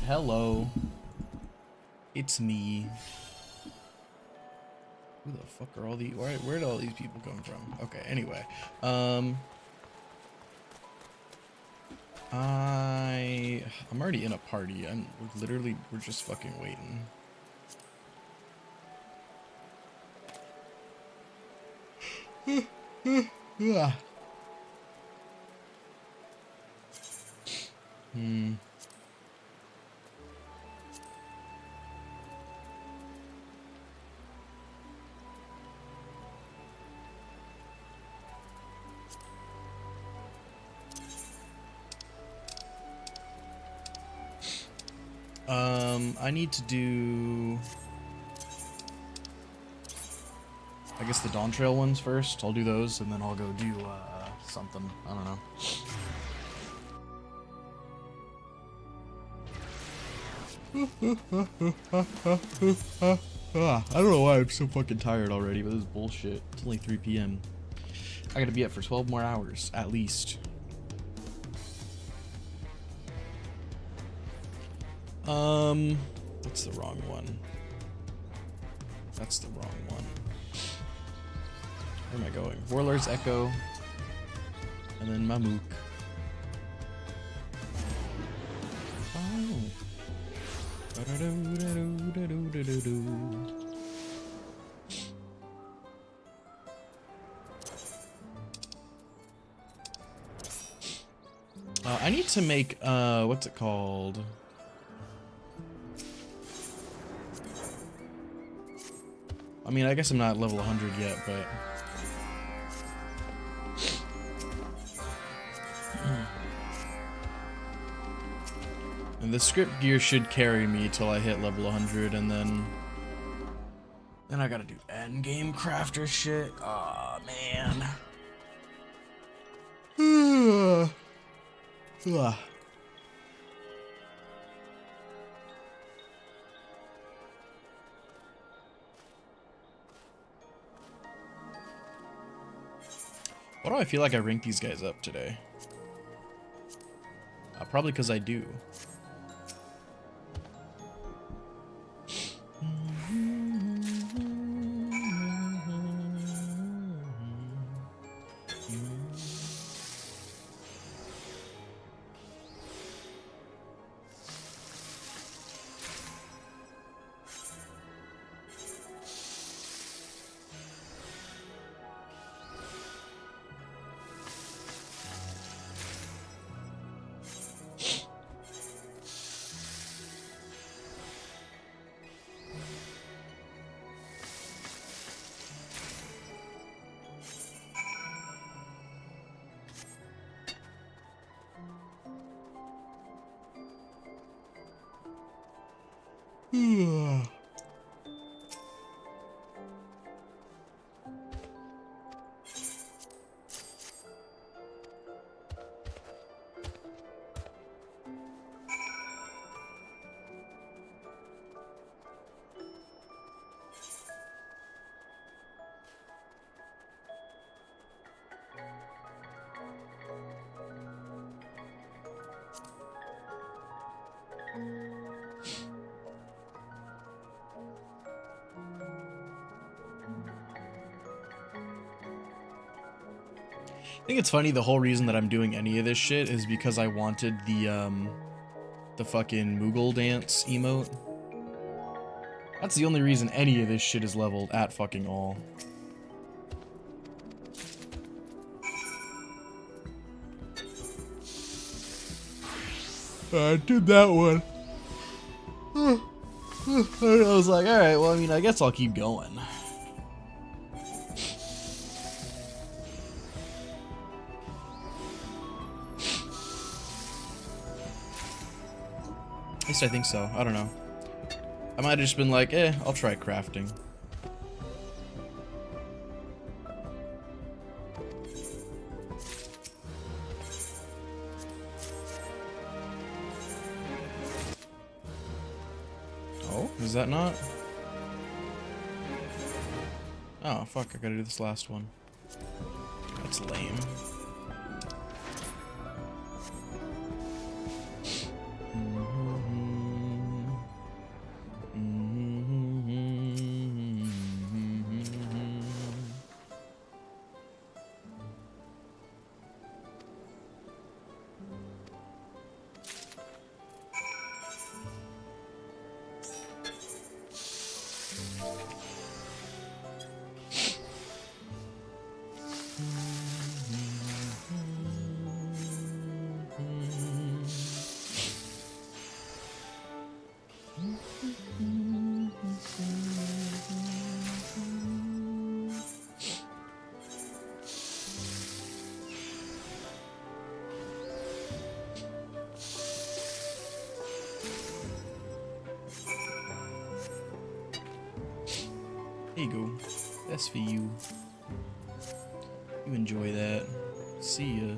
Hello. It's me. Who the fuck are all these? Where did all these people come from? Okay, anyway. I'm already in a party. We're just fucking waiting. I need to do, I guess, the Dawn Trail ones first. I'll do those, and then I'll go do something. I don't know. I don't know why I'm so fucking tired already, but this is bullshit. It's only 3 p.m. I gotta be up for 12 more hours, at least. That's the wrong one. That's the wrong one. Where am I going? Warlord's Echo. And then Mamook. Oh. I need to make, what's it called? I mean, I guess I'm not level 100 yet, but... And the script gear should carry me till I hit level 100, and then I gotta do endgame crafter shit. Aw, man. Why do I feel like I ranked these guys up today? Probably because I do. I think it's funny, the whole reason that I'm doing any of this shit is because I wanted the fucking Moogle dance emote. That's the only reason any of this shit is leveled at fucking all. I did that one. I was like, alright, well, I mean, I guess I'll keep going. At least I think so. I don't know. I might have just been like, I'll try crafting. Oh, is that not? Oh, fuck, I gotta do this last one. That's lame. There you go. That's for you. You enjoy that. See ya.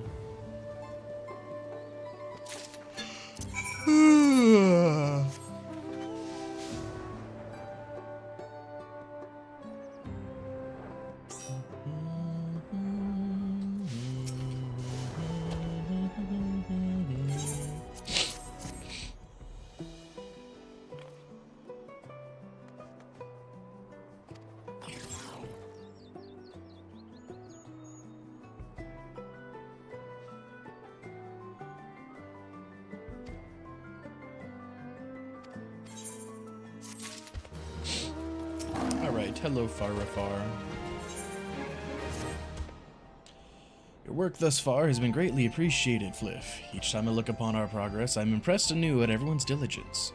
Alright, hello Farafar. Your work thus far has been greatly appreciated, Fliff. Each time I look upon our progress, I'm impressed anew at everyone's diligence.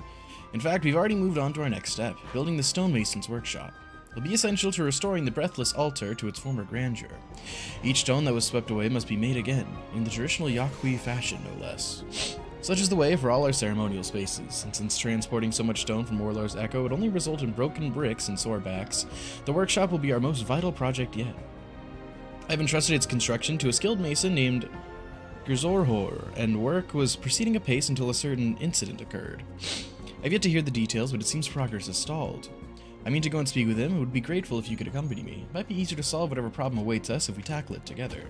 In fact, we've already moved on to our next step, building the stonemason's workshop. It'll be essential to restoring the breathless altar to its former grandeur. Each stone that was swept away must be made again, in the traditional Yaqui fashion, no less. Such is the way for all our ceremonial spaces, and since transporting so much stone from Warlord's Echo would only result in broken bricks and sore backs, the workshop will be our most vital project yet. I've entrusted its construction to a skilled mason named Grzorhor, and work was proceeding apace until a certain incident occurred. I've yet to hear the details, but it seems progress has stalled. I mean to go and speak with him, and would be grateful if you could accompany me. It might be easier to solve whatever problem awaits us if we tackle it together.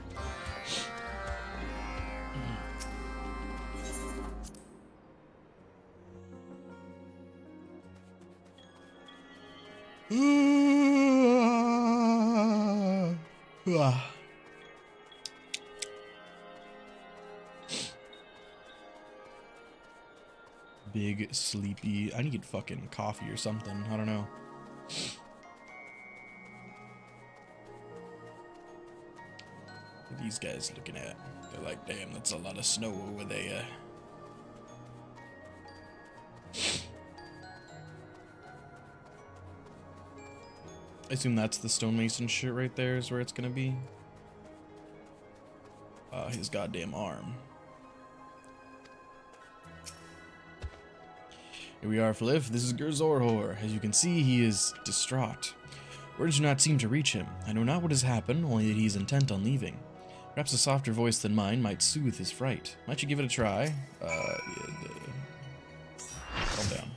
Big sleepy. I need fucking coffee or something. I don't know. What are these guys looking at? They're like, damn, that's a lot of snow over there. I assume that's the stonemason shit right there is where it's gonna be. His goddamn arm. Here we are, Fliff. This is Grzorhor. As you can see, he is distraught. Words do not seem to reach him. I know not what has happened, only that he is intent on leaving. Perhaps a softer voice than mine might soothe his fright. Might you give it a try? Calm down.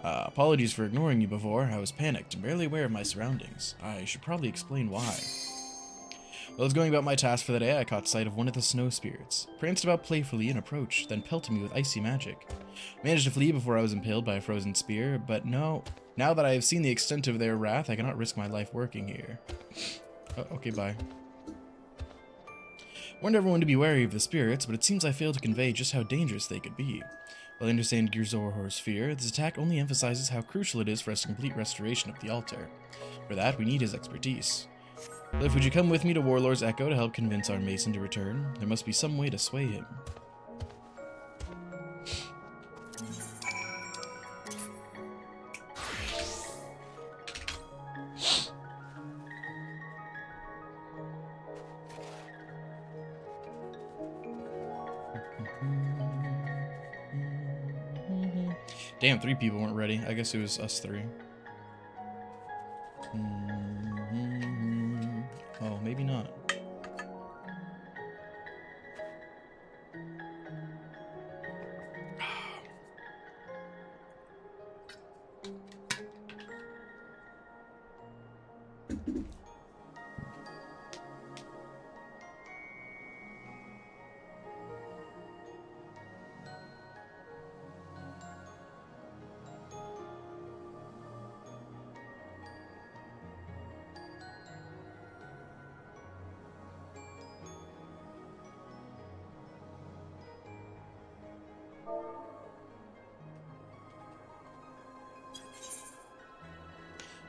Apologies for ignoring you before. I was panicked and barely aware of my surroundings. I should probably explain why. While I was going about my task for the day, I caught sight of one of the snow spirits. Pranced about playfully and approached, then pelted me with icy magic. Managed to flee before I was impaled by a frozen spear, but no. Now that I have seen the extent of their wrath, I cannot risk my life working here. Oh, okay, bye. Warned everyone to be wary of the spirits, but it seems I failed to convey just how dangerous they could be. While I understand Grzorhor's fear, this attack only emphasizes how crucial it is for us to complete restoration of the altar. For that, we need his expertise. Cliff, would you come with me to Warlord's Echo to help convince our mason to return? There must be some way to sway him. Damn, 3 people weren't ready. I guess it was us 3. Oh, maybe not.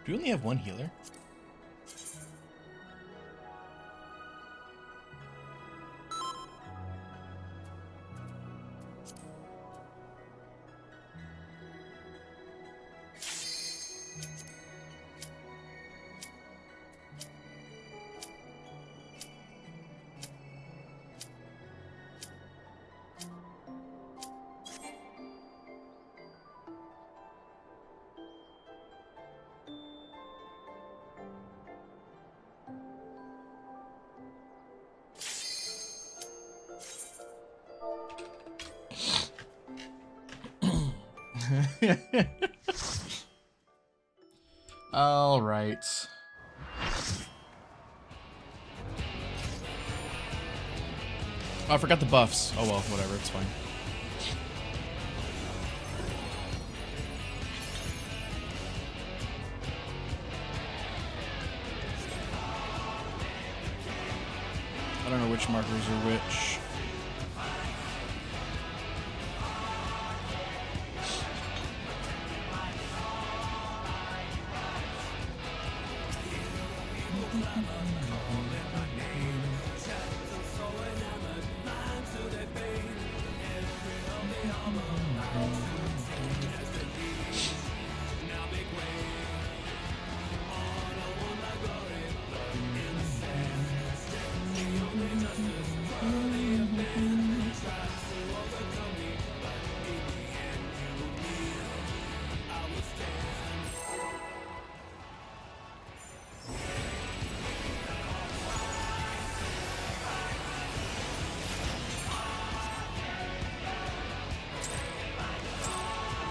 Do we only have one healer? All right. Oh, I forgot the buffs. Oh well, whatever, it's fine. I don't know which markers are which.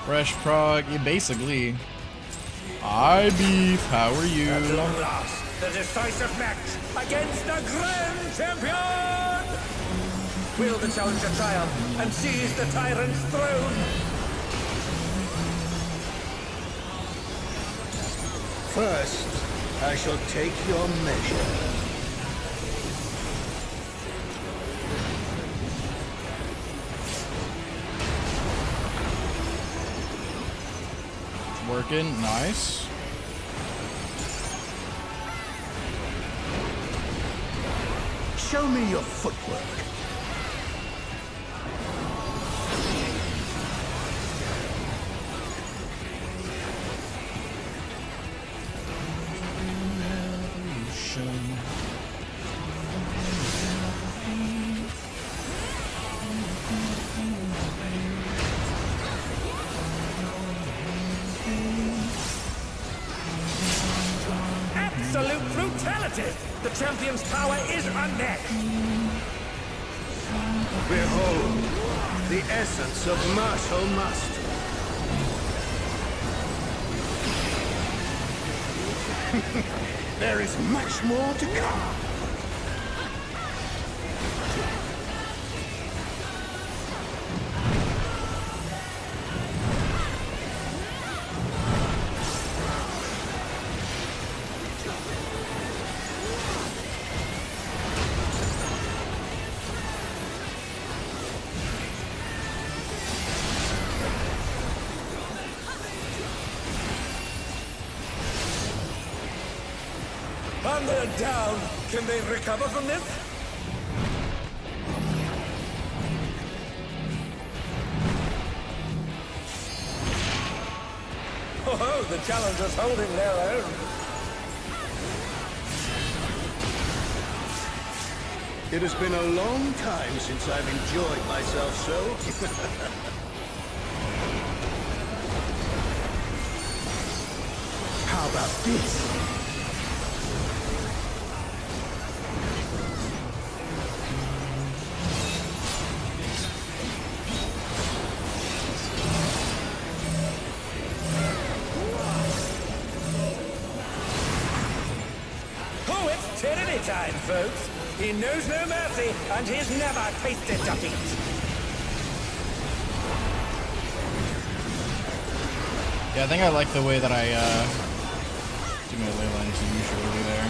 Fresh Prog, yeah, basically. Hi Beef, how are you? At long last, the decisive match against the Grand Champion! Will the challenger triumph and seize the tyrant's throne? First, I shall take your measure. Working, nice. Show me your footwork. Absolute brutality! The champion's power is unmatched! Behold, the essence of martial mastery. There is much more to come. And they're down. Can they recover from this? Oh, the challenger's holding their own. It has been a long time since I've enjoyed myself so. How about this? Tyranny time, folks. He knows no mercy, and he's never tasted defeat. Yeah, I think I like the way that I do my ley lines usually there.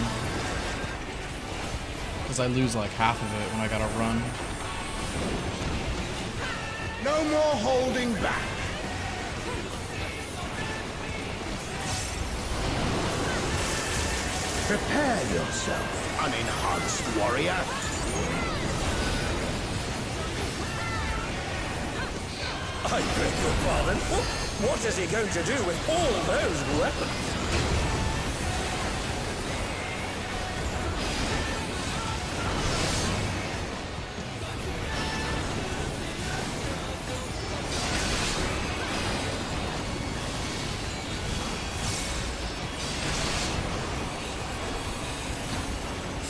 Because I lose like half of it when I gotta run. No more holding back. Prepare yourself, unenhanced warrior. I beg your pardon. What is he going to do with all those weapons?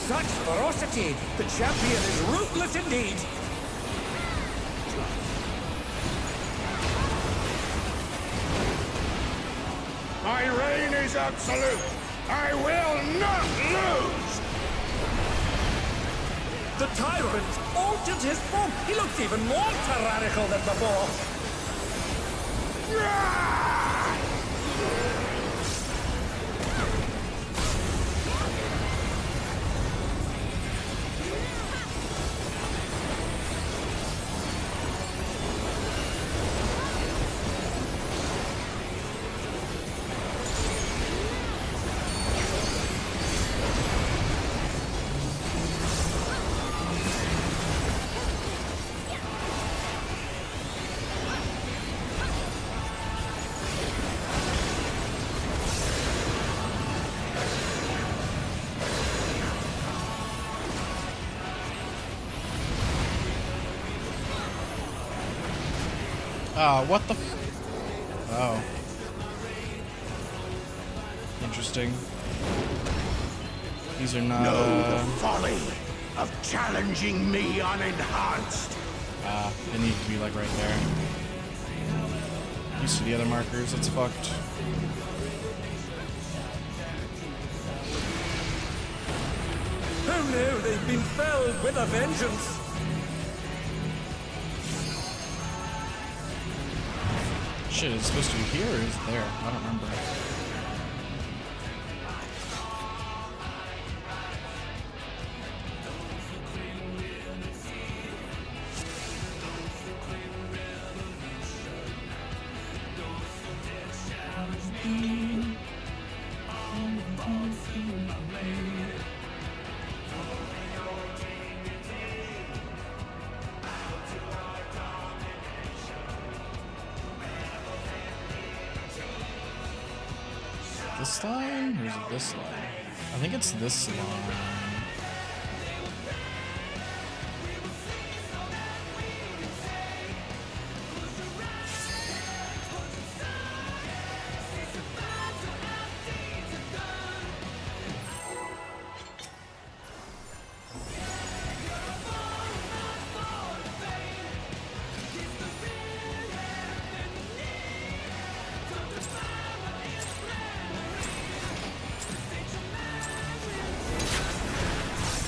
Such ferocity! The champion is ruthless indeed! absolute. I will not lose! The tyrant altered his form. He looks even more tyrannical than before. What the f- Oh. Interesting. These are not, Know the folly of challenging me unenhanced. they need to be like right there. Used to the other markers, that's fucked. Oh no, they've been felled with a vengeance. Shit, is it supposed to be here or is it there? I don't remember. This line? Or is it this line? I think it's this line.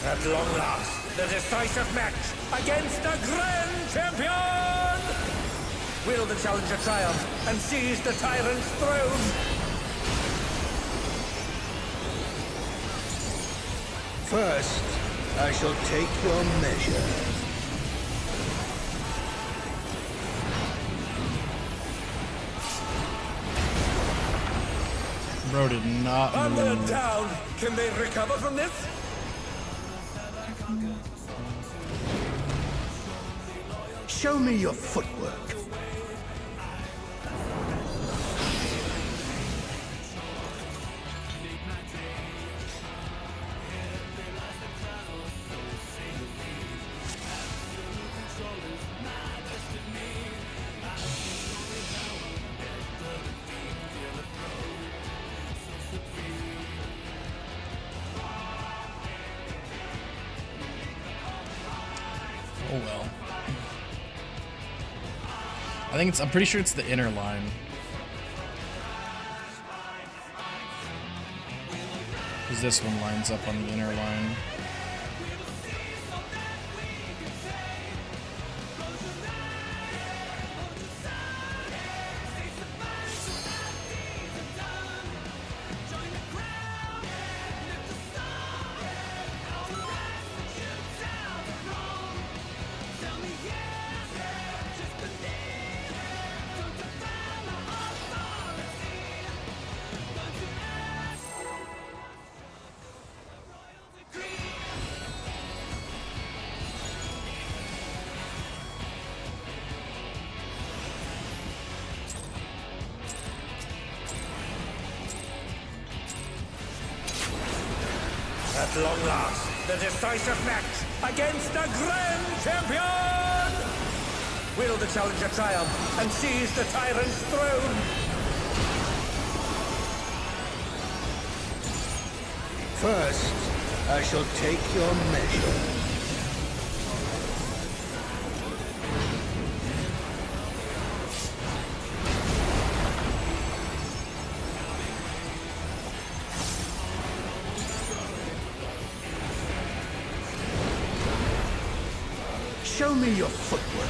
At long last, the decisive match against the Grand Champion! Will the challenger triumph and seize the tyrant's throne? First, I shall take your measure. Bro did not On the move. down! Can they recover from this? Show me your footwork. Oh well. I'm pretty sure it's the inner line. Because this one lines up on the inner line. At long last, the decisive match against the Grand Champion! Will the challenger triumph and seize the tyrant's throne? First, I shall take your measure. Show me your footwork.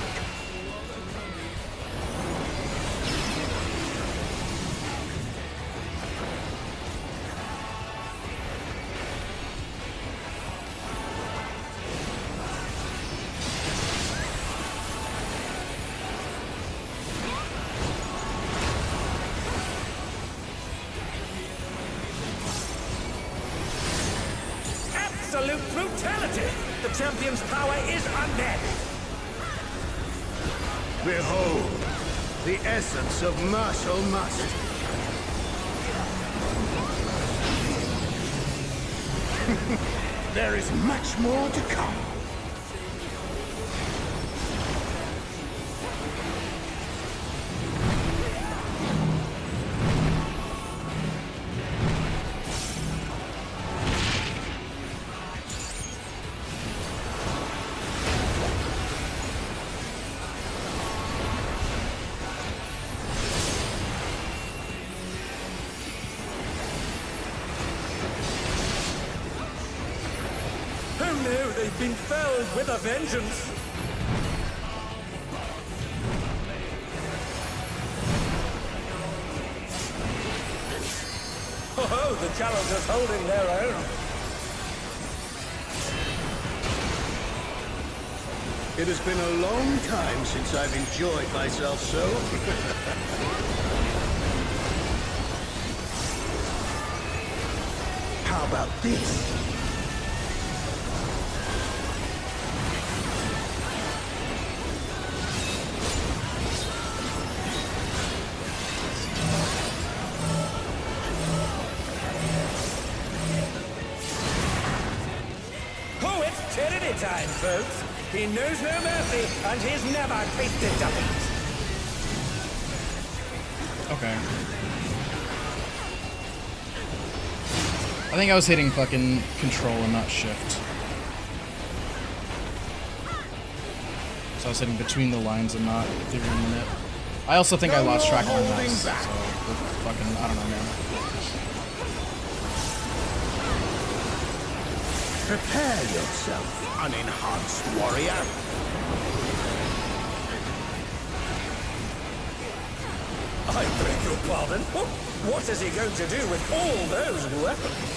Absolute brutality! The champion's power is unmatched! Behold, the essence of martial mastery. There is much more to come. They've been felled with a vengeance! Oh, the challengers holding their own! It has been a long time since I've enjoyed myself so. How about this? Tyranny time, folks. He knows no mercy, and he's never tasted defeat. Okay. I think I was hitting fucking control and not shift. So I was hitting between the lines and not figuring it. I also think I lost track of my mouse. So fucking, I don't know, man. Prepare yourself, unenhanced warrior. I beg your pardon? What is he going to do with all those weapons?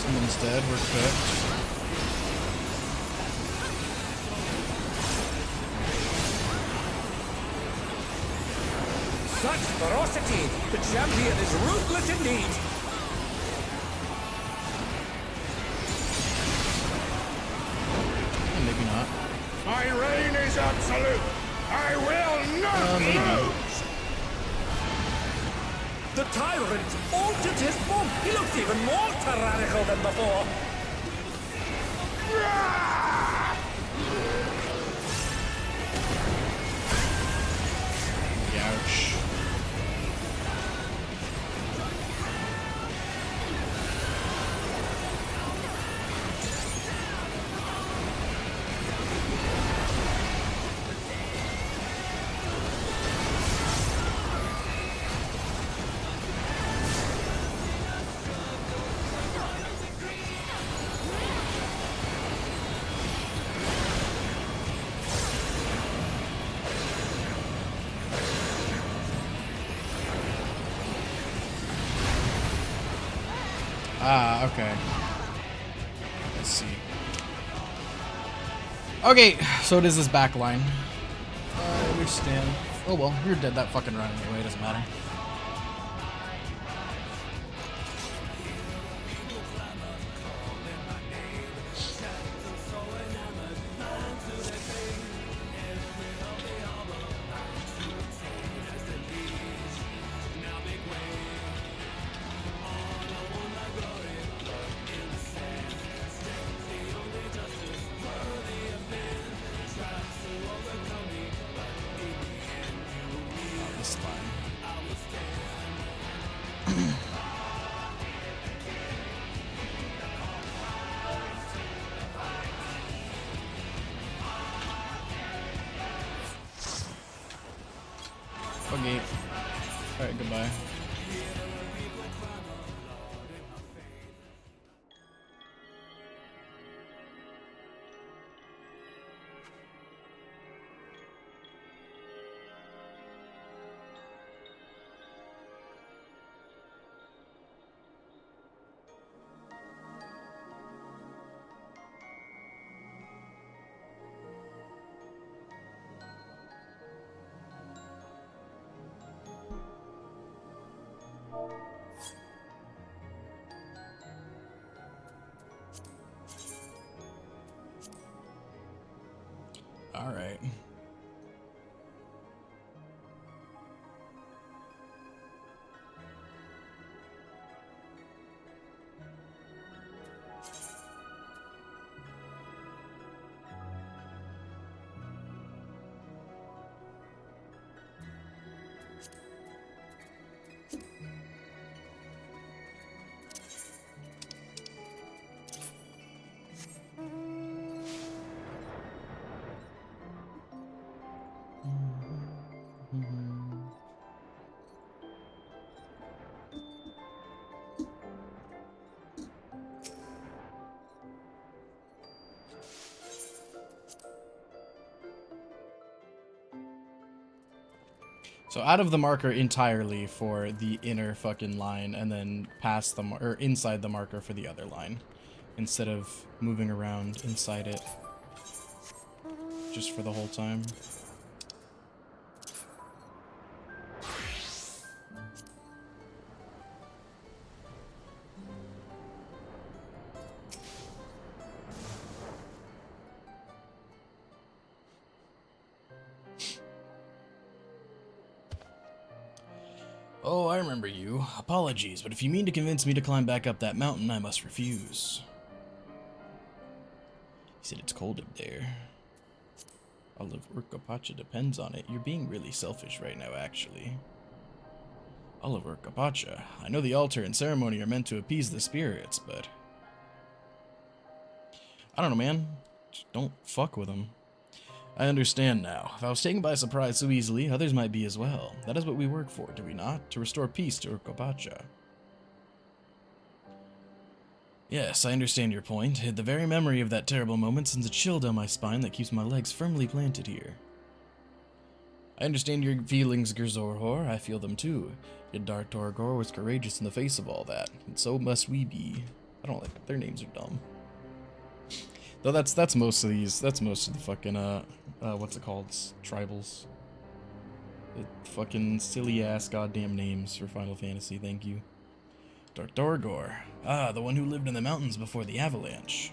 Someone's dead, we're cooked. Such ferocity! The champion is ruthless indeed! Maybe not. My reign is absolute! I will not lose! The tyrant altered his form! He looks even more tyrannical than before! Ouch. Ah, okay. Let's see. Okay, so it is this back line. I understand. Oh well, you're dead that fucking round anyway, it doesn't matter. Okay. Alright, goodbye. Alright. So out of the marker entirely for the inner fucking line, and then past the or inside the marker for the other line, instead of moving around inside it just for the whole time. Oh, I remember you. Apologies, but if you mean to convince me to climb back up that mountain, I must refuse. He said it's cold up there. All of Urkapacha depends on it. You're being really selfish right now, actually. All of Urkapacha. I know the altar and ceremony are meant to appease the spirits, but... I don't know, man. Just don't fuck with them. I understand now. If I was taken by surprise so easily, others might be as well. That is what we work for, do we not? To restore peace to Urkapacha. Yes, I understand your point. The very memory of that terrible moment sends a chill down my spine that keeps my legs firmly planted here. I understand your feelings, Gerzorhor. I feel them too. Yet Dark Torgor was courageous in the face of all that, and so must we be. I don't like their names are dumb. Though that's most of these. That's most of the fucking what's it called? Tribals. The fucking silly ass goddamn names for Final Fantasy. Thank you. Dark Torgor. Ah, the one who lived in the mountains before the avalanche.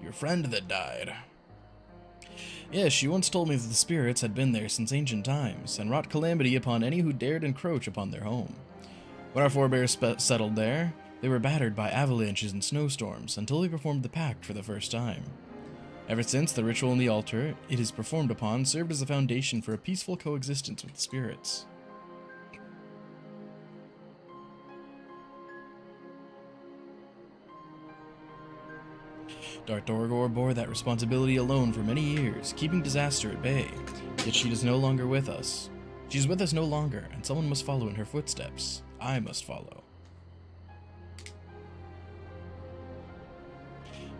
Your friend that died. Yes, she once told me that the spirits had been there since ancient times, and wrought calamity upon any who dared encroach upon their home. When our forebears settled there, they were battered by avalanches and snowstorms, until they performed the pact for the first time. Ever since, the ritual in the altar it is performed upon served as a foundation for a peaceful coexistence with the spirits. Dark Torgor bore that responsibility alone for many years, keeping disaster at bay, yet she is no longer with us. She is with us no longer, and someone must follow in her footsteps. I must follow.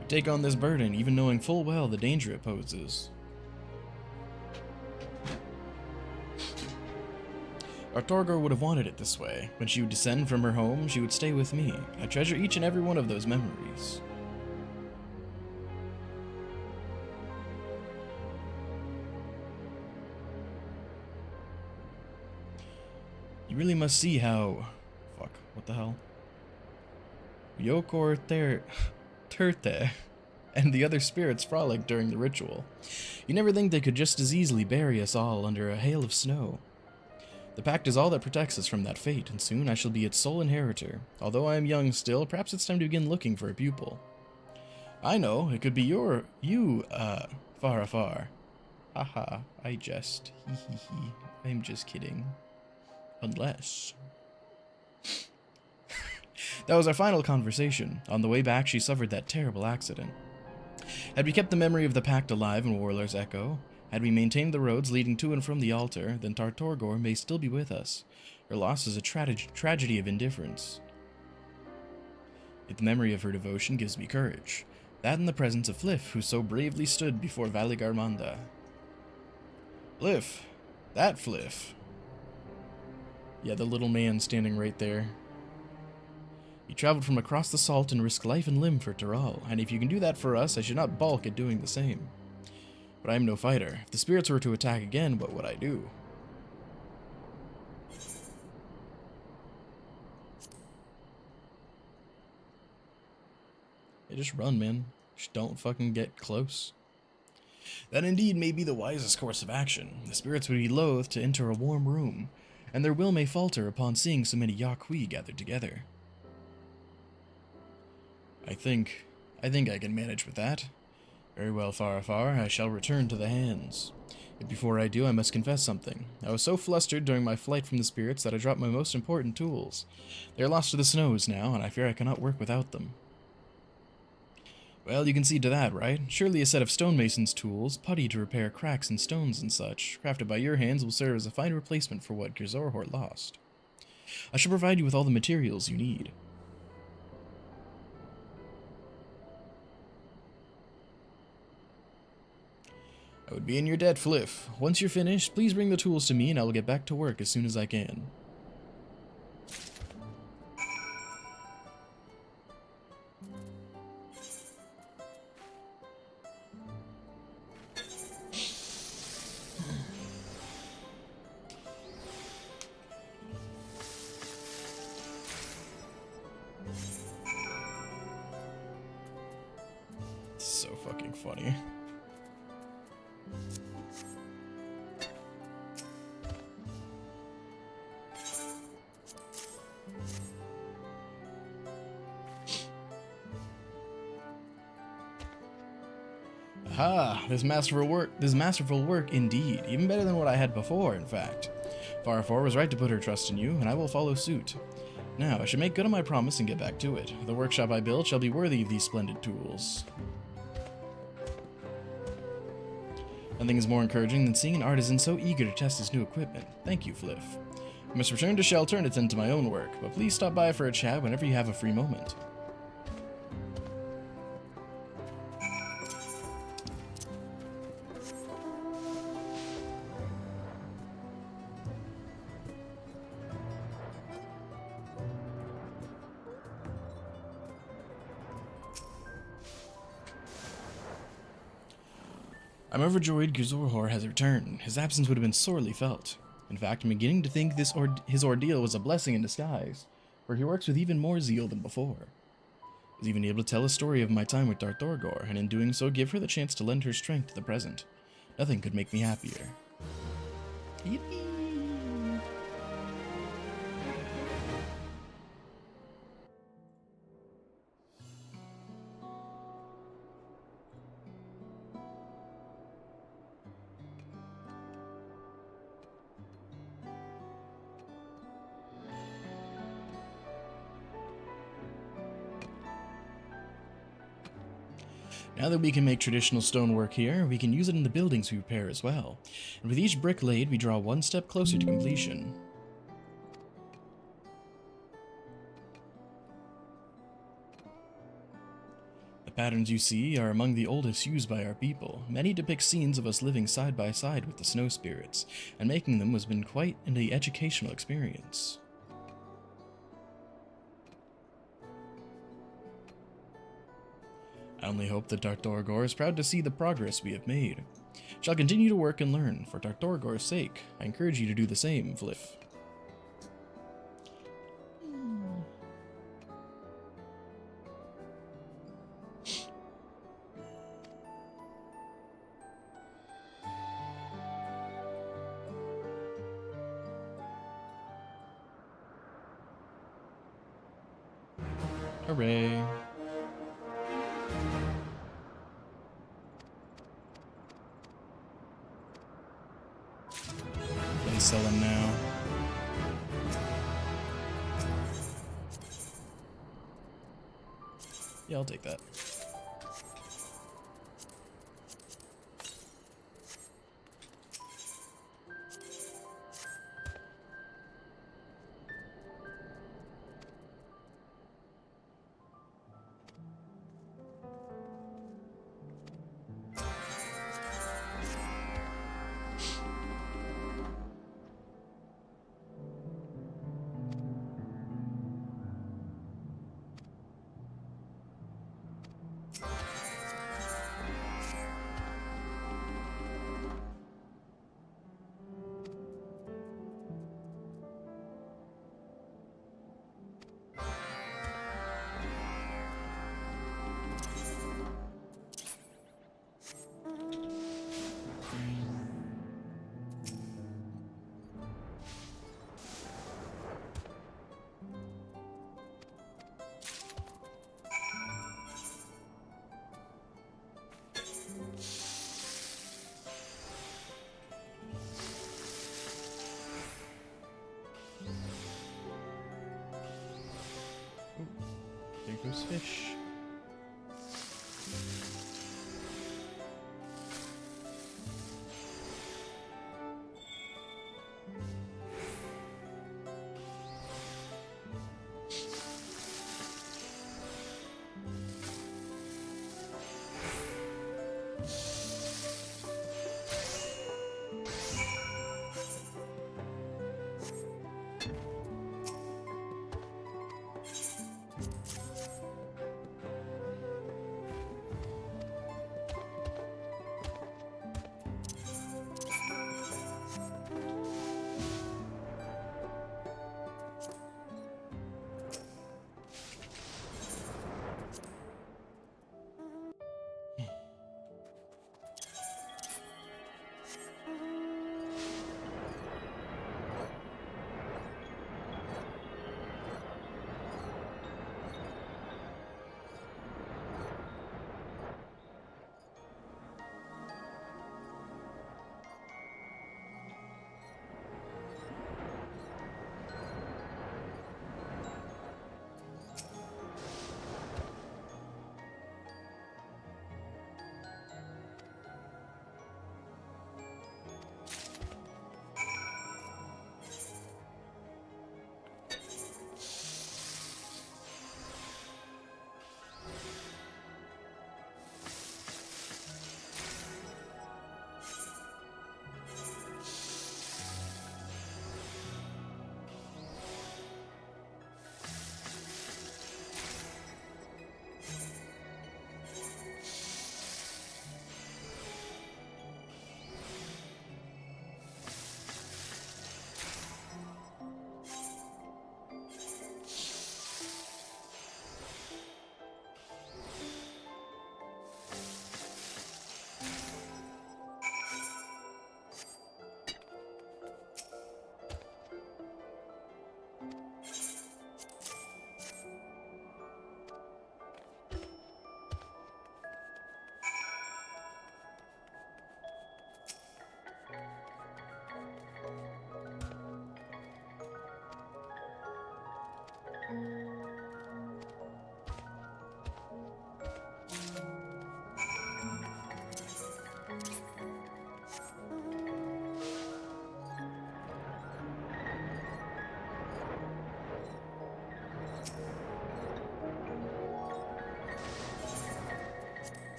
We take on this burden, even knowing full well the danger it poses. Dark Torgor would have wanted it this way. When she would descend from her home, she would stay with me. I treasure each and every one of those memories. You really must see how... Fuck, what the hell? Yokor Turte and the other spirits frolic during the ritual. You never think they could just as easily bury us all under a hail of snow. The pact is all that protects us from that fate, and soon I shall be its sole inheritor. Although I am young still, perhaps it's time to begin looking for a pupil. I know, it could be you, Farafar. Haha, I jest. Hee hee hee. I'm just kidding. Unless... That was our final conversation. On the way back, she suffered that terrible accident. Had we kept the memory of the pact alive in Warlor's Echo, had we maintained the roads leading to and from the altar, then Dark Torgor may still be with us. Her loss is a tragedy of indifference. Yet the memory of her devotion gives me courage. That and the presence of Flif, who so bravely stood before Valigarmanda. Flif. That Flif. Yeah, the little man standing right there. He traveled from across the salt and risked life and limb for Tural, and if you can do that for us, I should not balk at doing the same. But I am no fighter. If the spirits were to attack again, what would I do? Yeah, just run, man. Just don't fucking get close. That indeed may be the wisest course of action. The spirits would be loath to enter a warm room, and their will may falter upon seeing so many Yaqui gathered together. I think I can manage with that. Very well, Farafar, I shall return to the hands. But before I do, I must confess something. I was so flustered during my flight from the spirits that I dropped my most important tools. They are lost to the snows now, and I fear I cannot work without them. Well, you can see to that, right? Surely a set of stonemason's tools, putty to repair cracks in stones and such, crafted by your hands will serve as a fine replacement for what Grzorhor lost. I shall provide you with all the materials you need. I would be in your debt, Fliff. Once you're finished, please bring the tools to me and I will get back to work as soon as I can. So fucking funny. Aha! This masterful work indeed. Even better than what I had before, in fact. Farafar was right to put her trust in you, and I will follow suit. Now, I should make good on my promise and get back to it. The workshop I build shall be worthy of these splendid tools. Nothing is more encouraging than seeing an artisan so eager to test his new equipment. Thank you, Fliff. I must return to shelter and attend to my own work, but please stop by for a chat whenever you have a free moment. I'm overjoyed Grzorhor has returned. His absence would have been sorely felt. In fact, I'm beginning to think his ordeal was a blessing in disguise, for he works with even more zeal than before. I was even able to tell a story of my time with Darthorgor, and in doing so give her the chance to lend her strength to the present. Nothing could make me happier. Yippee! Now that we can make traditional stonework here, we can use it in the buildings we repair as well. And with each brick laid, we draw one step closer to completion. The patterns you see are among the oldest used by our people. Many depict scenes of us living side by side with the snow spirits, and making them has been quite an educational experience. I only hope that Darthorgor is proud to see the progress we have made. Shall continue to work and learn. For Darthorgor's sake, I encourage you to do the same, Fliff. Hooray. Sell them now. Yeah, I'll take that. those fish.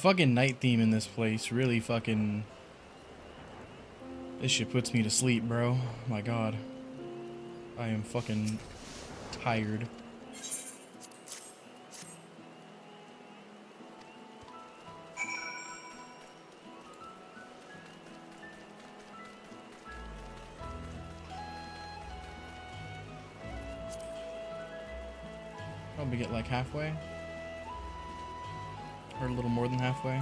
fucking night theme in this place really fucking... This shit puts me to sleep, bro. My god. I am fucking tired. Probably get like halfway. Or a little more than halfway.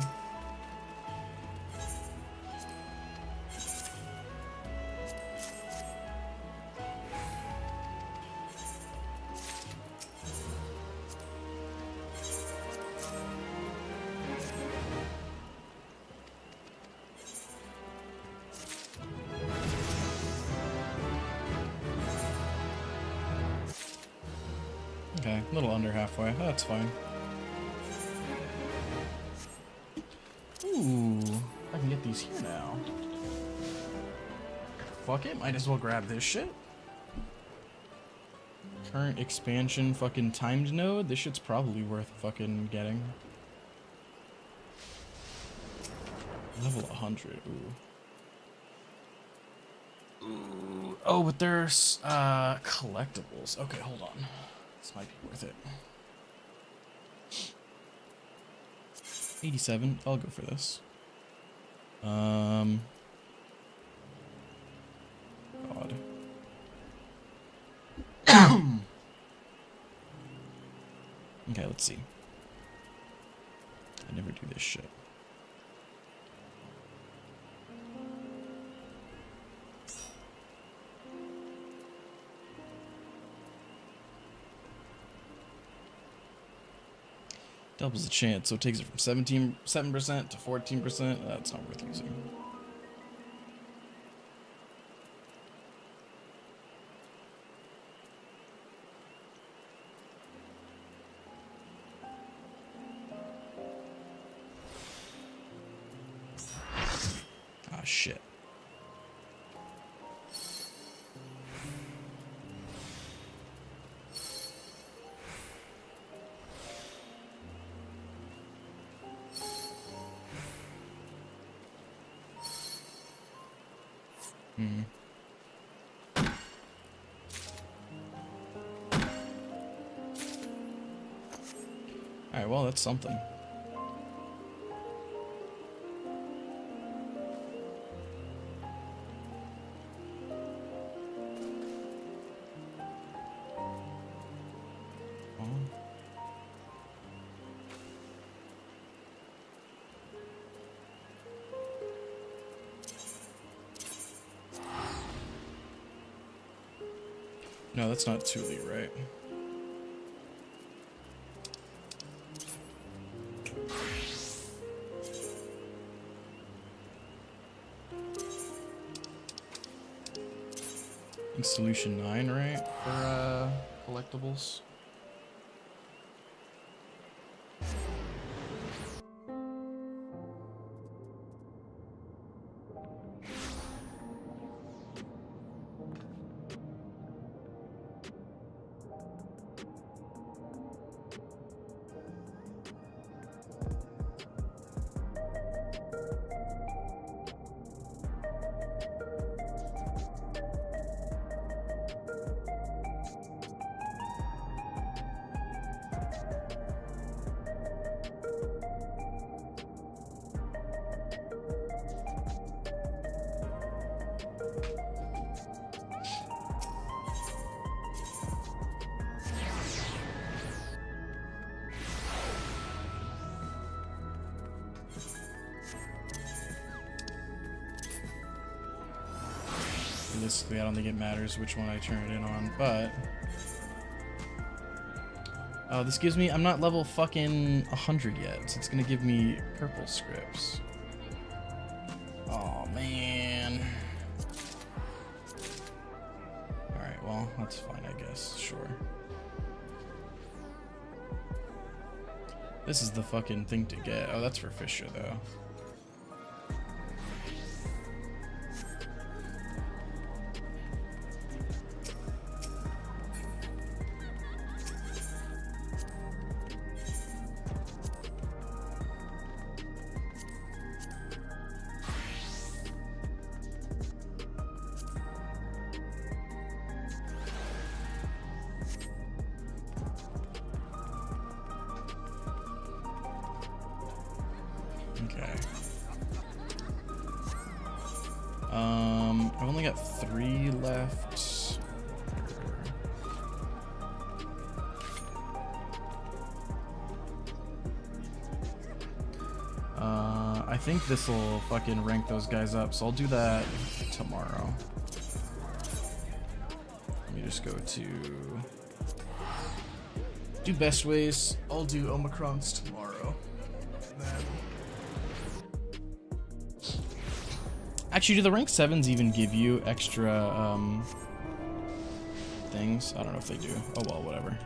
Okay, a little under halfway. That's fine. Ooh, I can get these here now. Fuck it, might as well grab this shit. Current expansion fucking timed node. This shit's probably worth fucking getting. Level 100. Ooh. Ooh. Oh, but there's collectibles. Okay, hold on. This might be worth it. 87. I'll go for this. God. Okay, let's see. I never do this shit. Doubles the chance, so it takes it from 7% to 14%. That's not worth using. Ah, shit. Alright, well, that's something. No, that's not Thule, right? I think solution 9, right? For collectibles. Realistically, I don't think it matters which one I turn it in on, but... Oh, this gives me... I'm not level fucking 100 yet, so it's gonna give me purple scripts. Oh, man. Alright, well, that's fine, I guess. Sure. This is the fucking thing to get. Oh, that's for Fisher, though. 3 left. I think this will fucking rank those guys up, so I'll do that tomorrow. Let me just go to do best ways. I'll do Omicrons tomorrow. And then actually, do the rank 7s even give you extra things? I don't know if they do. Oh well, whatever.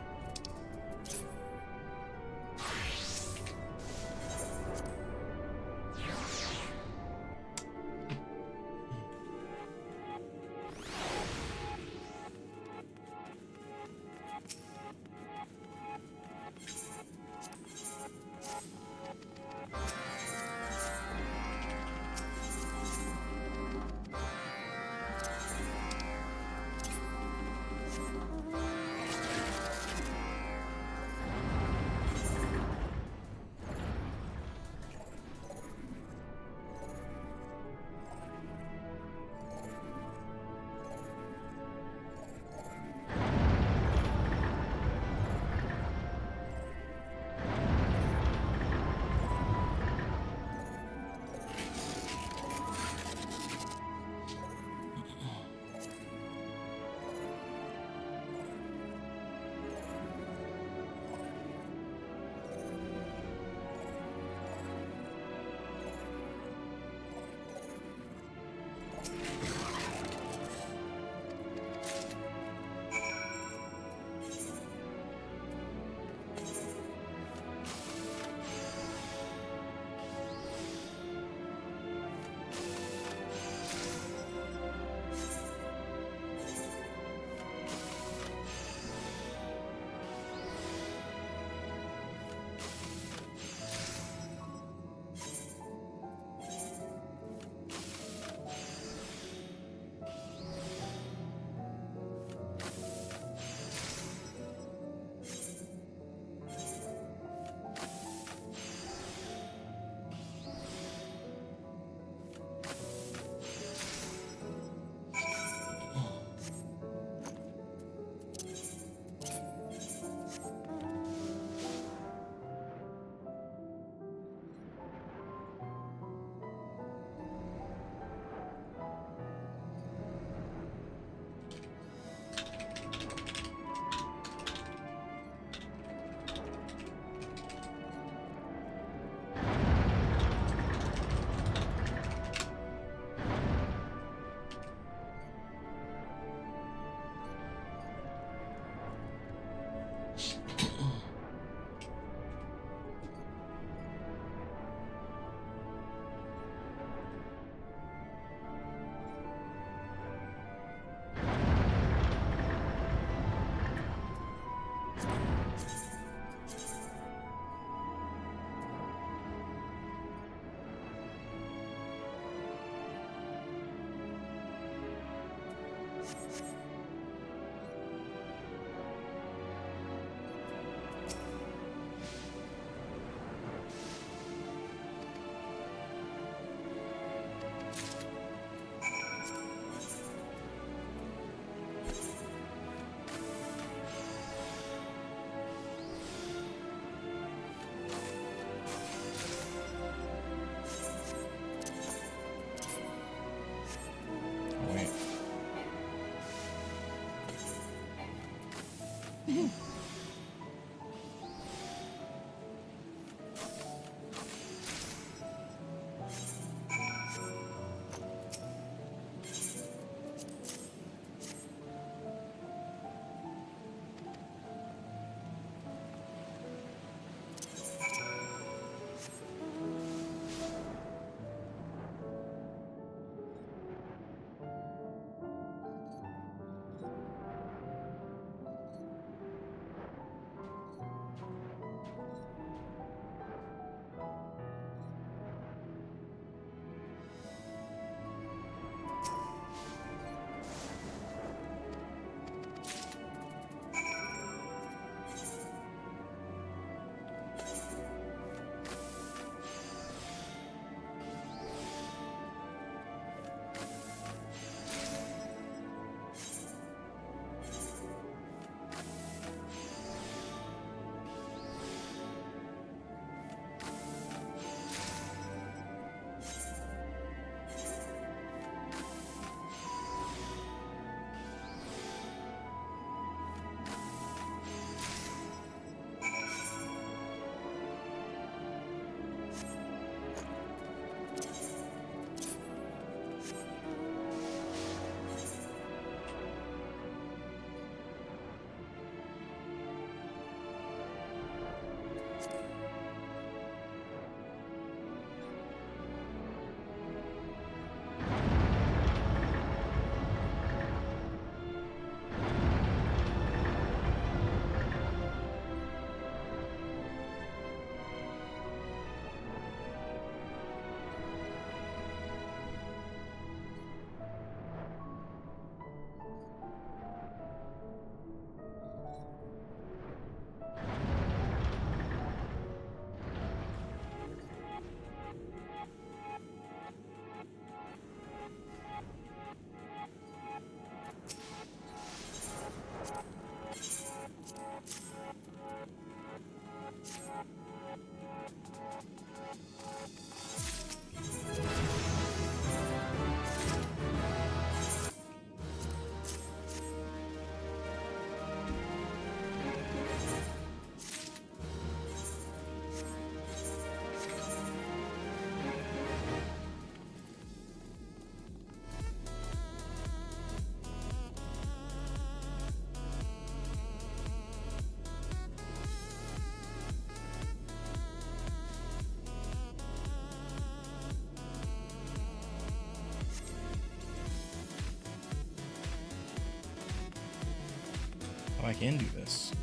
I can do this.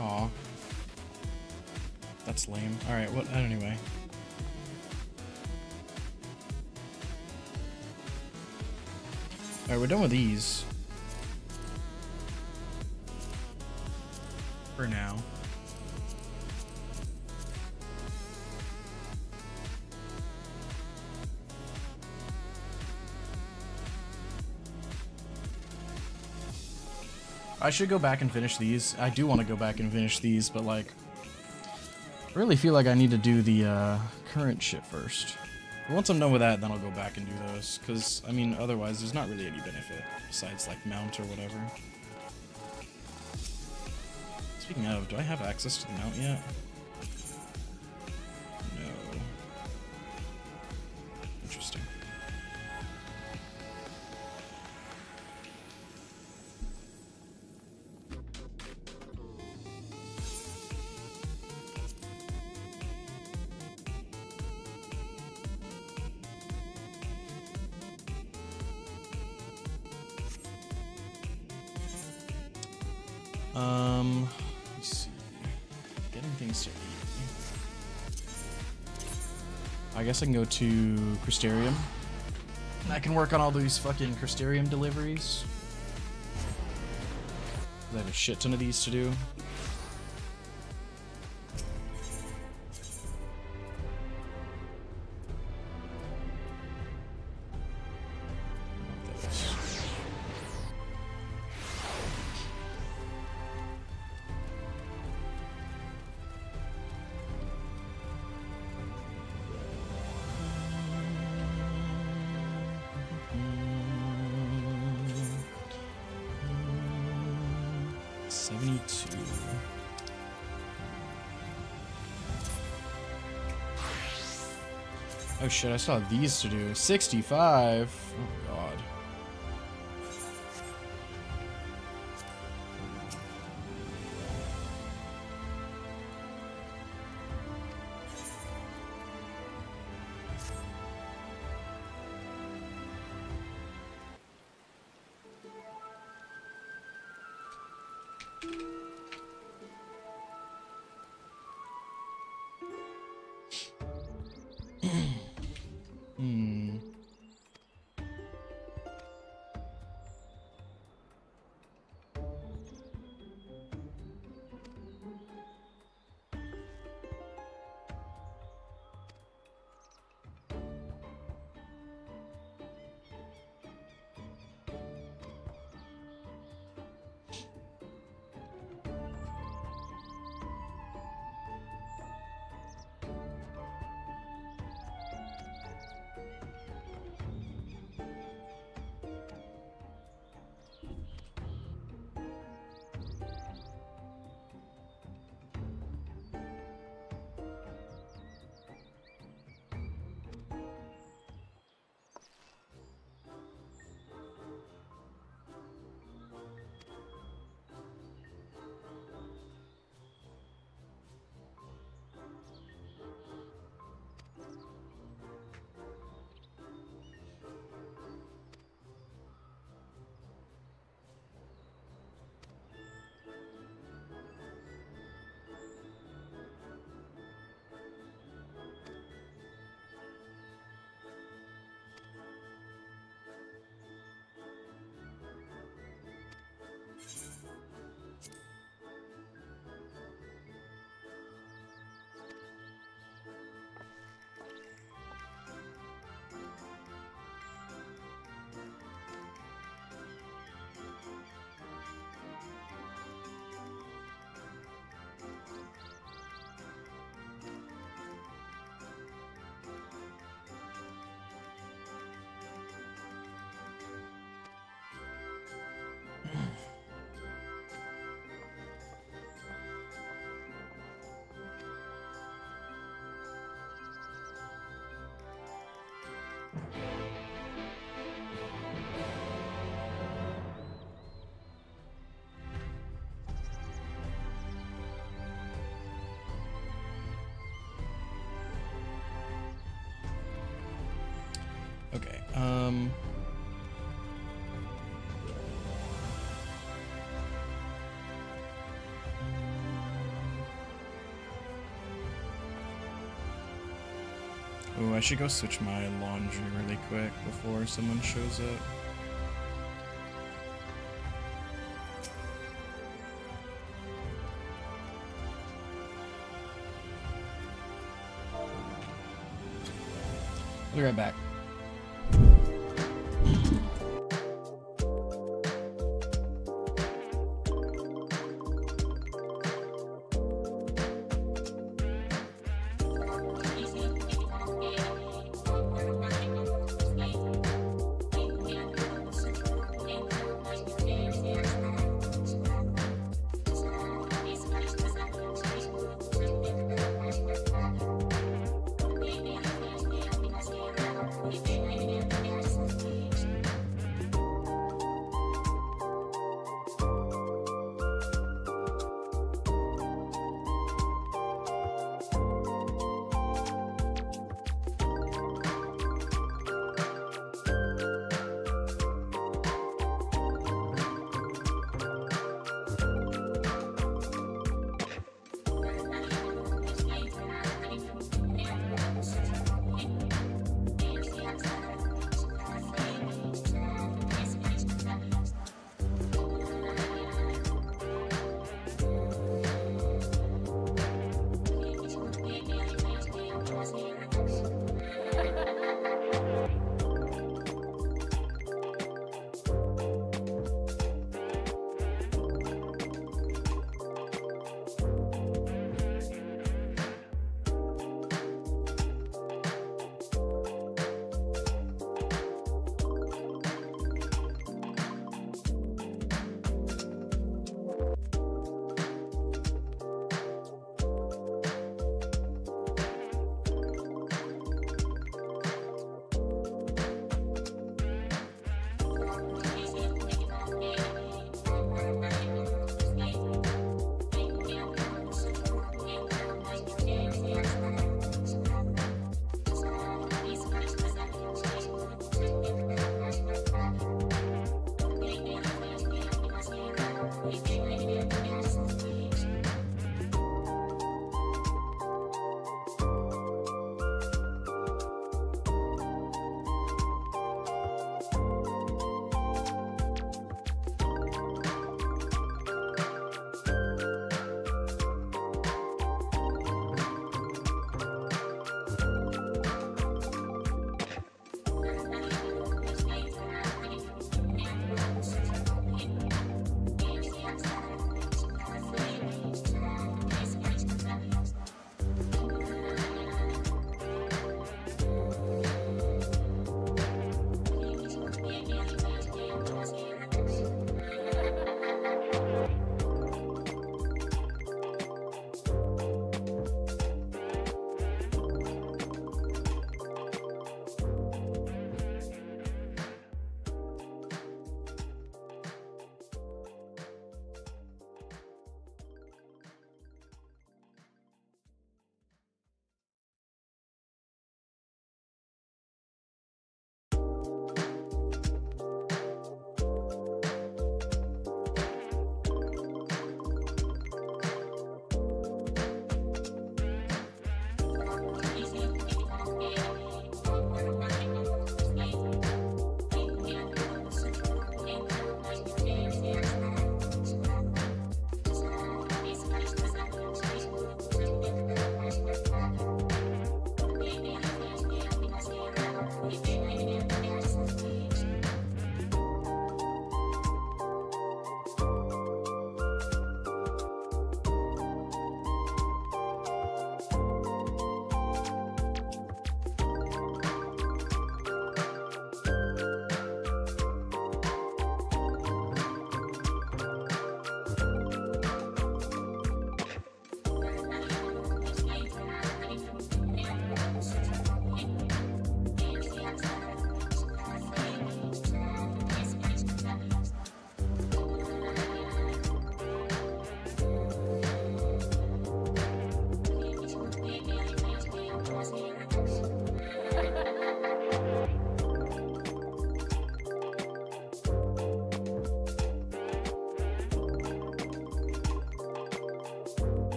Aw. That's lame. Alright, what? Anyway. Alright, we're done with these. For now. I should go back and finish these. I do want to go back and finish these, but like, I really feel like I need to do the current shit first. But once I'm done with that, then I'll go back and do those. Because, I mean, otherwise, there's not really any benefit besides like mount or whatever. Speaking of, do I have access to the mount yet? No. Interesting. Let's see. Getting things to eat. I guess I can go to Crystarium. And I can work on all these fucking Crystarium deliveries. I have a shit ton of these to do. Oh shit, I still have these to do. 65? Oh god. Okay, Oh, I should go switch my laundry really quick before someone shows up. I'll be right back.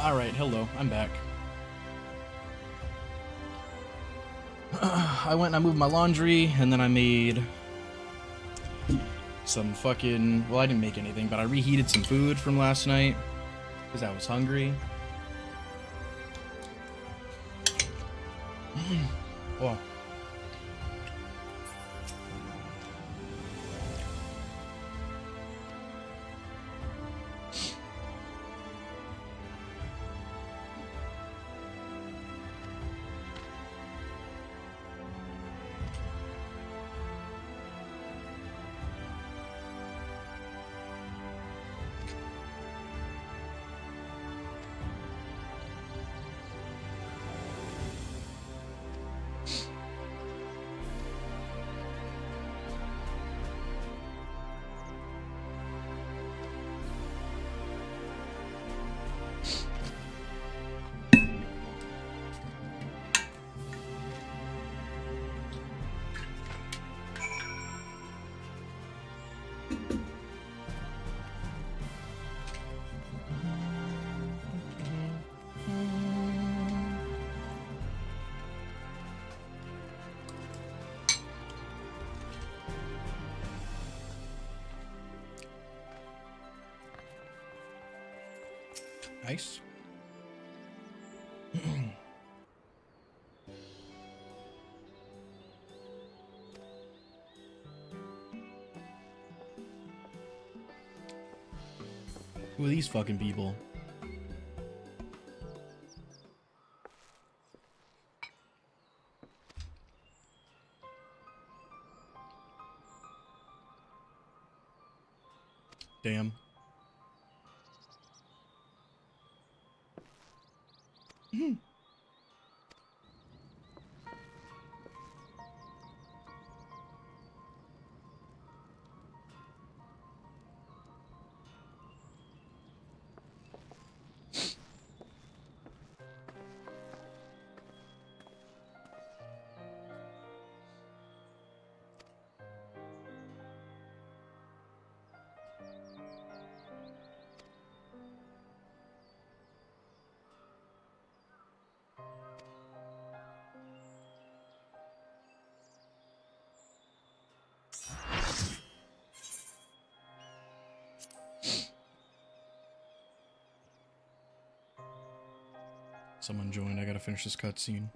Alright, hello, I'm back. I went and I moved my laundry, and then I made some fucking... Well, I didn't make anything, but I reheated some food from last night, because I was hungry. Oh. Nice. Who are these fucking people? Damn. Someone joined. I gotta finish this cutscene.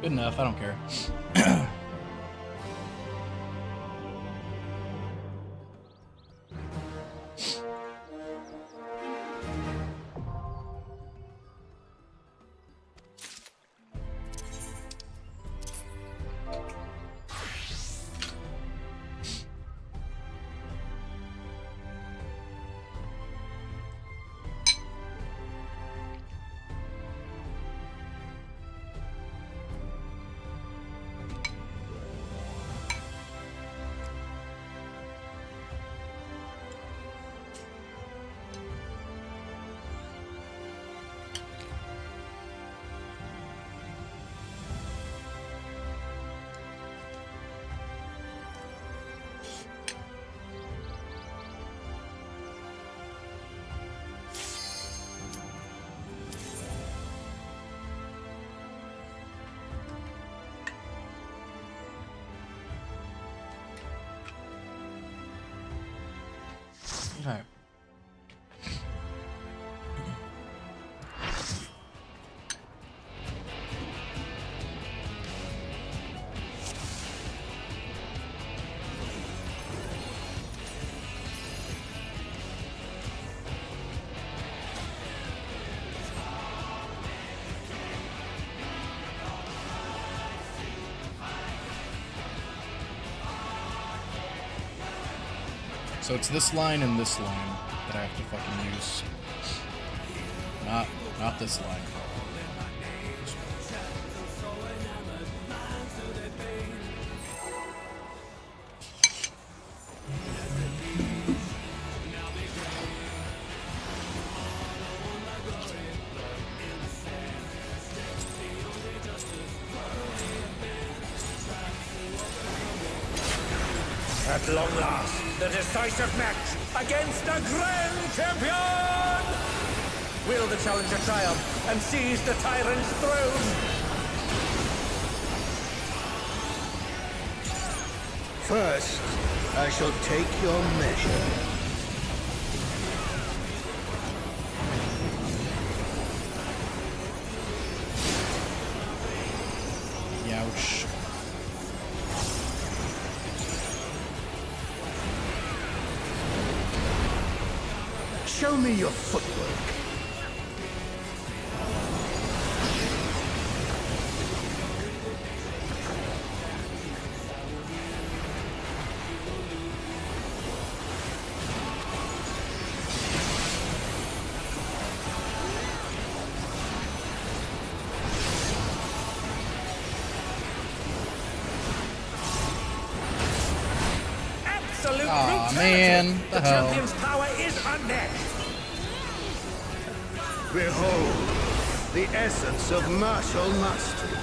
Good enough, I don't care. Okay. So it's this line and this line that I have to fucking use. Not this line. At long last, the decisive match against the Grand Champion! Will the challenger triumph and seize the tyrant's throne? First, I shall take your measure. Youch. Show me your footwork. Absolute Aw, brutality. man. The The hell? champion's power is unmatched. Behold, the essence of martial mastery.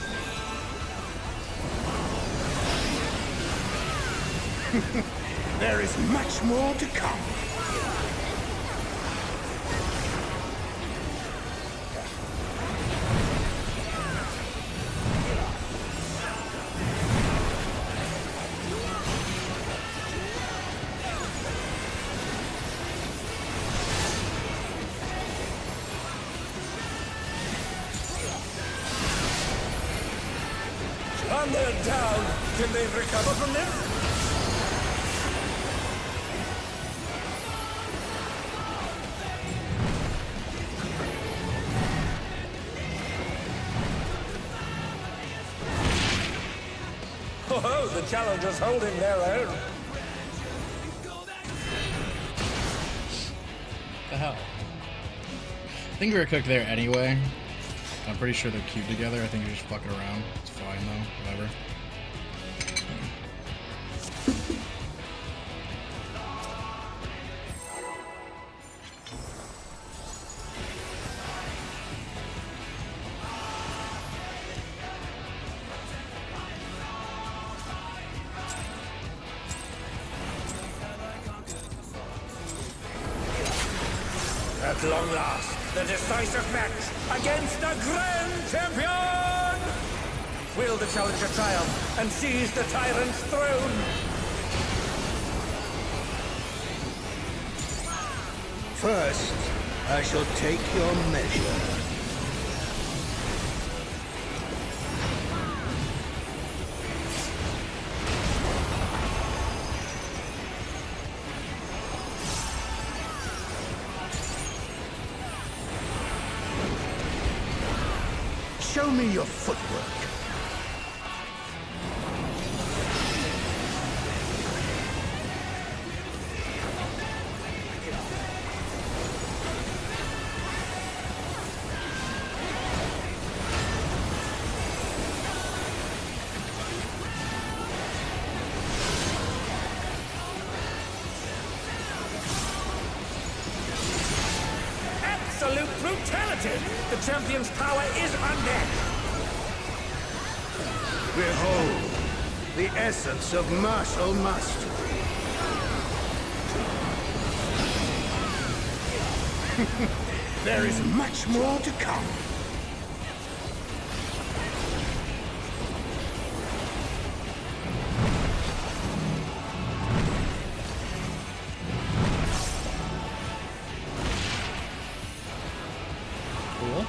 There is much more to come. And they're down. Can they recover from this? Oh, the challengers holding their own. The hell? I think we were cooked there anyway. I'm pretty sure they're queued together. I think you're just fucking around. It's fine though. Whatever. At long last, the decisive match against the Grand Champion! Will the challenger triumph and seize the tyrant's throne? First, I shall take your measure. Show me your footwork. Absolute brutality! The champion's power is unmatched! Behold, the essence of martial mastery. There is much more to come. Cool.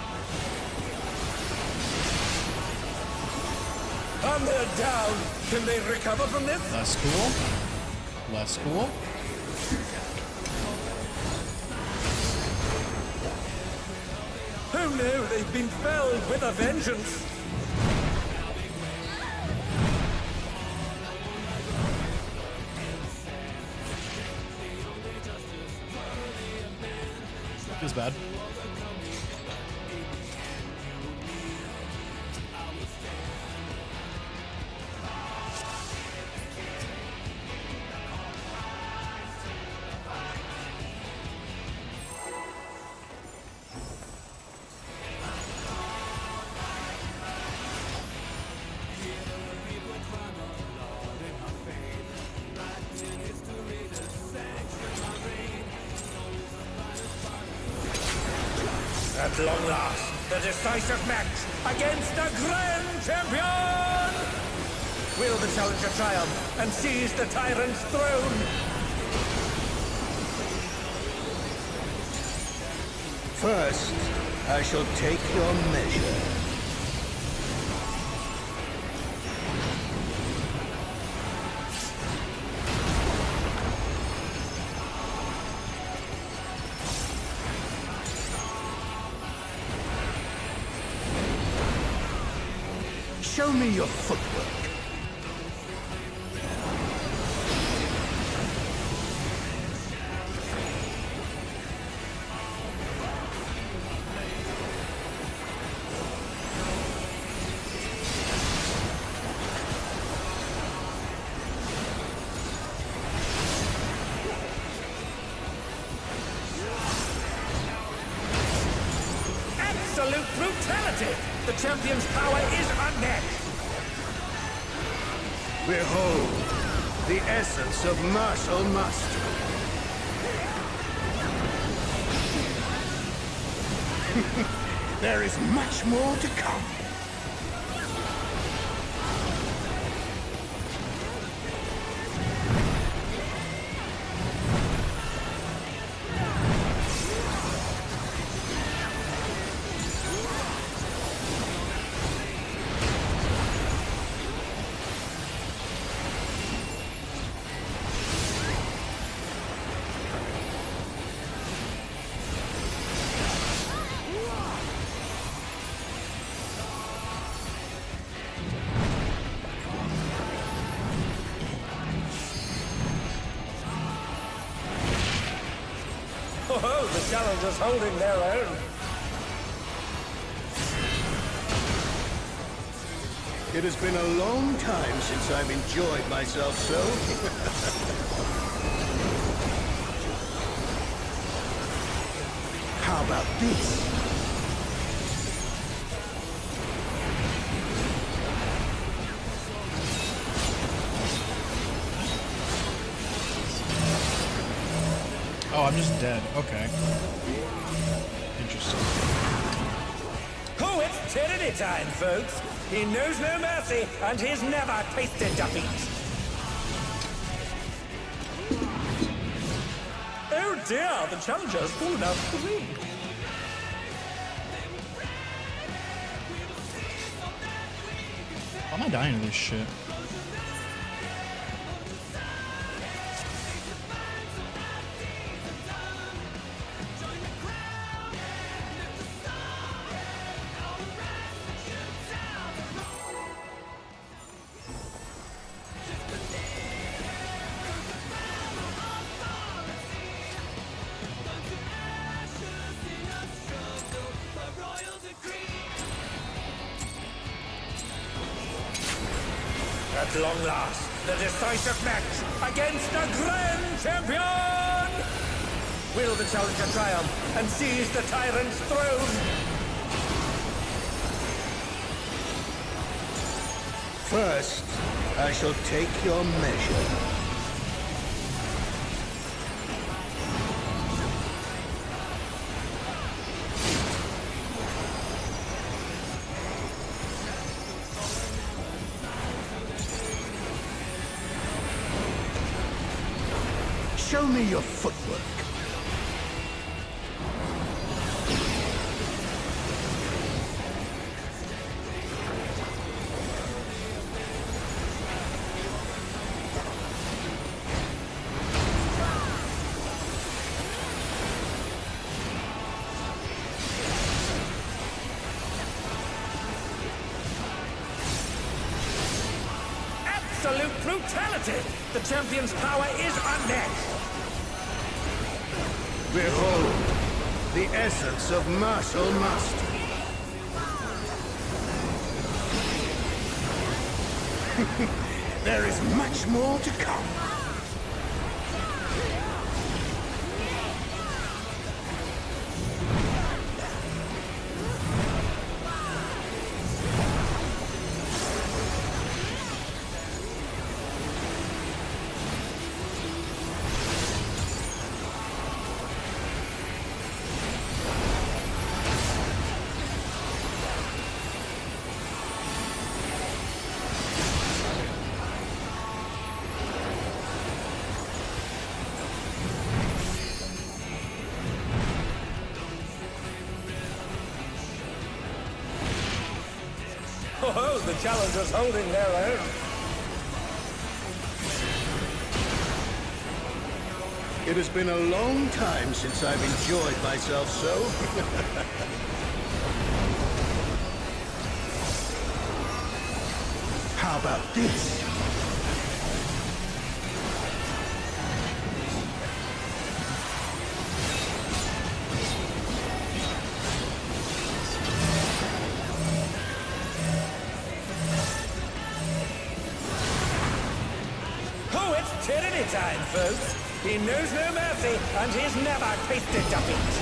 And they're down. Can they recover from this? Less cool. Less cool. Oh no, they've been felled with a vengeance. Feels bad. At long last, the decisive match against the Grand Champion! Will the challenger triumph and seize the tyrant's throne? First, I shall take your measure. Show me your footwork. brutality! The champion's power is unmatched! Behold, the essence of martial mastery. There is much more to come. Oh, the challengers holding their own. It has been a long time since I've enjoyed myself so. How about this? Oh, I'm just dead. Okay. Interesting. Oh, it's tyranny time, folks. He knows no mercy, and he's never tasted defeat. Oh dear, the challenger's fallen out of the ring. Why am I dying to this shit? At long last, the decisive match against the Grand Champion! Will the challenger triumph and seize the tyrant's throne? First, I shall take your measure. Show me your footwork. Absolute brutality! The champion's power is unmatched! Behold, the essence of martial mastery. There is much more to come. Oh, the challengers holding their own. It has been a long time since I've enjoyed myself so. How about this? Oh, it's tyranny time, folks. He knows no mercy, and he's never tasted defeat.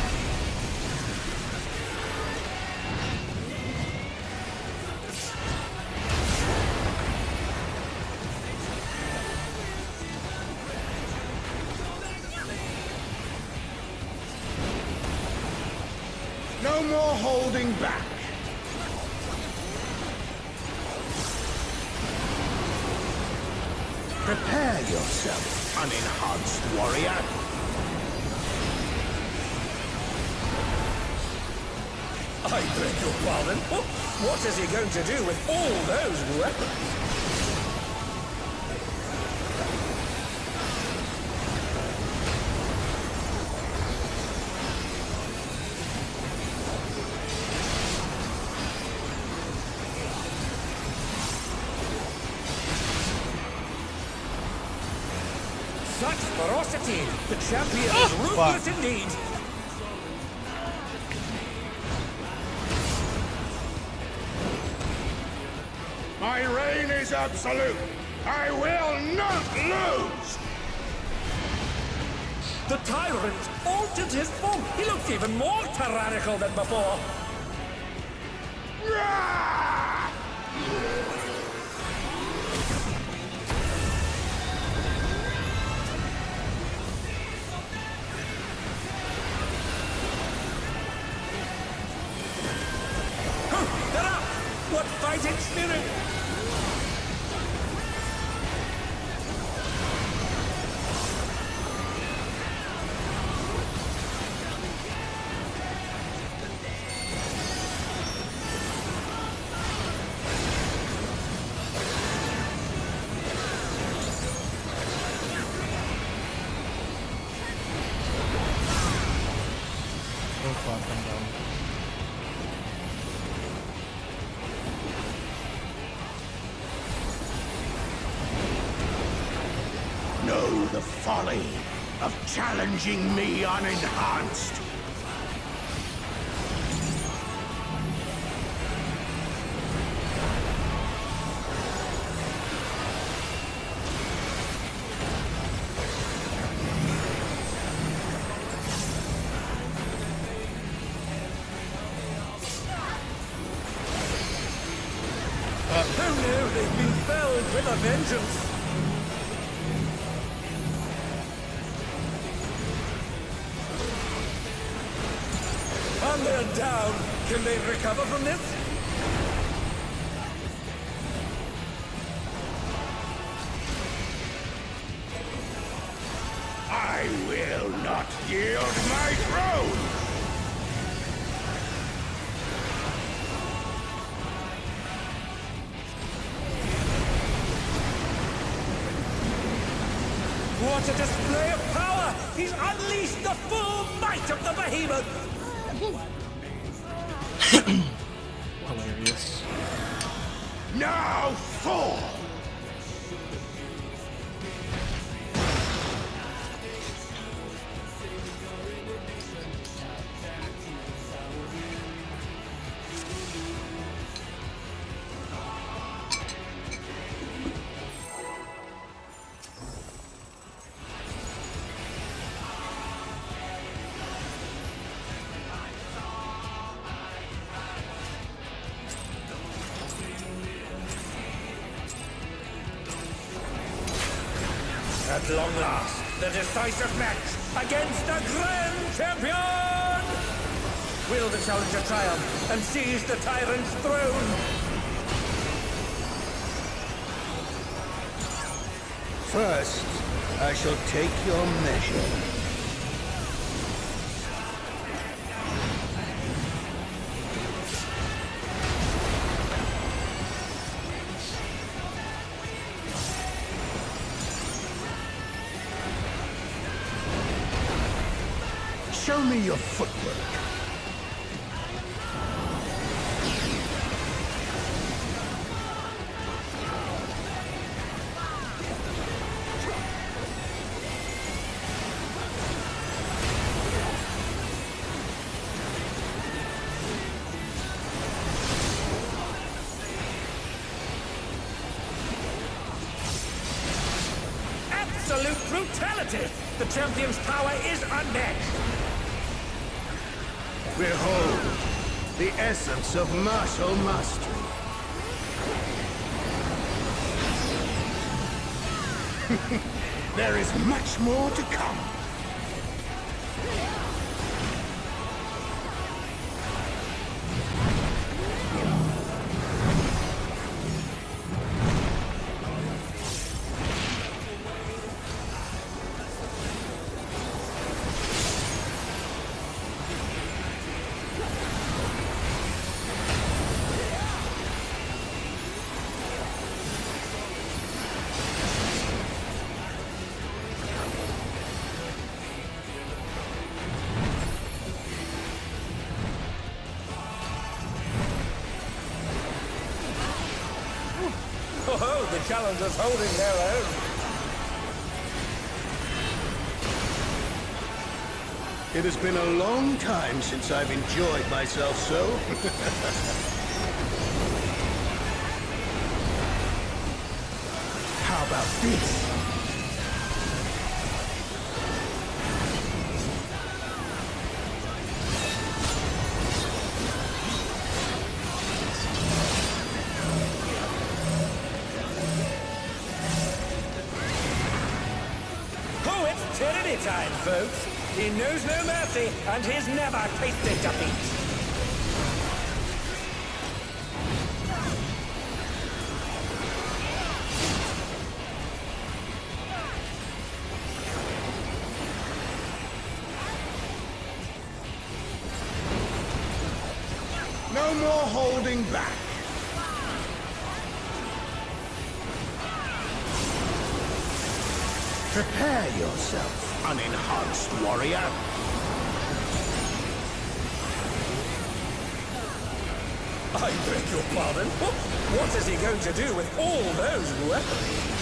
No more holding back. Prepare yourself, unenhanced warrior. I beg your pardon. What is he going to do with all those weapons? Such ferocity! The champion is ruthless indeed! My reign is absolute. I will not lose! The tyrant altered his form. He looks even more tyrannical than before. They're up! What fighting spirit! Oh fuck, I'm done. Know the folly of challenging me unenhanced. Oh no, they've been felled with a vengeance! And they're down! Can they recover from this? I will not yield my throne! What a display of power! He's unleashed the full might of the behemoth! Hilarious. Now fall! At long last, the decisive match against the Grand Champion! Will the challenger triumph and seize the tyrant's throne? First, I shall take your measure. Show me your footwork. Absolute brutality! The champion's power is unmatched! Behold, the essence of martial mastery. There is much more to come. challengers holding their own. It has been a long time since I've enjoyed myself so. How about this? Oh, it's tyranny time, folks. He knows no mercy, and he's never tasted defeat. No more holding back. Prepare yourself, unenhanced warrior. I beg your pardon? What is he going to do with all those weapons?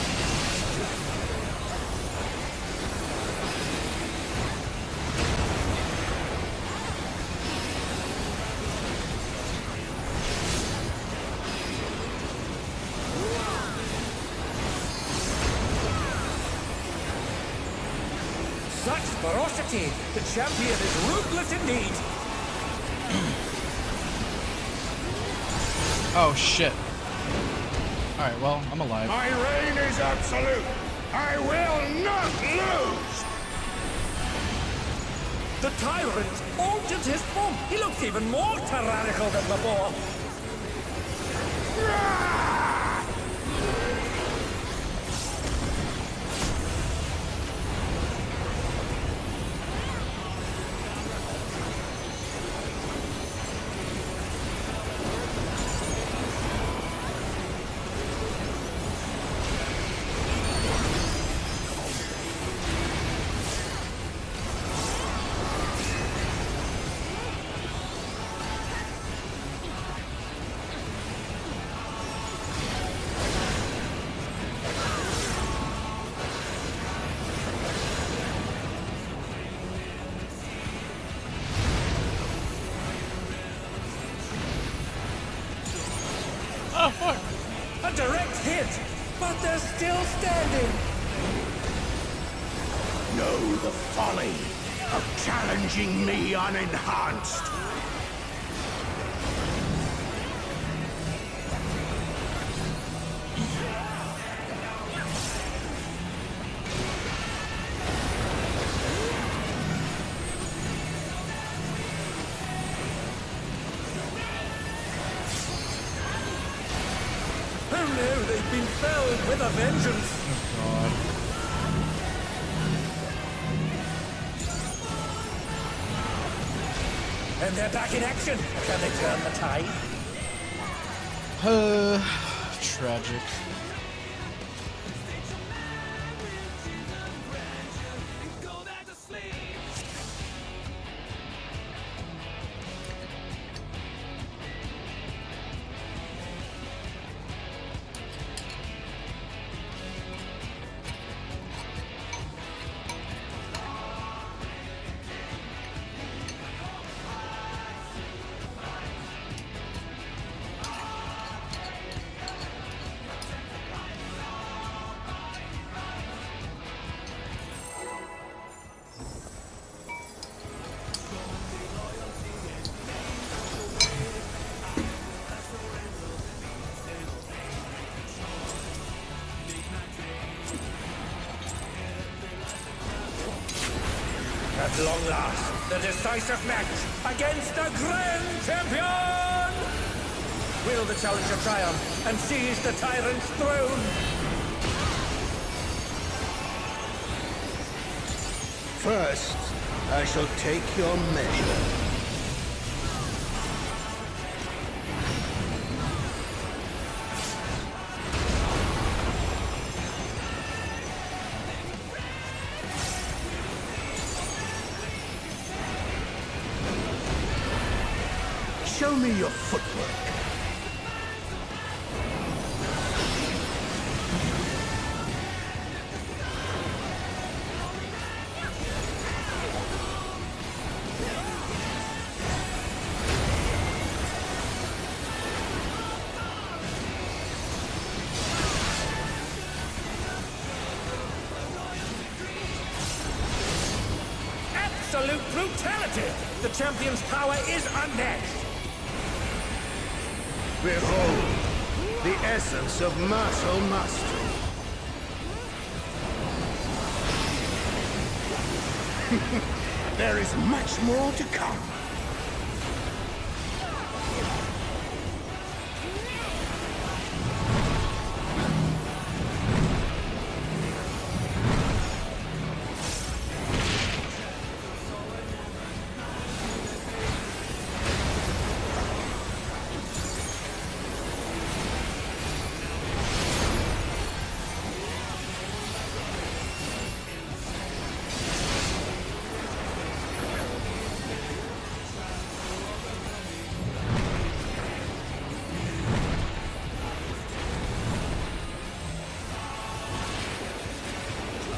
Such ferocity! The champion is ruthless indeed! Oh shit. Alright, well, I'm alive. My reign is absolute. I will not lose. The tyrant altered his form. He looks even more tyrannical than before. Oh fuck. A direct hit, but they're still standing. Know the folly of challenging me unenhanced. Oh no, they've been felled with a vengeance. God. And they're back in action. Can they turn the tide? Tragic. At long last, the decisive match against the Grand Champion! Will the challenger triumph and seize the tyrant's throne? First, I shall take your measure. Show me your footwork. absolute brutality. The champion's power is unmatched. Behold, the essence of martial mastery. There is much more to come.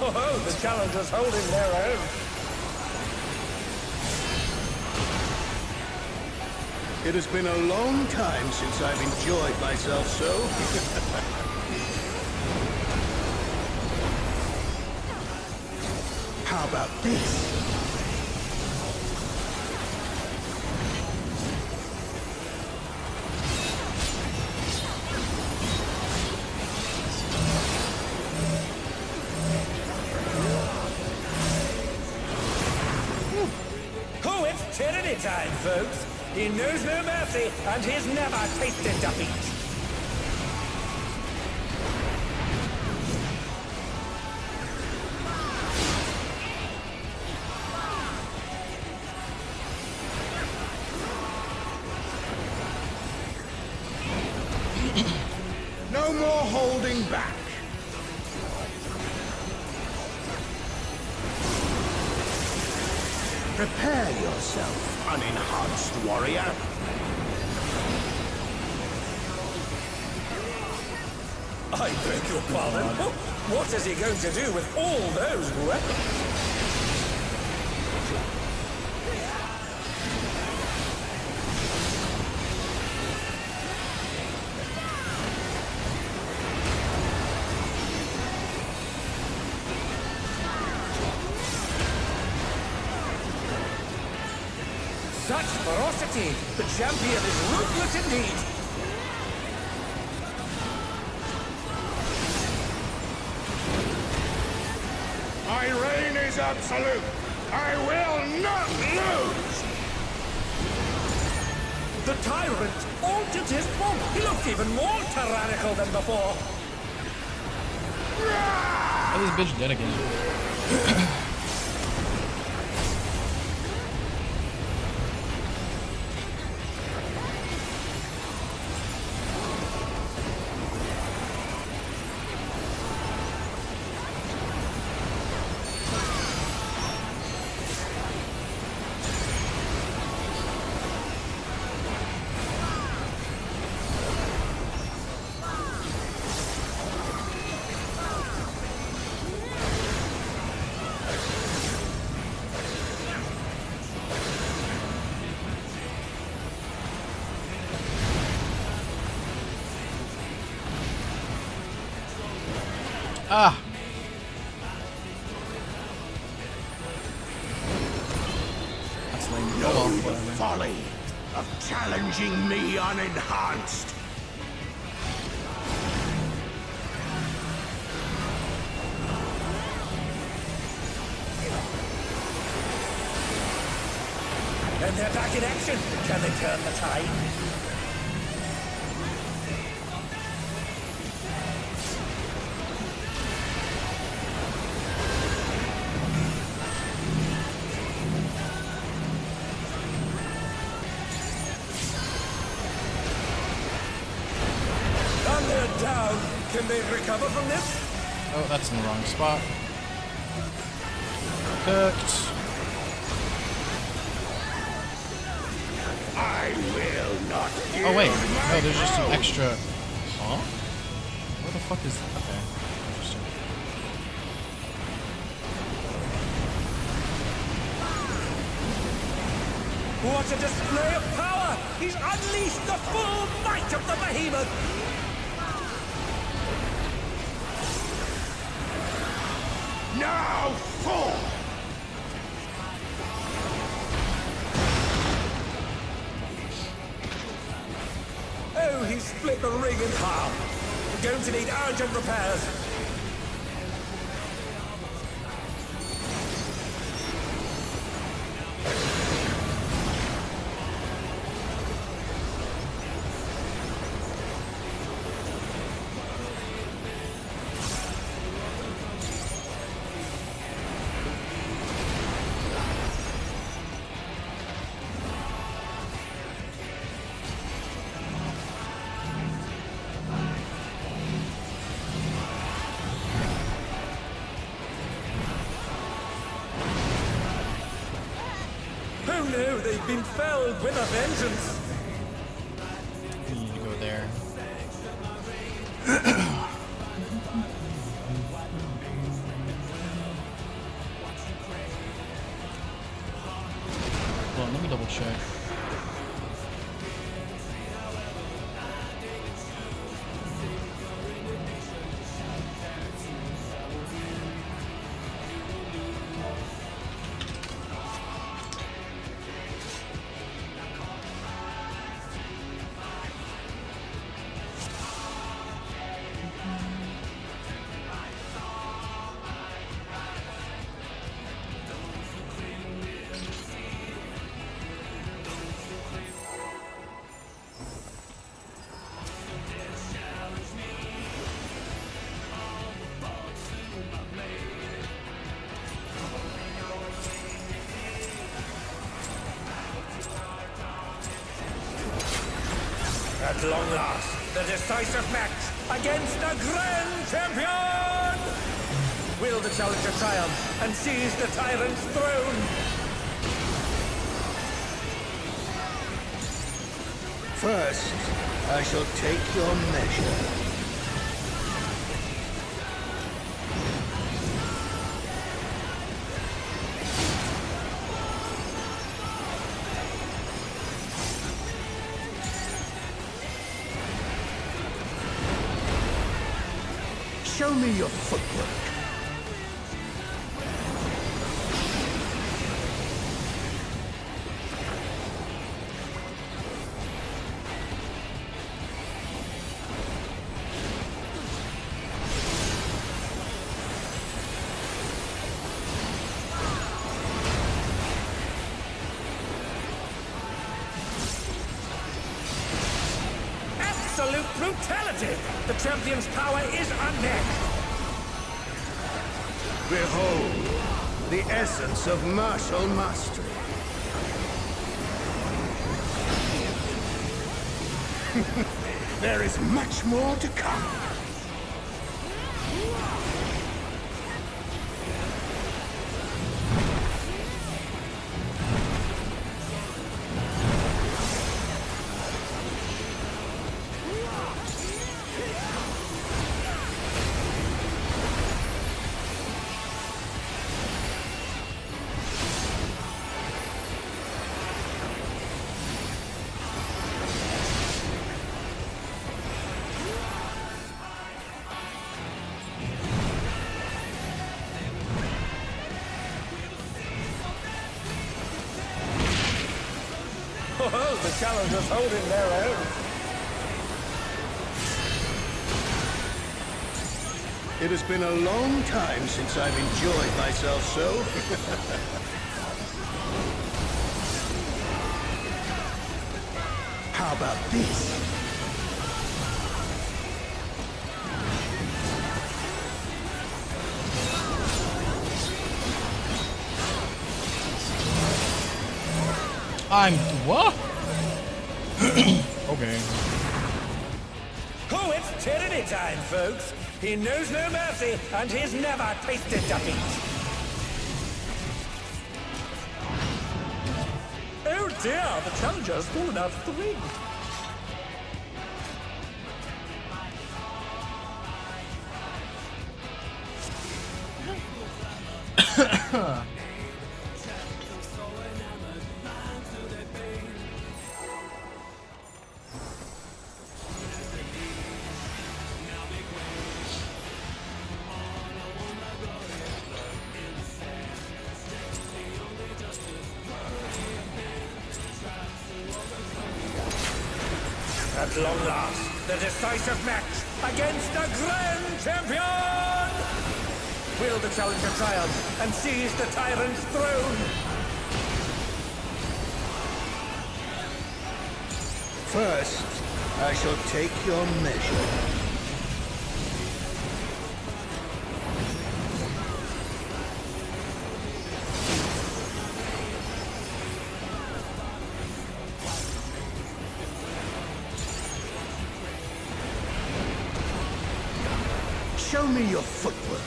Oh, the challengers holding their own. It has been a long time since I've enjoyed myself so. How about this? Oh, it's tyranny time, folks. He knows no mercy, and he's never tasted defeat. No more holding back. Prepare yourself, unenhanced warrior. I beg your pardon. What is he going to do with all those weapons? Such ferocity! The champion is ruthless indeed! My reign is absolute. I will not lose. The tyrant altered his form. He looked even more tyrannical than before. Oh, this bitch dead again. Ah! That's lame. Know Oh, the well, whatever. folly of challenging me unenhanced. And they're back in action. Can they turn the tide? And they're down. Can they recover from this? Oh, that's in the wrong spot. Cooked. I will not. Oh wait, yield my no, there's just some throne. extra. Huh? Where the fuck is? Okay, interesting. What a display of power! He's unleashed the full might of the behemoth! Now fall. split the ring in half. We're going to need urgent repairs. Who knew they'd been felled with a vengeance? We need to go there. Hold on, let me double check. At long last, the decisive match against the Grand Champion! Will the challenger triumph and seize the tyrant's throne? First, I shall take your measure. Show me your footwork. Absolute brutality! The champion's power is unmatched! Behold, the essence of martial mastery. There is much more to come. Oh, the challengers holding their own. It has been a long time since I've enjoyed myself so. How about this? I'm what? Okay. Oh, it's tyranny time, folks. He knows no mercy, and he's never tasted defeat. Oh dear, the challenger's fallen out of the ring. At long last, The decisive match against the Grand Champion! Will the challenger triumph and seize the tyrant's throne? First, I shall take your measure. Show me your footwork.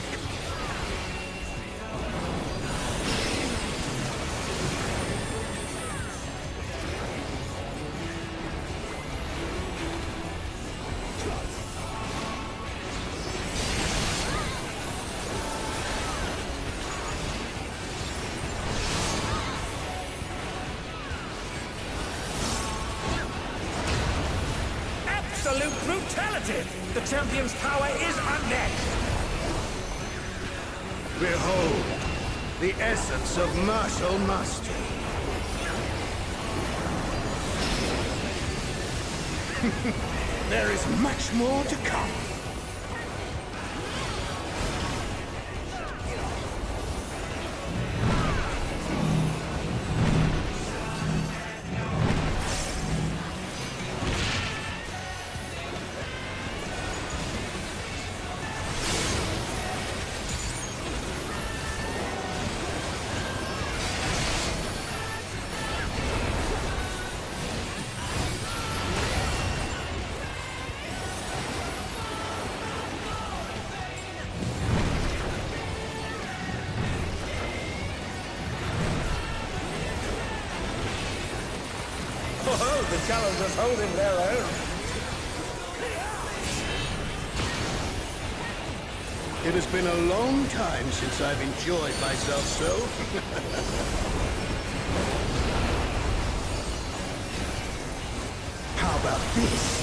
Absolute brutality! The champion's power is unmatched! Behold, the essence of martial mastery. There is much more to come. Oh, the challengers holding their own. It has been a long time since I've enjoyed myself so. How about this?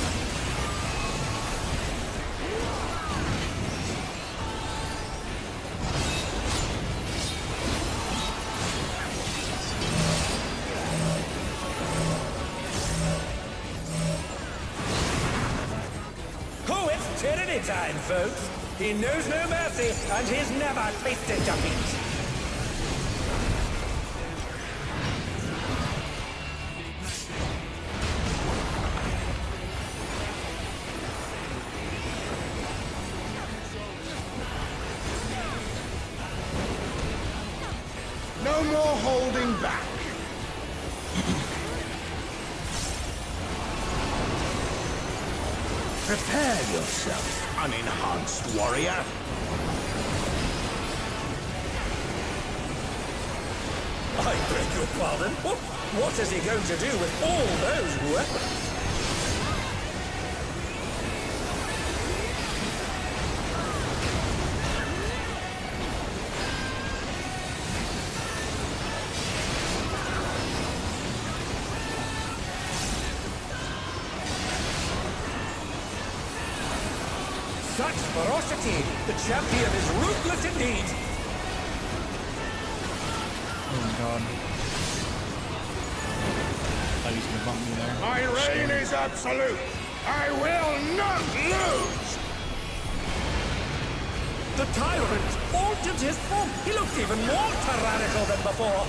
Oh, it's tyranny time, folks. He knows no mercy, and he's never tasted defeat. No more holding back. Prepare yourself, unenhanced warrior. I beg your pardon? What is he going to do with all those weapons? Such ferocity! The champion is ruthless indeed! Oh my god. Thought he was gonna bump me there. My reign is absolute. I will not lose. The tyrant altered his form. He looks even more tyrannical than before.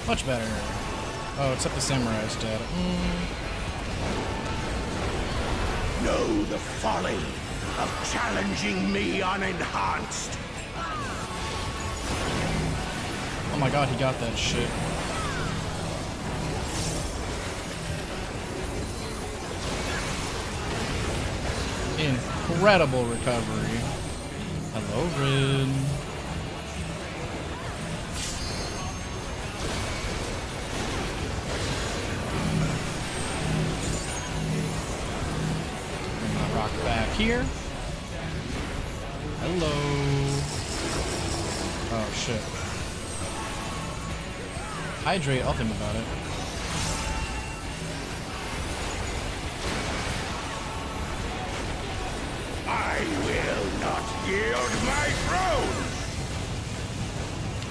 Much better. Oh, except the samurai's dead. Know the folly of challenging me unenhanced. Oh my god, he got that shit. incredible recovery. Hello, Rin. Bring my rock back here. Hello. Oh, shit. Hydrate, I'll think about it. I will not yield my throne!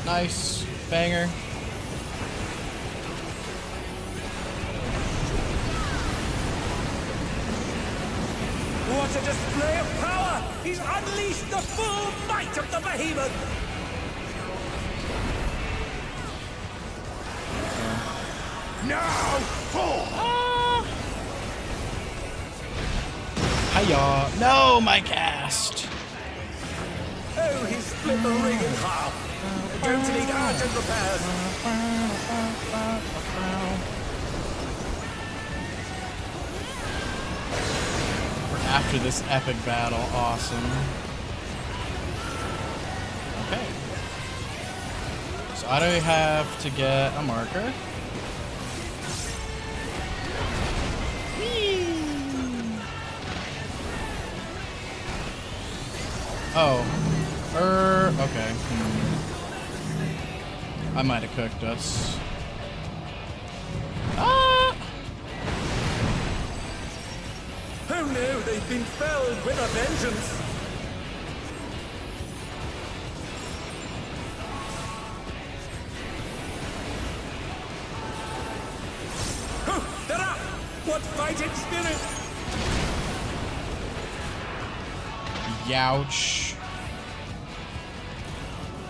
Nice. Banger. What a display of power! He's unleashed the full might of the behemoth! Now, fall! Hiya. No, my cast. Oh, he split the ring in half! Going to need urgent repairs! After this epic battle, awesome. Okay. So I do have to get a marker. Oh. Okay. I might have cooked us. Ah! Oh no, they've been felled with a vengeance! Oh, they're up! What fighting spirit! Youch.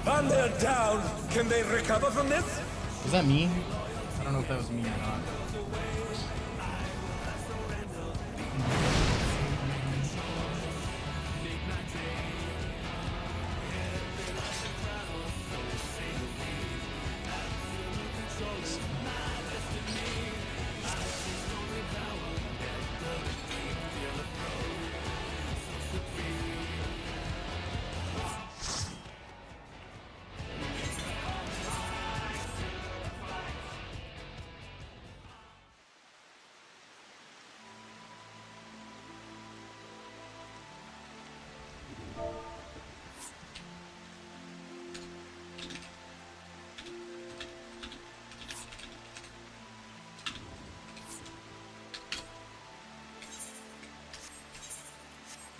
And they're down! Can they recover from this? Was that me? I don't know if that was me or not.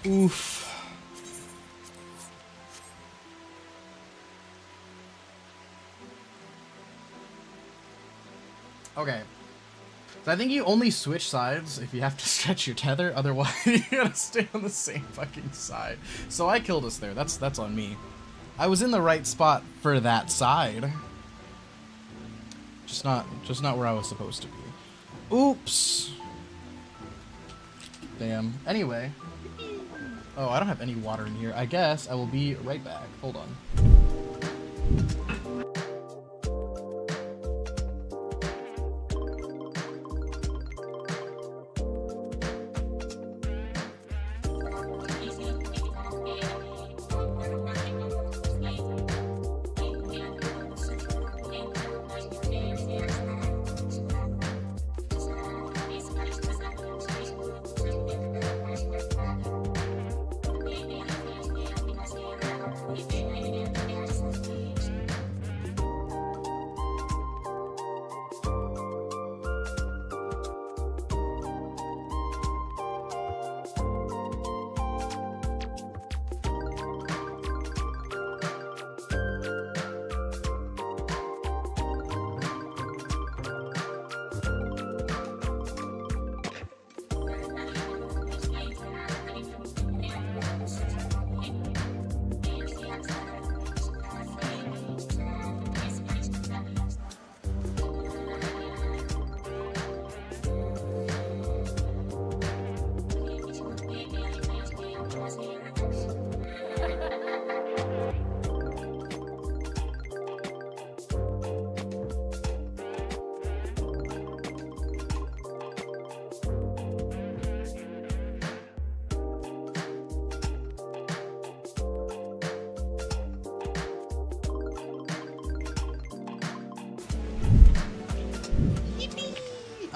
Oof. Okay. So I think you only switch sides if you have to stretch your tether, otherwise you gotta stay on the same fucking side. So I killed us there. That's on me. I was in the right spot for that side. Just not where I was supposed to be. Oops. Damn. Anyway. Oh, I don't have any water in here. I guess I will be right back. Hold on.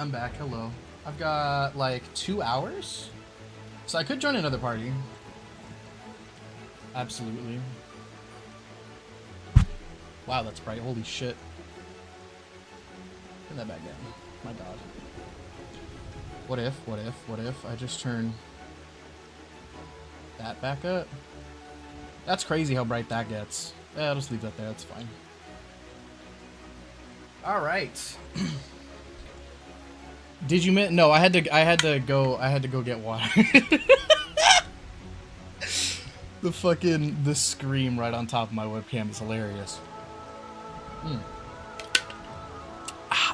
I'm back. Hello. I've got like 2 hours, so I could join another party. Absolutely. Wow, that's bright. Holy shit. Turn that back down. My god. What if I just turn that back up? That's crazy how bright that gets. Yeah, I'll just leave that there. That's fine. All right. Did you miss? No, I had to go get water. The scream right on top of my webcam is hilarious.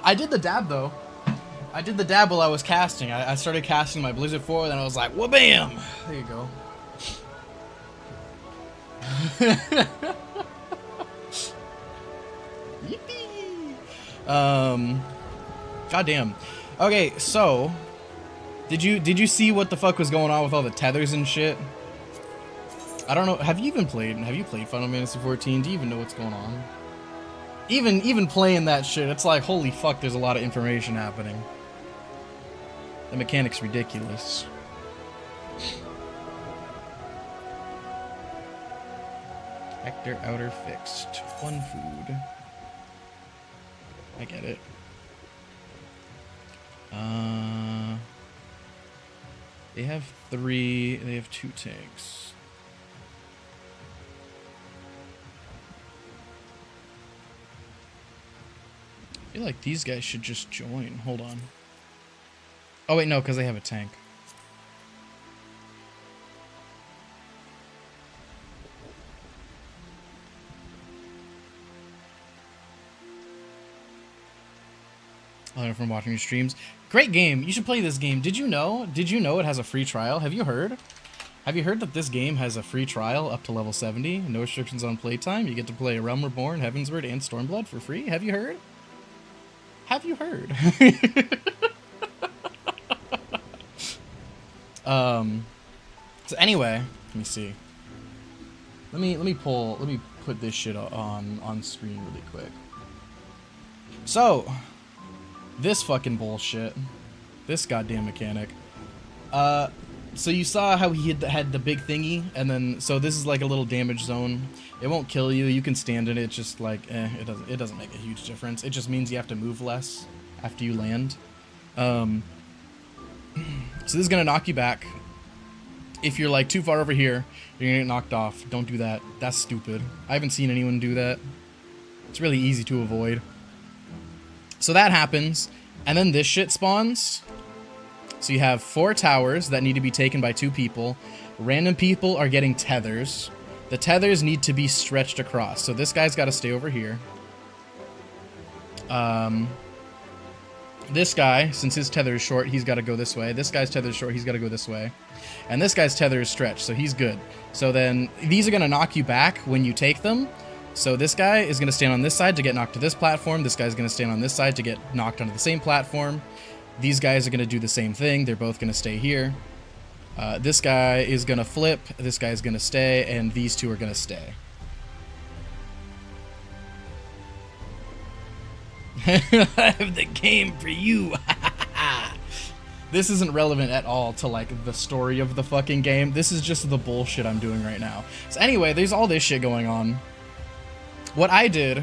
I did the dab though. I did the dab while I was casting. I started casting my Blizzard 4, then I was like, wha-bam! There you go. Yippee! Goddamn. Okay, so did you see what the fuck was going on with all the tethers and shit? I don't know. Have you played Final Fantasy 14? Do you even know what's going on? Even playing that shit, it's like, holy fuck, there's a lot of information happening. The mechanic's ridiculous. Hector outer fixed. 1 food. I get it. They have 3. They have 2 tanks. I feel like these guys should just join. Hold on. Oh wait, no, because they have a tank. I learned from watching your streams. Great game. You should play this game. Did you know? Did you know it has a free trial? Have you heard? Have you heard that this game has a free trial up to level 70? No restrictions on playtime. You get to play Realm Reborn, Heavensward, and Stormblood for free. Have you heard? Have you heard? So anyway, let me see. Let me put this shit on screen really quick. So, this fucking bullshit. This goddamn mechanic. So you saw how he had the big thingy, and then, so this is like a little damage zone. It won't kill you, you can stand in it, it's just like, it doesn't make a huge difference. It just means you have to move less after you land. So this is gonna knock you back. If you're like too far over here, you're gonna get knocked off. Don't do that. That's stupid. I haven't seen anyone do that. It's really easy to avoid. So that happens, and then this shit spawns. So you have 4 towers that need to be taken by 2 people. Random people are getting tethers. The tethers need to be stretched across. So this guy's got to stay over here. This guy, since his tether is short, he's got to go this way. This guy's tether is short, he's got to go this way. And this guy's tether is stretched, so he's good. So then these are going to knock you back when you take them. So this guy is going to stand on this side to get knocked to this platform. This guy's going to stand on this side to get knocked onto the same platform. These guys are going to do the same thing. They're both going to stay here. This guy is going to flip. This guy is going to stay. And these 2 are going to stay. I have the game for you. This isn't relevant at all to like the story of the fucking game. This is just the bullshit I'm doing right now. So anyway, there's all this shit going on. What I did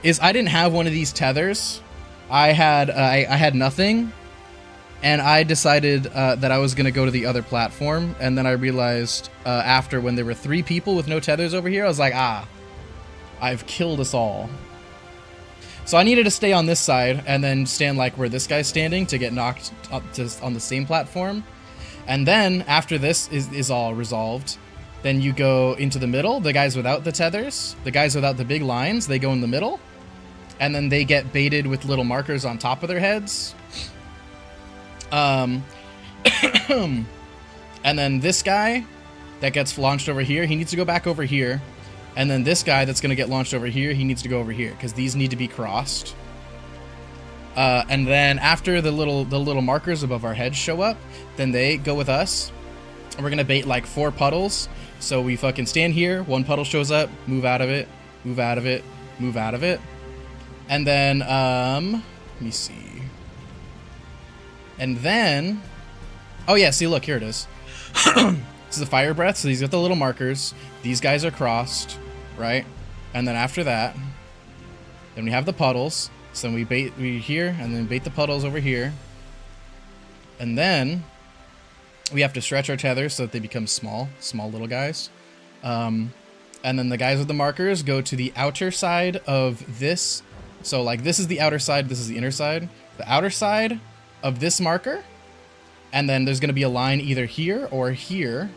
is I didn't have one of these tethers. I had nothing, and I decided that I was gonna go to the other platform, and then I realized after, when there were 3 people with no tethers over here, I was like, I've killed us all. So I needed to stay on this side and then stand like where this guy's standing to get knocked up on the same platform. And then after this is all resolved, then you go into the middle. The guys without the tethers, the guys without the big lines, they go in the middle. And then they get baited with little markers on top of their heads. And then this guy that gets launched over here, he needs to go back over here. And then this guy that's going to get launched over here, he needs to go over here, because these need to be crossed. And then after the little markers above our heads show up, then they go with us. And we're going to bait like 4 puddles. So we fucking stand here, 1 puddle shows up, move out of it, move out of it, move out of it. And then, let me see. And then, oh yeah, see, look, here it is. This is the fire breath, so these got the little markers. These guys are crossed, right? And then after that, then we have the puddles. So we bait here, and then bait the puddles over here. And then we have to stretch our tethers so that they become small little guys. And then the guys with the markers go to the outer side of this. So like this is the outer side, this is the inner side. The outer side of this marker, and then there's going to be a line either here or here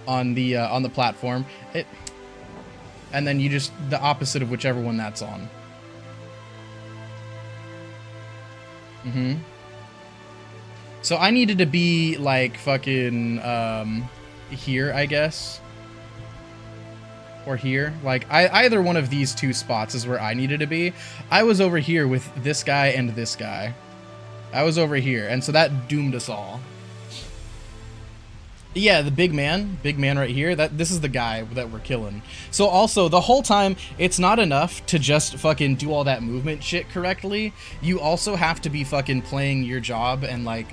on the platform. And then you just the opposite of whichever one that's on. So I needed to be like fucking here, I guess, or here. Like either one of these two spots is where I needed to be. I was over here with this guy and this guy. I was over here, and so that doomed us all. Yeah, the big man right here, this is the guy that we're killing. So also, the whole time, it's not enough to just fucking do all that movement shit correctly. You also have to be fucking playing your job and like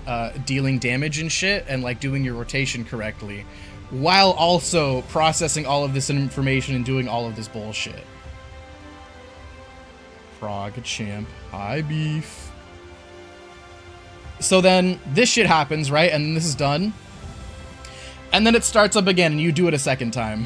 dealing damage and shit and like doing your rotation correctly, while also processing all of this information and doing all of this bullshit. Prog champ, hi beef. So then this shit happens, right? And this is done. And then it starts up again and you do it a second time.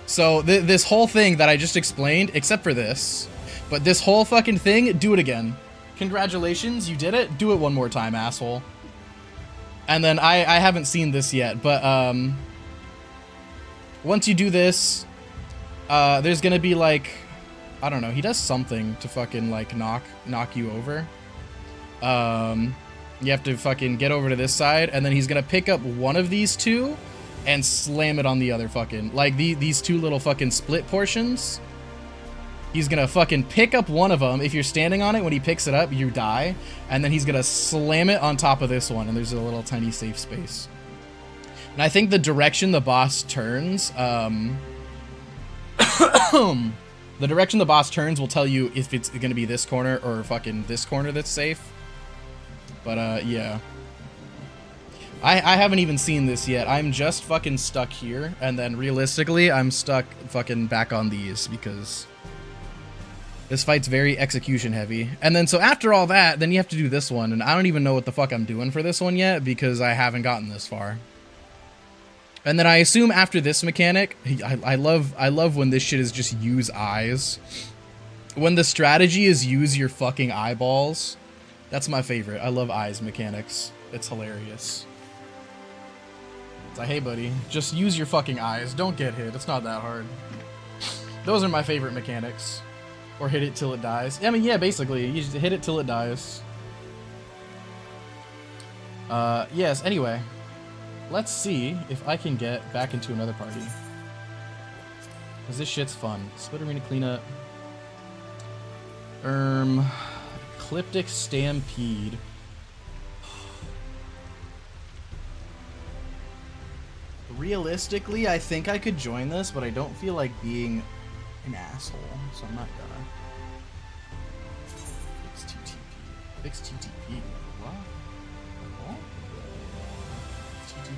So this whole thing that I just explained, except for this, but this whole fucking thing, do it again. Congratulations, you did it. Do it one more time, asshole. And then I haven't seen this yet, but once you do this, there's gonna be like, I don't know, he does something to fucking like knock you over. You have to fucking get over to this side, and then he's gonna pick up one of these two and slam it on the other fucking, like these two little fucking split portions. He's gonna fucking pick up one of them. If you're standing on it, when he picks it up, you die. And then he's gonna slam it on top of this one, and there's a little tiny safe space. And I think the direction the boss turns, the direction the boss turns will tell you if it's gonna be this corner or fucking this corner that's safe. But, yeah. I haven't even seen this yet. I'm just fucking stuck here, and then realistically, I'm stuck fucking back on these, because this fight's very execution heavy. And then, so after all that, then you have to do this one, and I don't even know what the fuck I'm doing for this one yet, because I haven't gotten this far. And then I assume after this mechanic, I love when this shit is just use eyes. When the strategy is use your fucking eyeballs, that's my favorite. I love eyes mechanics. It's hilarious. It's like, hey buddy, just use your fucking eyes. Don't get hit. It's not that hard. Those are my favorite mechanics. Or hit it till it dies. I mean, yeah, basically, you just hit it till it dies. Yes, anyway. Let's see if I can get back into another party. Because this shit's fun. Split arena cleanup. Ecliptic Stampede. Realistically, I think I could join this, but I don't feel like being an asshole, so I'm not gonna. Fix TTP. Fix TTP. What? What? TTP.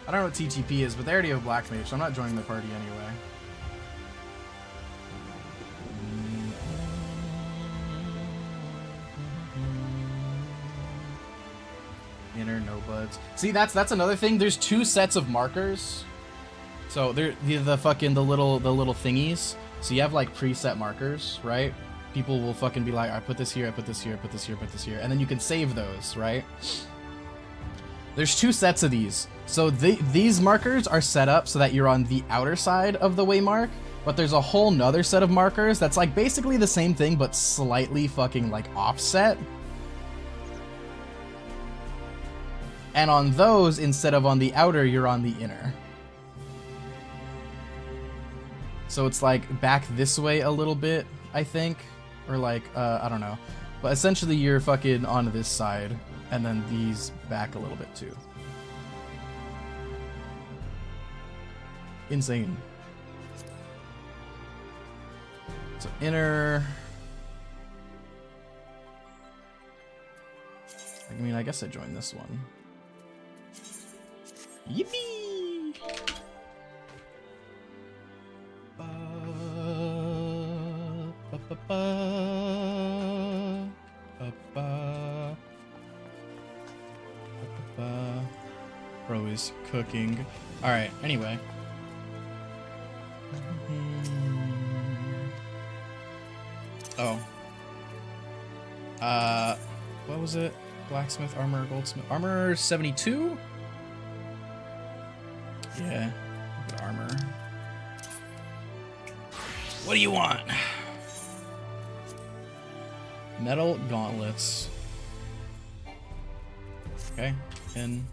I don't know what TTP is, but they already have Black Mage, so I'm not joining the party anyway. Inner, no buds. See, that's another thing. There's two sets of markers. So they're the little thingies. So you have like preset markers, right? People will fucking be like, I put this here, I put this here, I put this here, I put this here, and then you can save those, right? There's two sets of these. So these markers are set up so that you're on the outer side of the waymark, but there's a whole nother set of markers that's like basically the same thing, but slightly fucking like offset. And on those, instead of on the outer, you're on the inner. So it's like back this way a little bit, I think. Or like, I don't know. But essentially you're fucking on this side. And then these back a little bit too. Insane. So inner... I mean, I guess I joined this one. Yippee! Bro is cooking. Alright, anyway. Oh. What was it? Blacksmith, armor, goldsmith. Armor 72? Yeah. Good armor. What do you want? Metal gauntlets. Okay. And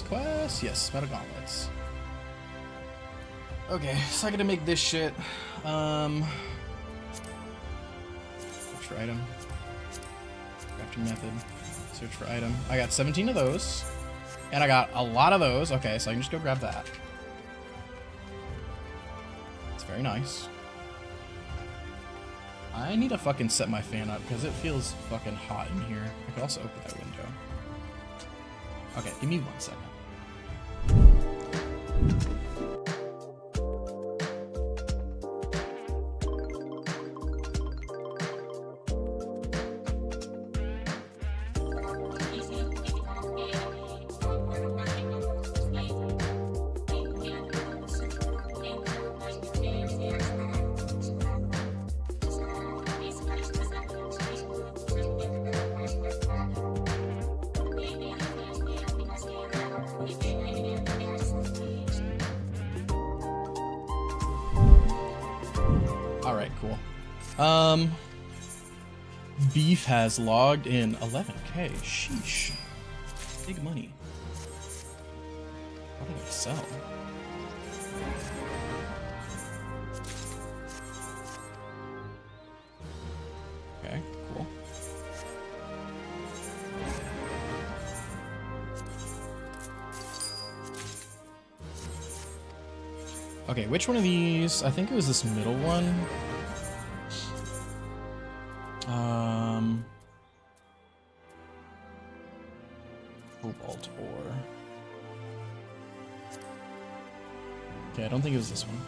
class, yes, metal gauntlets. Okay, so I gotta make this shit. Search for item. Crafting method. Search for item. I got 17 of those. And I got a lot of those. Okay, so I can just go grab that. It's very nice. I need to fucking set my fan up because it feels fucking hot in here. I could also open that window. Okay, give me 1 second. Alright, cool. Beef has logged in 11k. Sheesh. Big money. What did I sell? Okay, cool. Okay, which one of these? I think it was this middle one. Cobalt ore. Okay, I don't think it was this one.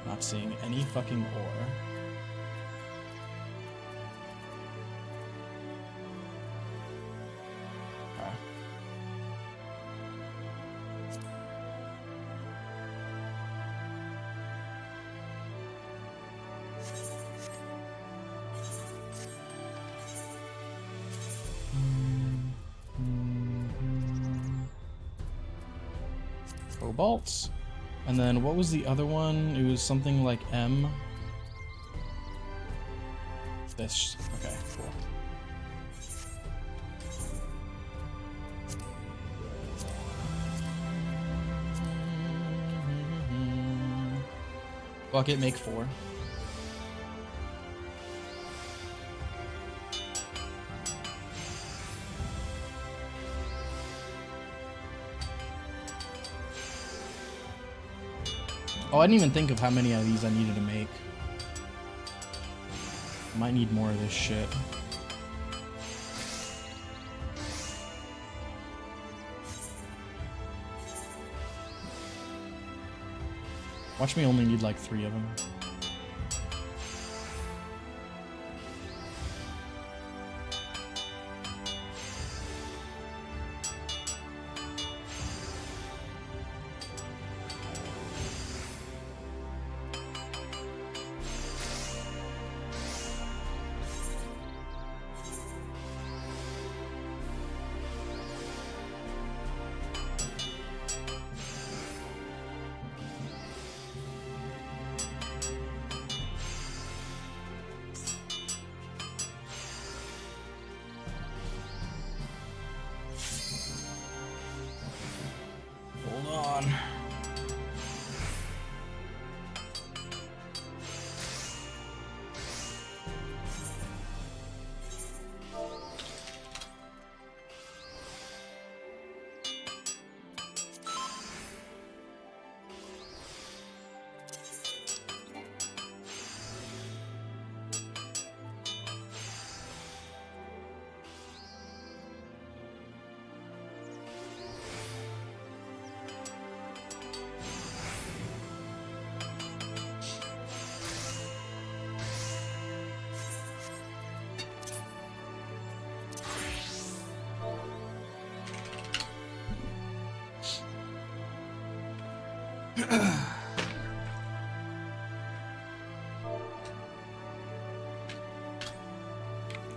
Not seeing any fucking ore. Okay. Cobalts. And then what was the other one? It was something like M. This. Okay, cool. Bucket, make 4. Oh, I didn't even think of how many of these I needed to make. Might need more of this shit. Watch me only need like 3 of them.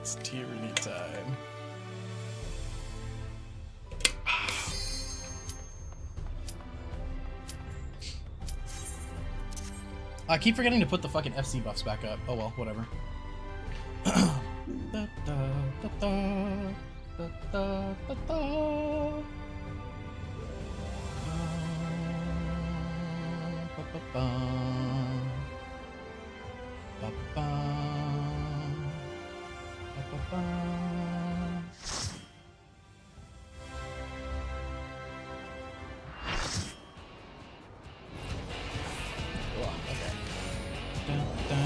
It's tyranny time. I keep forgetting to put the fucking FC buffs back up. Oh well, whatever. Da, da, da, da, da, da, da. Ba, ba, ba. Ba, ba. Ba, ba, ba. Oh, okay. Da, da.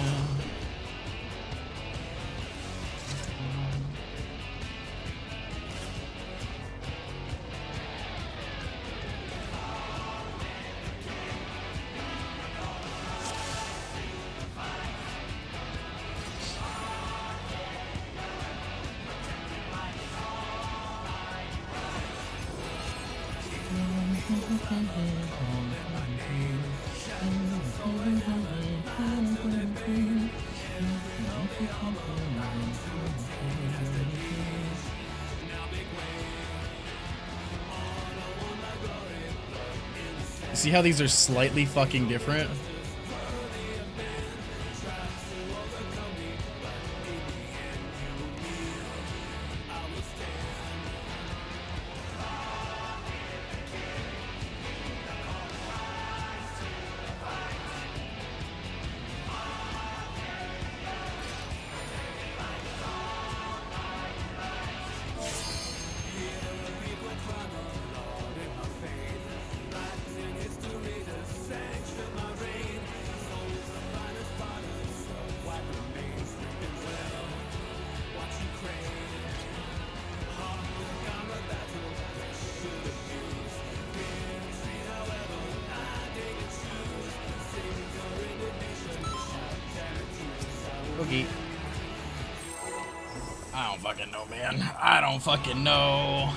See how these are slightly fucking different? Okay. I don't fucking know, man. I don't fucking know.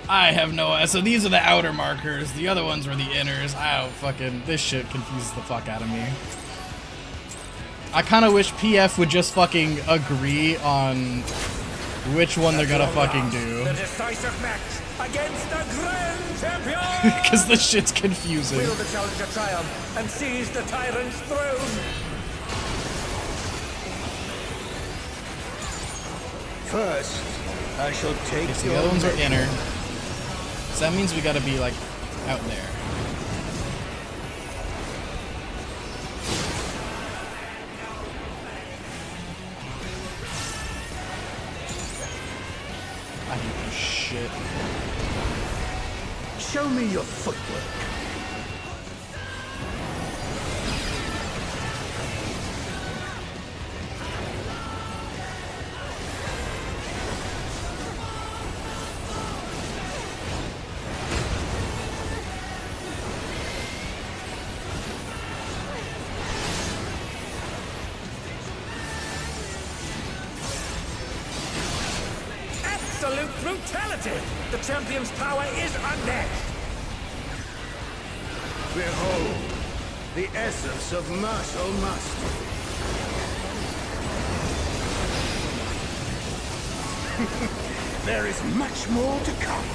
I have no... So these are the outer markers. The other ones were the inners. I don't fucking... This shit confuses the fuck out of me. I kind of wish PF would just fucking agree on which one they're gonna fucking do. The decisive match against the Grand Champion! Because this shit's confusing. Wield the challenge of triumph and seize the tyrant's throne! First, I shall take Okay, so the other ones are inner. So that means we gotta be, like, out there. I hate this shit. Show me your footwork. Absolute brutality! The champion's power is unmatched! Behold, the essence of martial mastery. There is much more to come.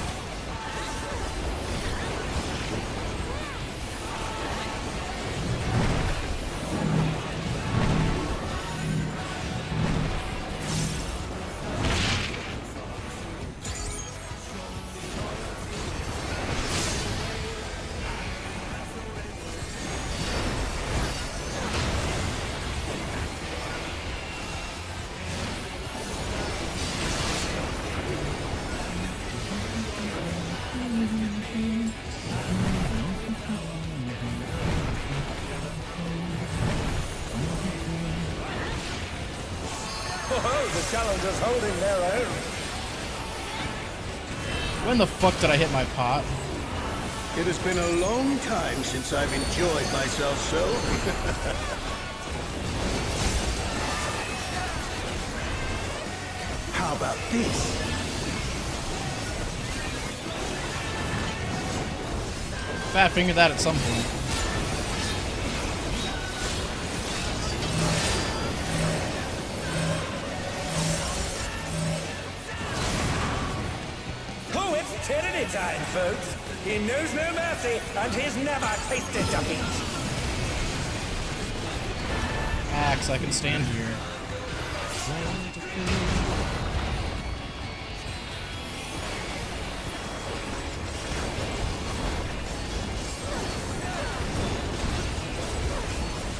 Oh, the challengers holding their own! When the fuck did I hit my pot? It has been a long time since I've enjoyed myself so. How about this? Fat finger that at some point. time, folks. He knows no mercy, and he's never tasted defeat. Axe, I can stand here.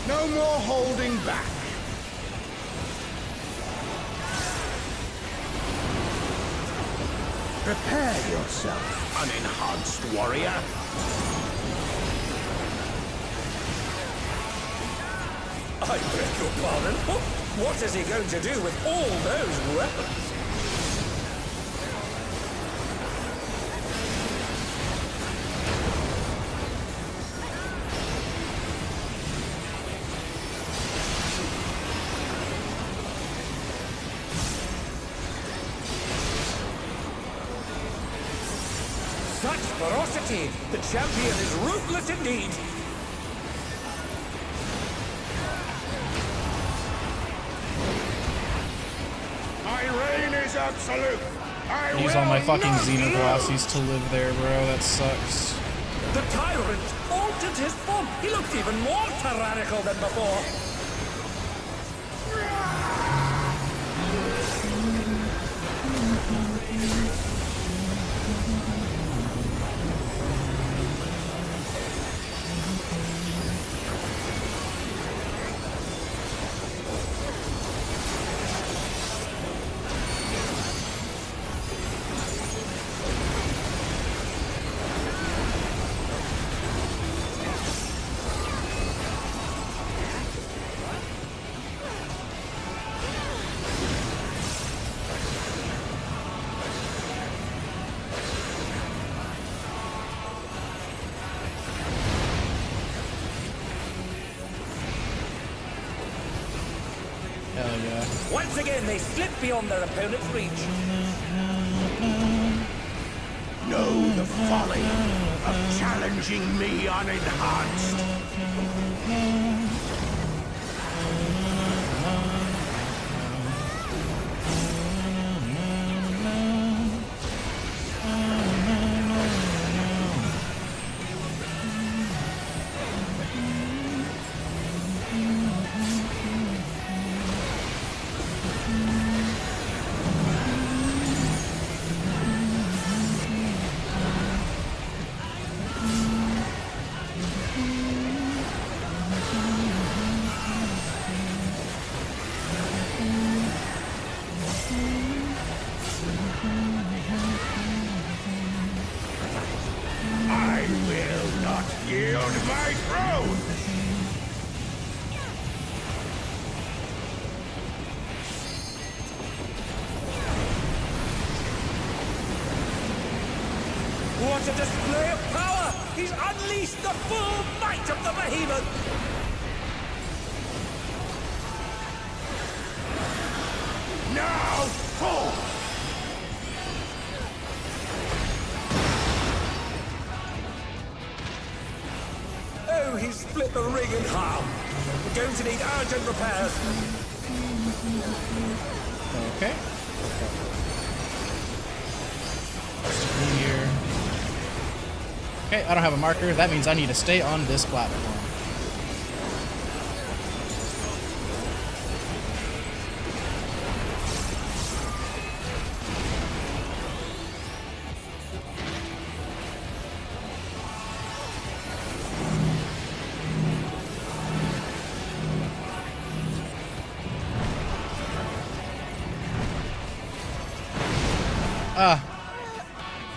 No more holding back. Prepare yourself, unenhanced warrior. I beg your pardon? What is he going to do with all those weapons? Such ferocity! The champion is ruthless indeed! My reign is absolute. I Use will all my fucking not xenoglossies to live there, bro. That sucks. The tyrant altered his form! He looked even more tyrannical than before! Hell yeah. Once again, they slip beyond their opponent's reach. know the folly of challenging me unenhanced. I will not yield my throne! What a display of power! He's unleashed the full might of the behemoth! Now, forth! Oh, he's split the ring in half. We're going to need urgent repairs. Okay. Here. Okay, I don't have a marker. That means I need to stay on this platform.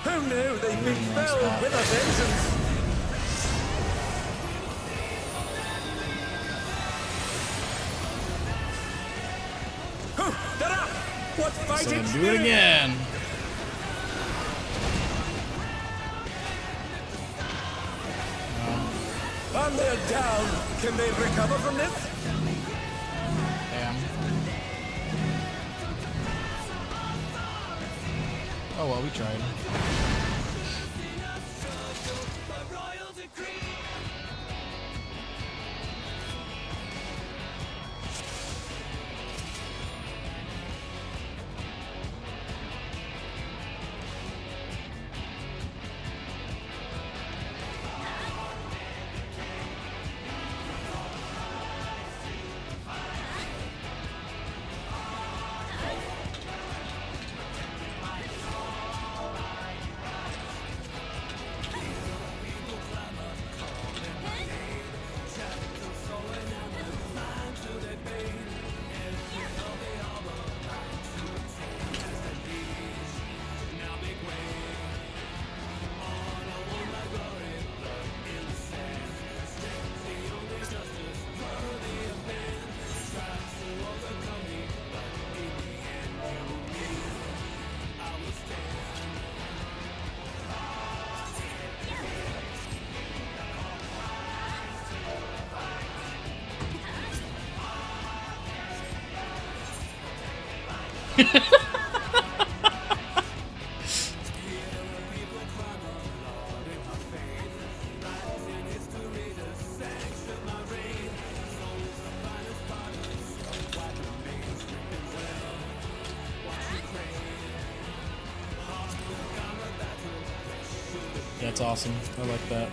Who knew they'd be felled with a vengeance? They're up! What fighting So do it again. And they're down. Can they recover from this? Damn. Oh well, we tried. That's awesome. I like that.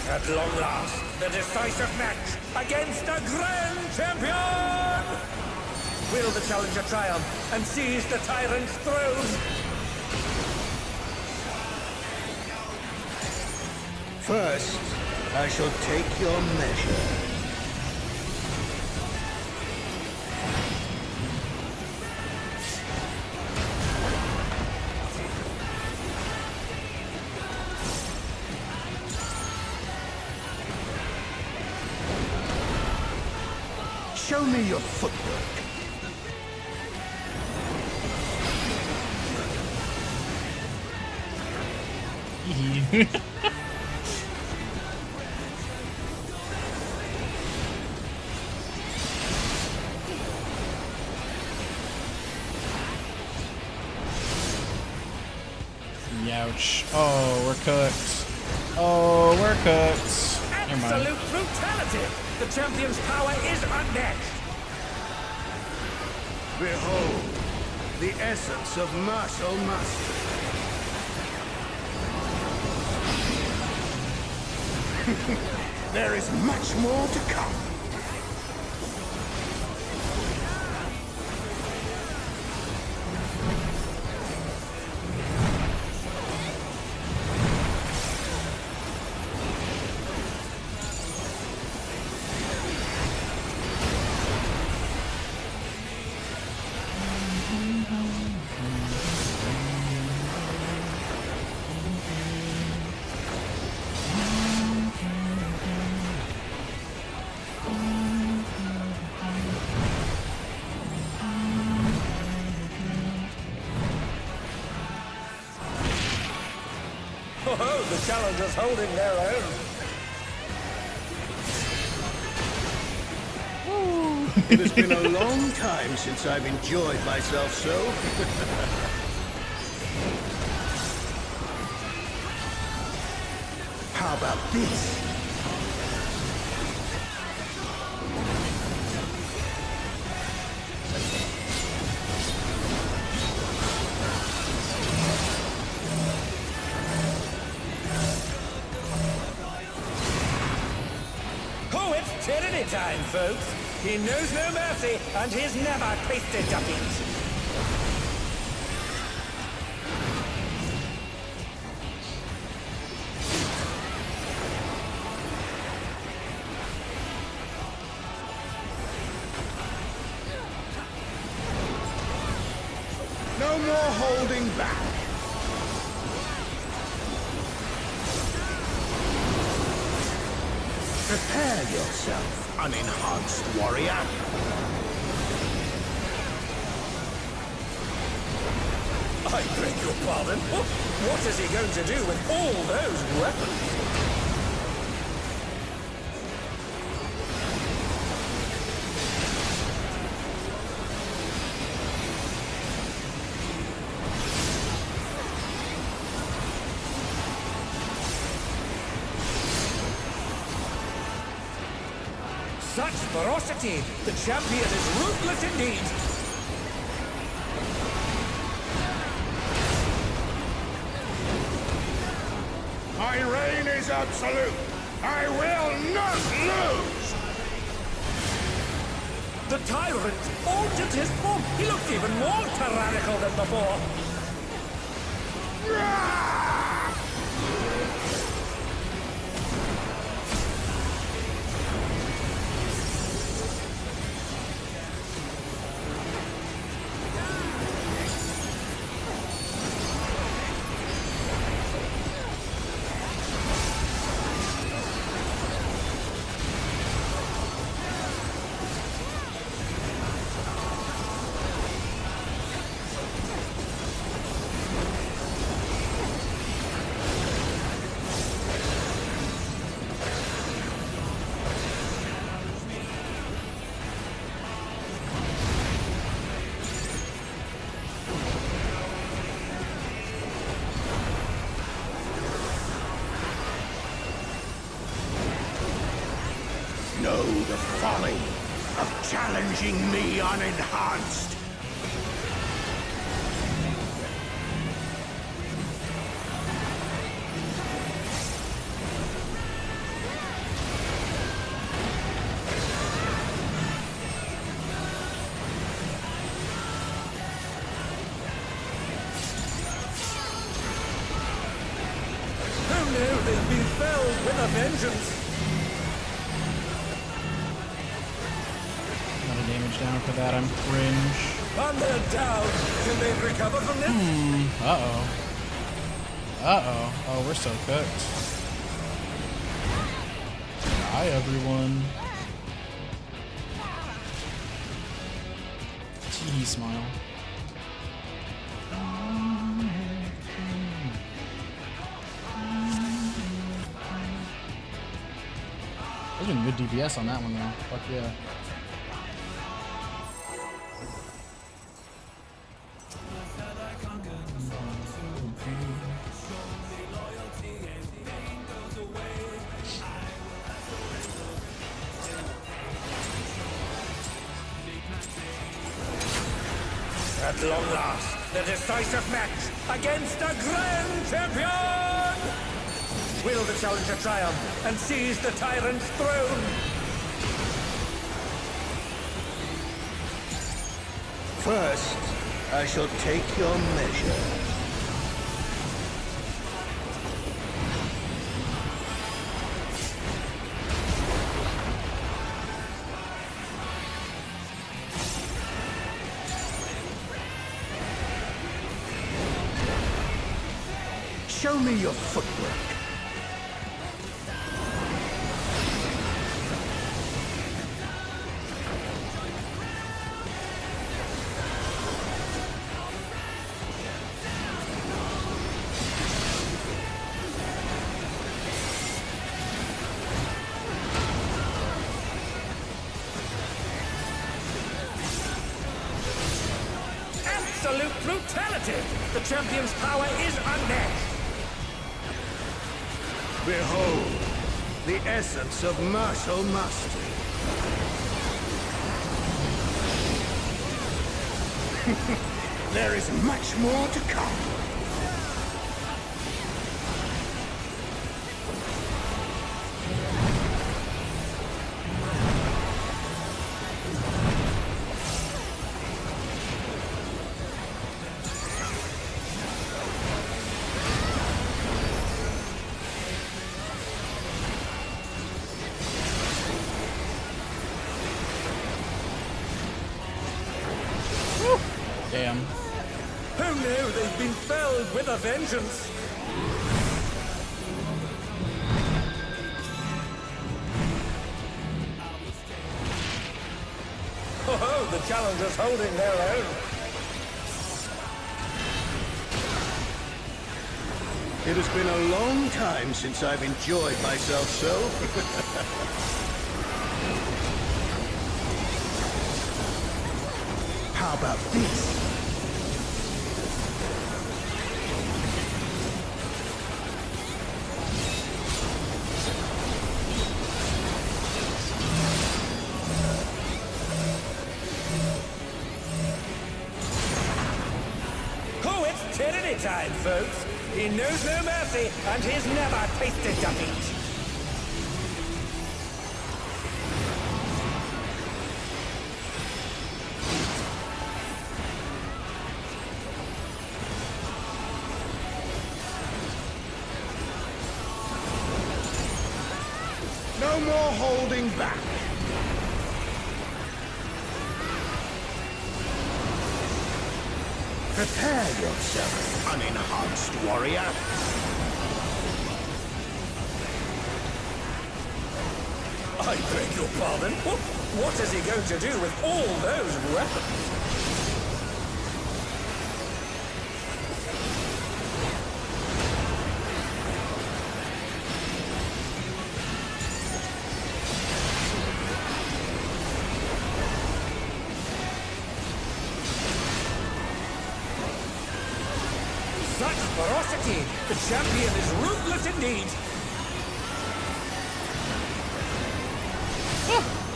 At long last, the decisive match against a grand champion! Will the challenger triumph and seize the tyrant's throne? First, I shall take your measure. Show me your footwork. Youch. Oh, we're cooked. Oh, we're cooked. Never mind. Absolute brutality! The champion's power is unmatched! Behold, the essence of martial mastery. There is much more to come. Oh, the challengers holding their own. It has been a long time since I've enjoyed myself so. How about this? Oh, it's tyranny time, folks. He knows no mercy, and he's never tasted defeat. No more holding back. Prepare yourself, unenhanced warrior. I beg your pardon. What is he going to do with all those weapons? Such ferocity! The champion is ruthless indeed! My reign is absolute. I will not lose. The tyrant altered his form. He looked even more tyrannical than before. know the folly of challenging me unenhanced. Who knew they'd be felled with a vengeance? Not a damage down for that, I'm cringe. And they're down. Can they recover from this? Uh-oh. Uh-oh. Oh, we're so cooked. Hi, everyone. Tee smile. There's been good DPS on that one, though. Fuck yeah. At long last, the decisive match against a grand champion! Will the challenger triumph and seize the tyrant's throne? First, I shall take your measure. Show me your footwork. Absolute brutality! The champion's power is unmatched! Behold, the essence of martial mastery. There is much more to come. Damn. Who knew they'd been felled with a vengeance? Oh, the challengers holding their own. It has been a long time since I've enjoyed myself so. How about this? Oh, it's tyranny time, folks. He knows no mercy, and he's never tasted defeat. No more holding back. Prepare yourself, unenhanced warrior. I beg your pardon? What is he going to do with all those weapons? Such ferocity! The champion is ruthless indeed!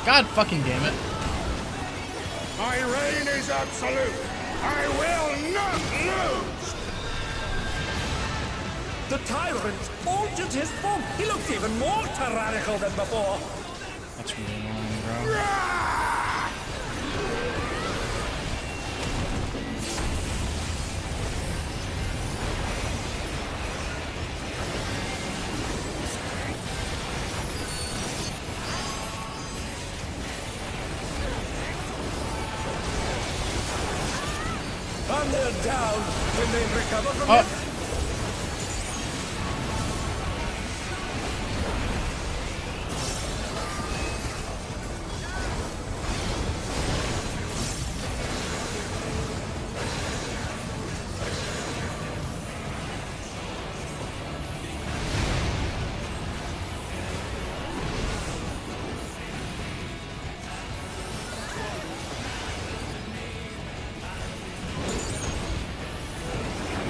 God fucking damn it. My reign is absolute. I will not lose. The tyrant altered his form. He looked even more tyrannical than before. That's really annoying, bro. And they're down. Can they recover from Oh. this?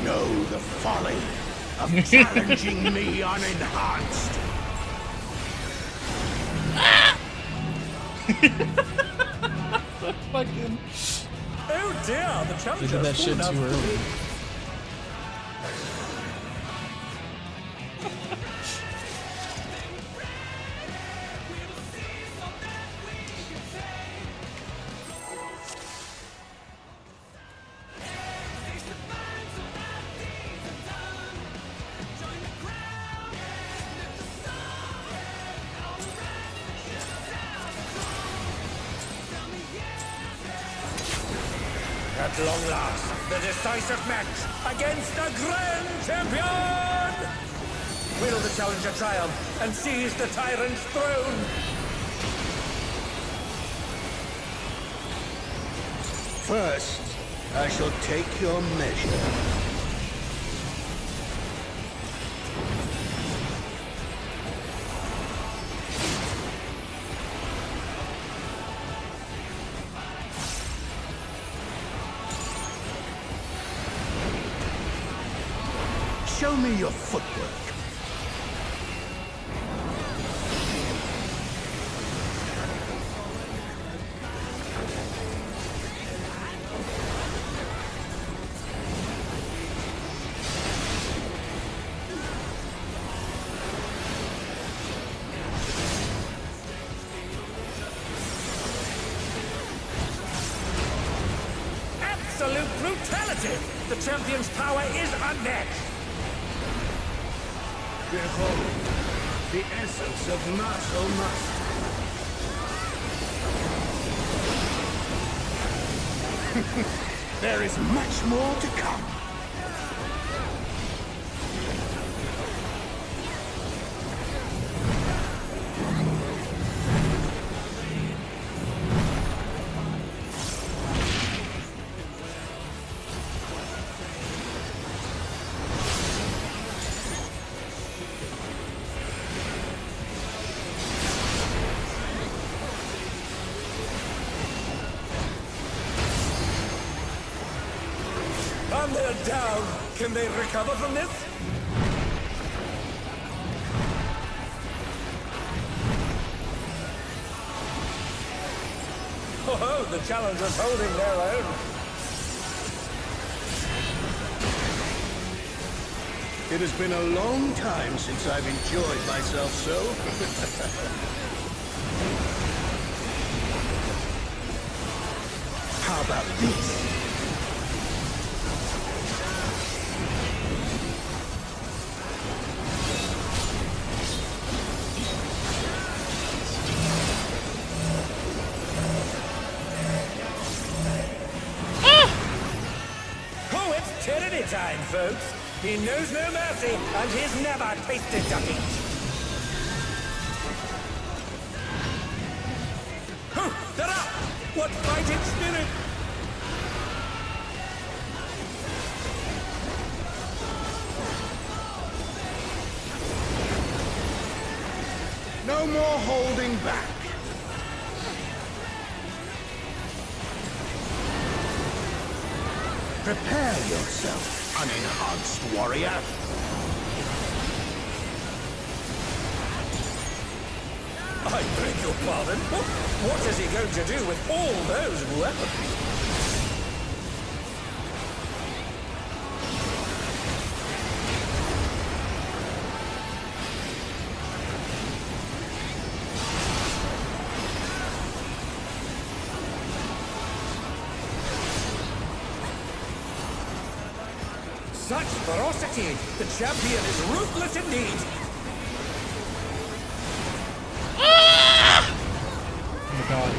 Know the folly of challenging me unenhanced. Fucking. Oh dear, the They challenger. did that shit too early. At long last, the decisive match against the Grand Champion! Will the challenger triumph and seize the tyrant's throne? First, I shall take your measure. Show me your footwork. Absolute brutality! The champion's power is unmatched! Behold, the essence of martial master. There is much more to come. And they're down. Can they recover from this? Oh, the challenger's holding their own. It has been a long time since I've enjoyed myself so. How about this? Oh, it's tyranny time, folks. He knows no mercy, and he's never tasted defeat. Oh, they're up! What fighting spirit! No more holding back. Prepare yourself, unenhanced warrior. I beg your pardon? What is he going to do with all those weapons? Such ferocity! The champion is ruthless indeed! Oh my god.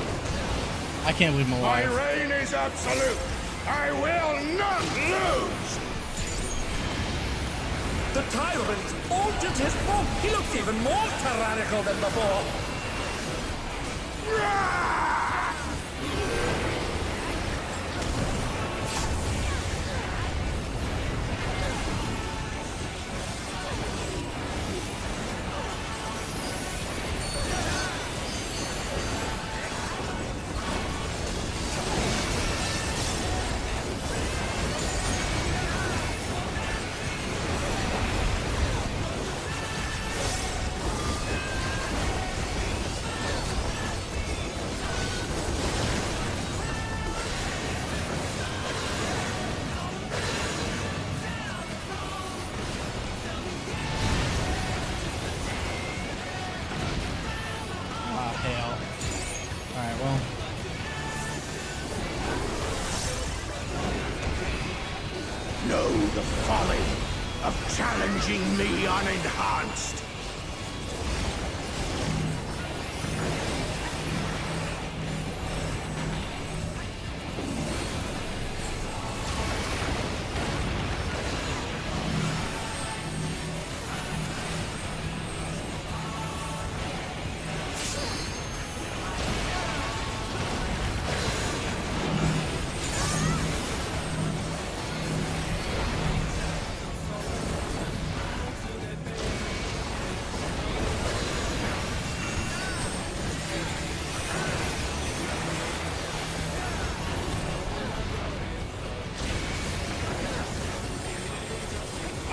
I can't believe I'm My alive. reign is absolute. I will not lose. The tyrant altered his form! He looks even more tyrannical than before! Ah, hell. Alright, well. Know the folly of challenging me unenhanced.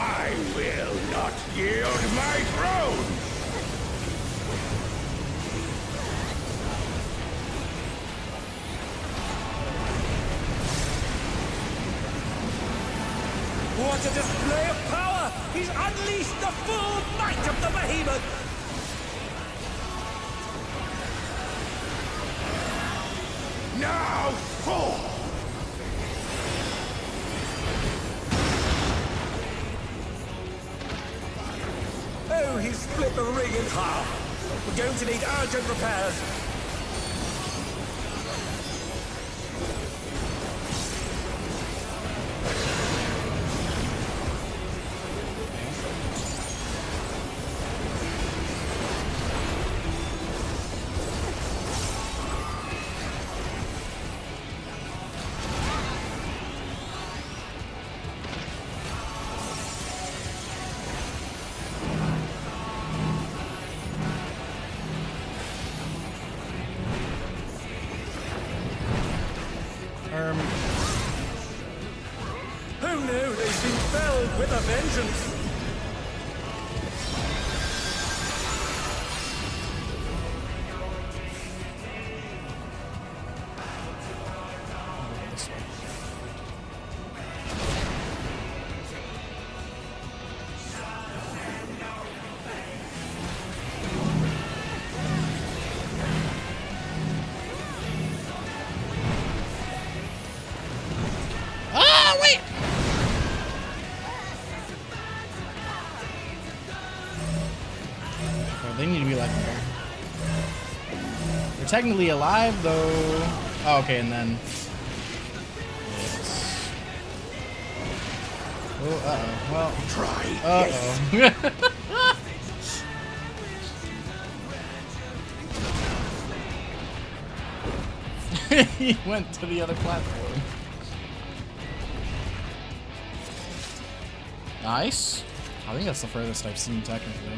I will not yield my throne! What a display of power! He's unleashed the full might of the behemoth! Now fall! Oh, he's split the ring in half! We're going to need urgent repairs! Who knew they'd been felled with a vengeance? Ah, wait! Oh, they need to be like there. They're technically alive, though. Oh, okay, and then. Yes. Oh, uh-oh. Well. Try Uh-oh. He went to the other platform. Nice. I think that's the furthest I've seen technically.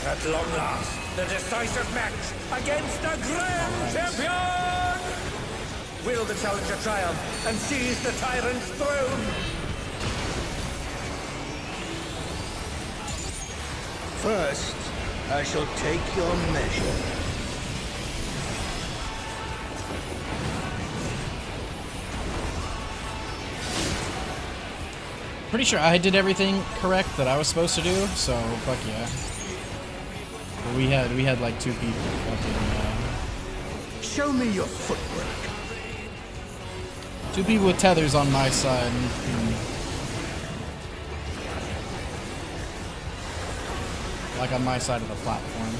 At long last, the decisive match against the Grand Champion! Will the challenger triumph and seize the tyrant's throne? First, I shall take your measure. Pretty sure I did everything correct that I was supposed to do, so fuck yeah. But we had like 2 people fucking Show me your footwork. 2 people with tethers on my side. Like on my side of the platform.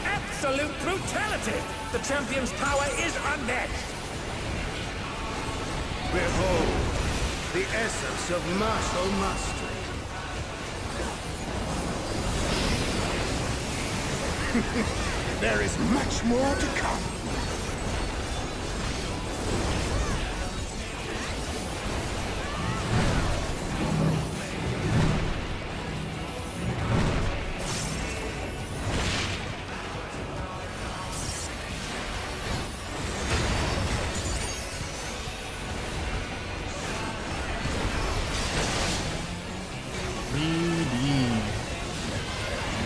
Absolute brutality! The champion's power is unmatched! Behold, the essence of martial mastery. There is much more to come.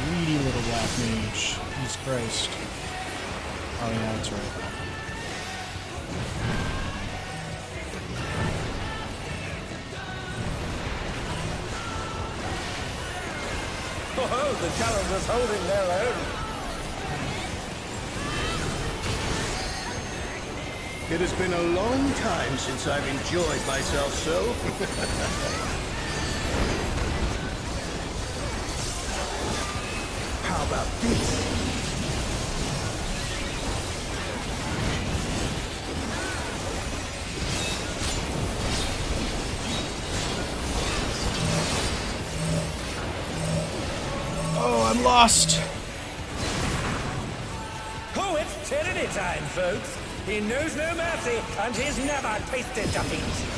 Greedy little black mage. Jesus Christ. Oh yeah, that's right. Oh, the challengers holding their own! It has been a long time since I've enjoyed myself so. How about this? Oh, I'm lost. Oh, it's tyranny time, folks! He knows no mercy, and he's never tasted defeat!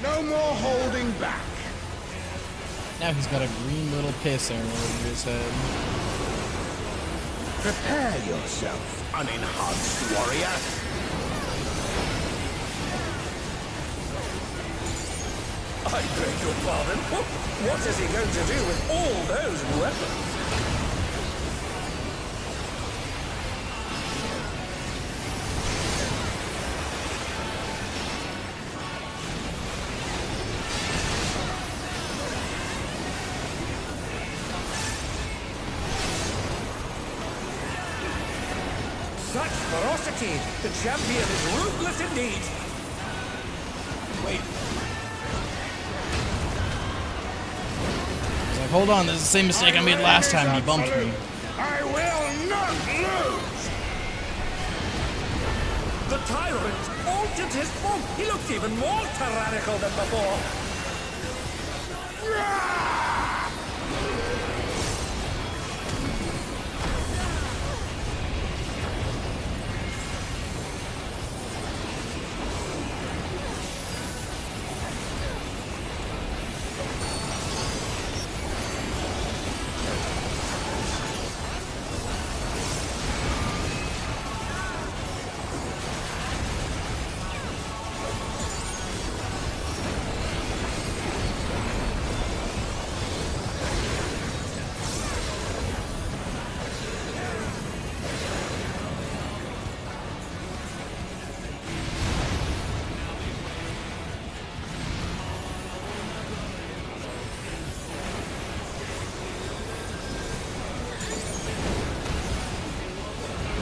No more holding back. Now he's got a green little piss arrow over his head. Prepare yourself, unenhanced warrior. I beg your pardon? What is he going to do with all those weapons? Such ferocity! The champion is ruthless indeed! Wait. He's like, hold on, this is the same mistake I made last time. He bumped me. I will not lose! The tyrant altered his form! He looks even more tyrannical than before!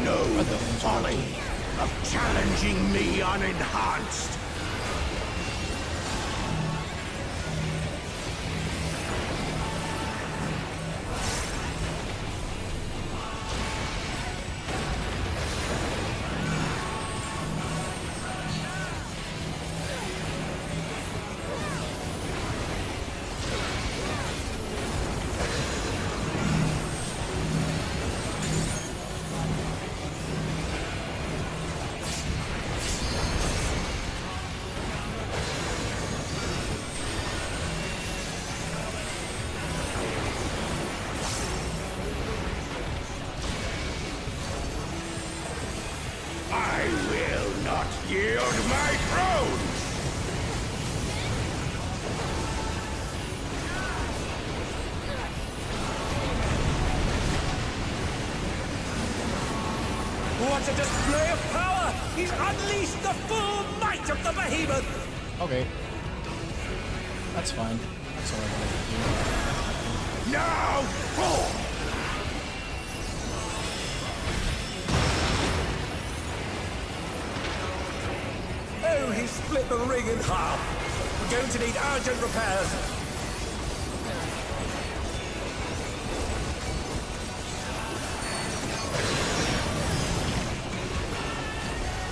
Know the folly of challenging me unenhanced. wants a display of power. He's unleashed the full might of the behemoth. Okay. That's fine. That's all I wanted to do. Now, fall! Oh, he split the ring in half. We're going to need urgent repairs.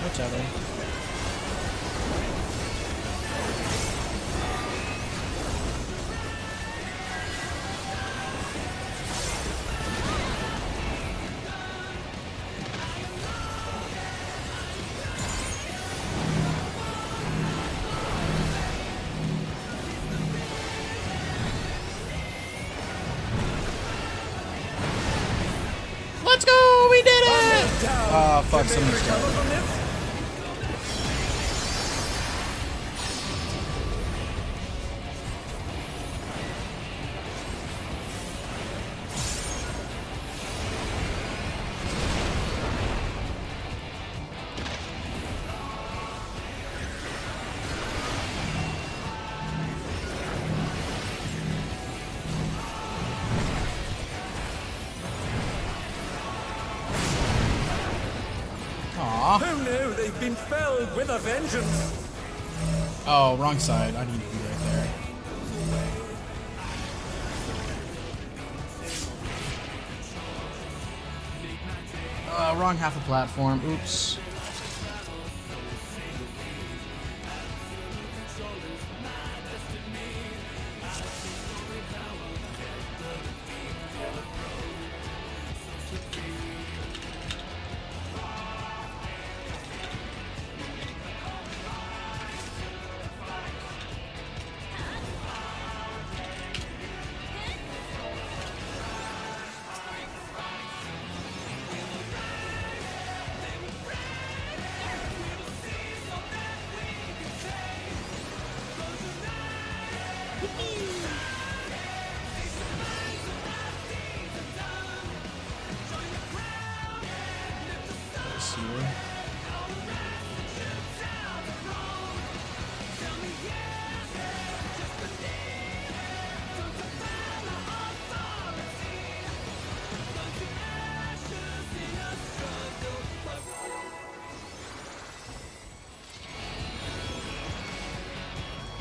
Whichever. Let's go! We did it! Ah, fuck, someone's dead. Aw. Oh no, they've been felled with a vengeance. Oh, wrong side. I need to be right there. Wrong half a platform. Oops.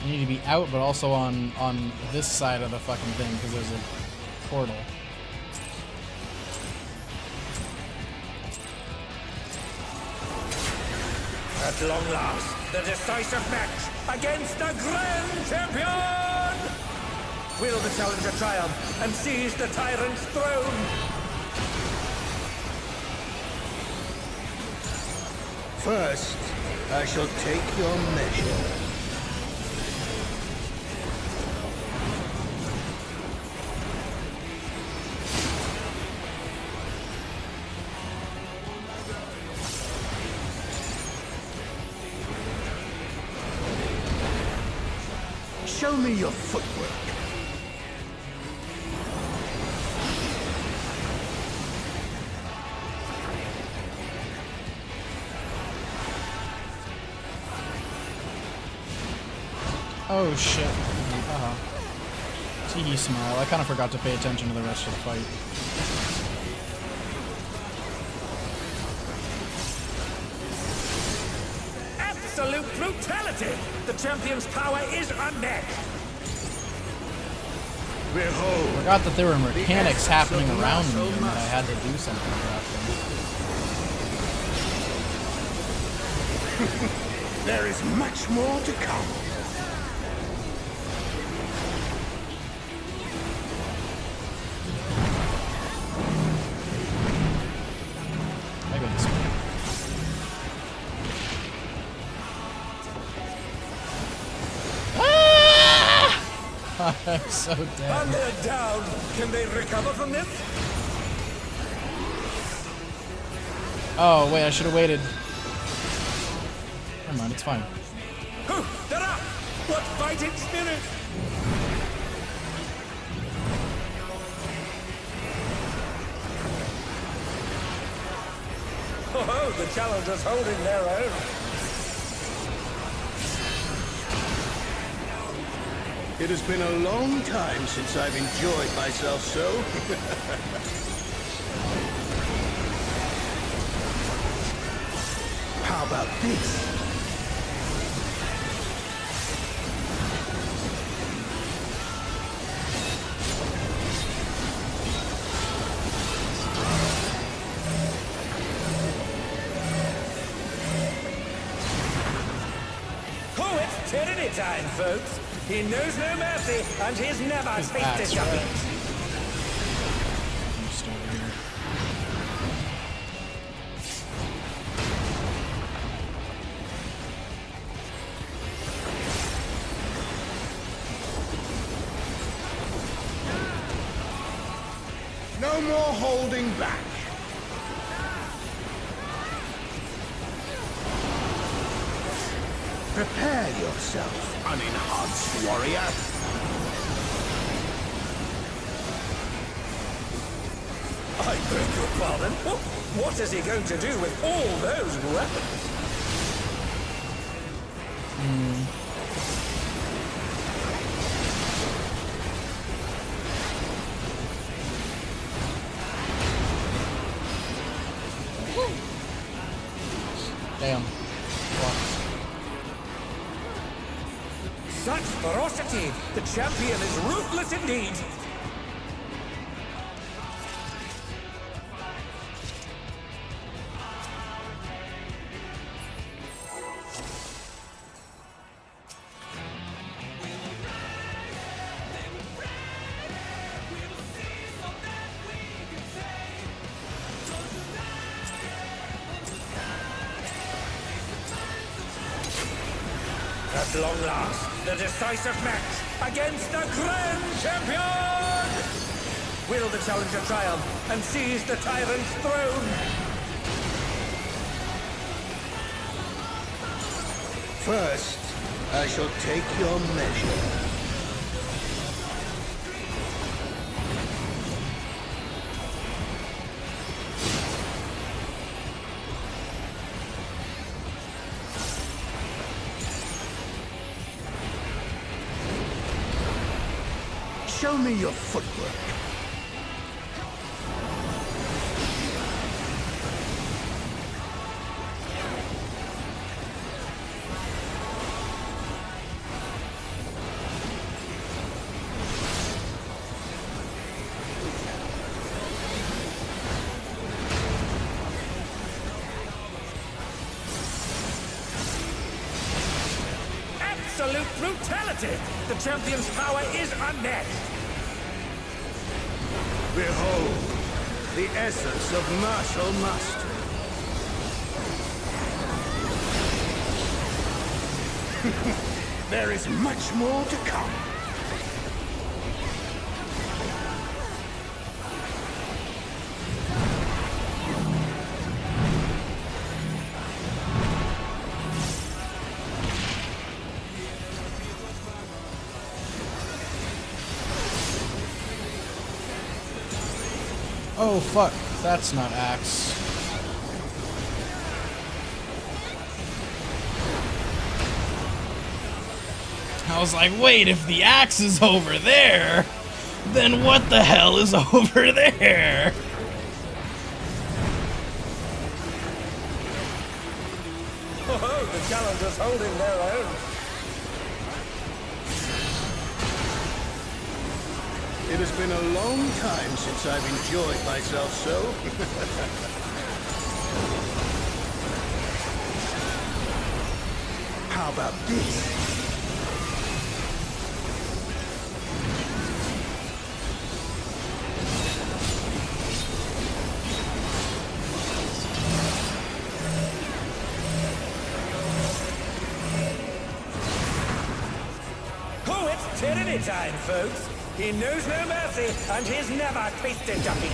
You need to be out, but also on this side of the fucking thing, because there's a portal. At long last, the decisive match against the Grand Champion! Will the challenger triumph and seize the tyrant's throne? First, I shall take your measure. Show me your footwork. Oh shit. Teehee smile. I kind of forgot to pay attention to the rest of the fight. Absolute brutality! The champion's power is unmatched! Behold. Forgot that there were mechanics happening around me and that I had to do something about them. There is much more to come. I go this way. I'm so dead. And they're down! Can they recover from this? Oh, wait, I should have waited. Never mind, it's fine. Oh, they're up! What fighting spirit! Oh, the challengers holding their own. It has been a long time since I've enjoyed myself so. How about this? Oh, it's tyranny time, folks. He knows no mercy, and he's never tasted axe, defeat. right? Just over here. No more holding back. Prepare yourself, unenhanced warrior. I beg your pardon. What is he going to do with all those weapons? Damn. Fuck. Such ferocity! The champion is ruthless indeed! At long last, the decisive match against the Grand Champion! Will the challenger triumph and seize the tyrant's throne? First, I shall take your measure. Show me your footwork. Absolute brutality! The champion's power is unmatched! Behold, the essence of martial mastery. There is much more to come. Oh fuck, that's not axe. I was like, wait, if the axe is over there, then what the hell is over there? Oh, the challengers holding their own. It has been a long time since I've enjoyed myself so. How about this? Oh, it's tyranny time, folks. He knows no mercy, and he's never tasted defeat.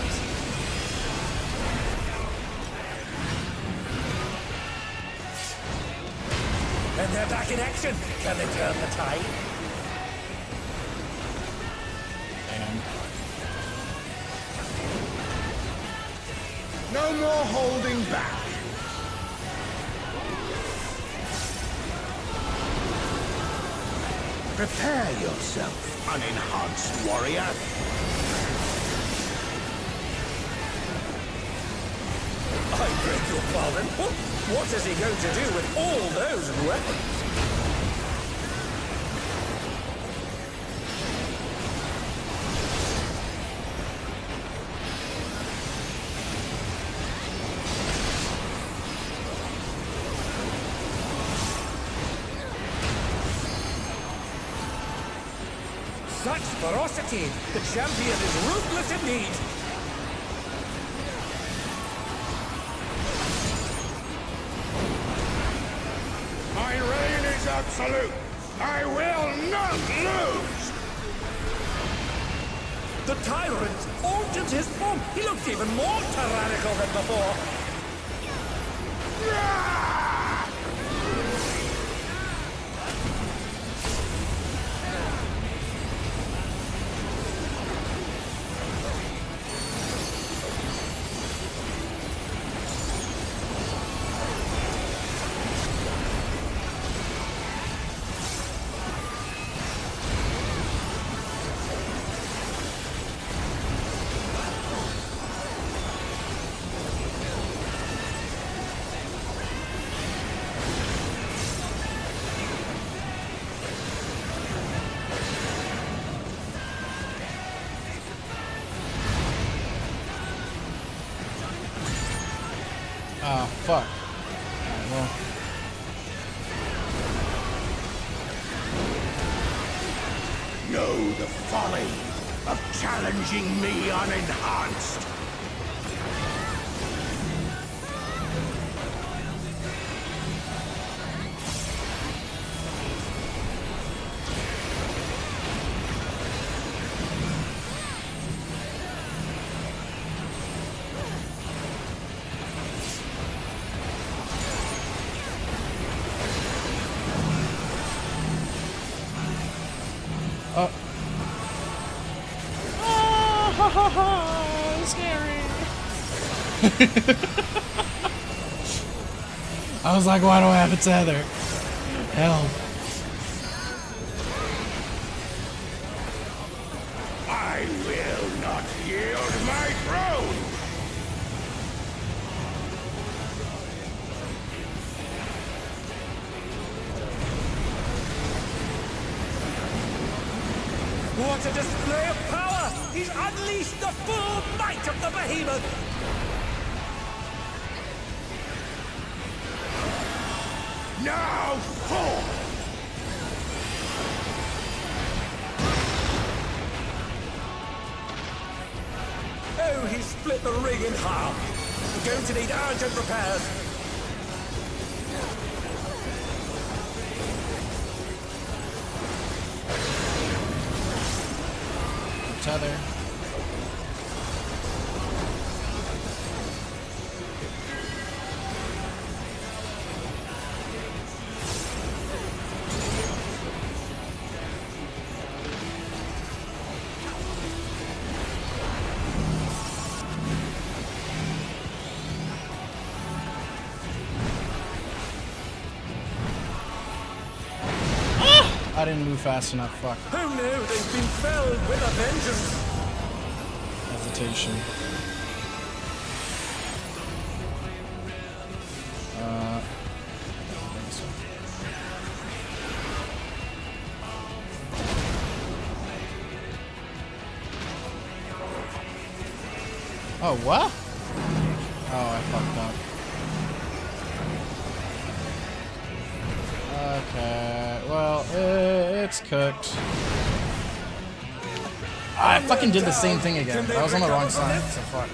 And they're back in action. Can they turn the tide? Damn. No more holding back. Prepare yourself, unenhanced warrior. I beg your pardon. What is he going to do with all those weapons? Such ferocity! The champion is ruthless indeed! My reign is absolute. I will not lose. The tyrant altered his form. He looks even more tyrannical than before. Ah, fuck. Alright, well. Know the folly of challenging me unenhanced. Oh. Ah, ha, ha, ha, scary. I was like, why do I have a tether? Help. I will not yield my throne. What a display of power! He's unleashed the full might of the behemoth! Now fall. Oh, he split the ring in half. We're going to need urgent repairs. Tether. I didn't move fast enough. Fuck. Oh no, they've been felled with a vengeance. Hesitation. Oh, what? Oh, I fucked up. Okay, well, it's cooked. I fucking did the same thing again. I was on the wrong side, so fuck.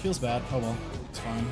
feels bad. Oh well, it's fine.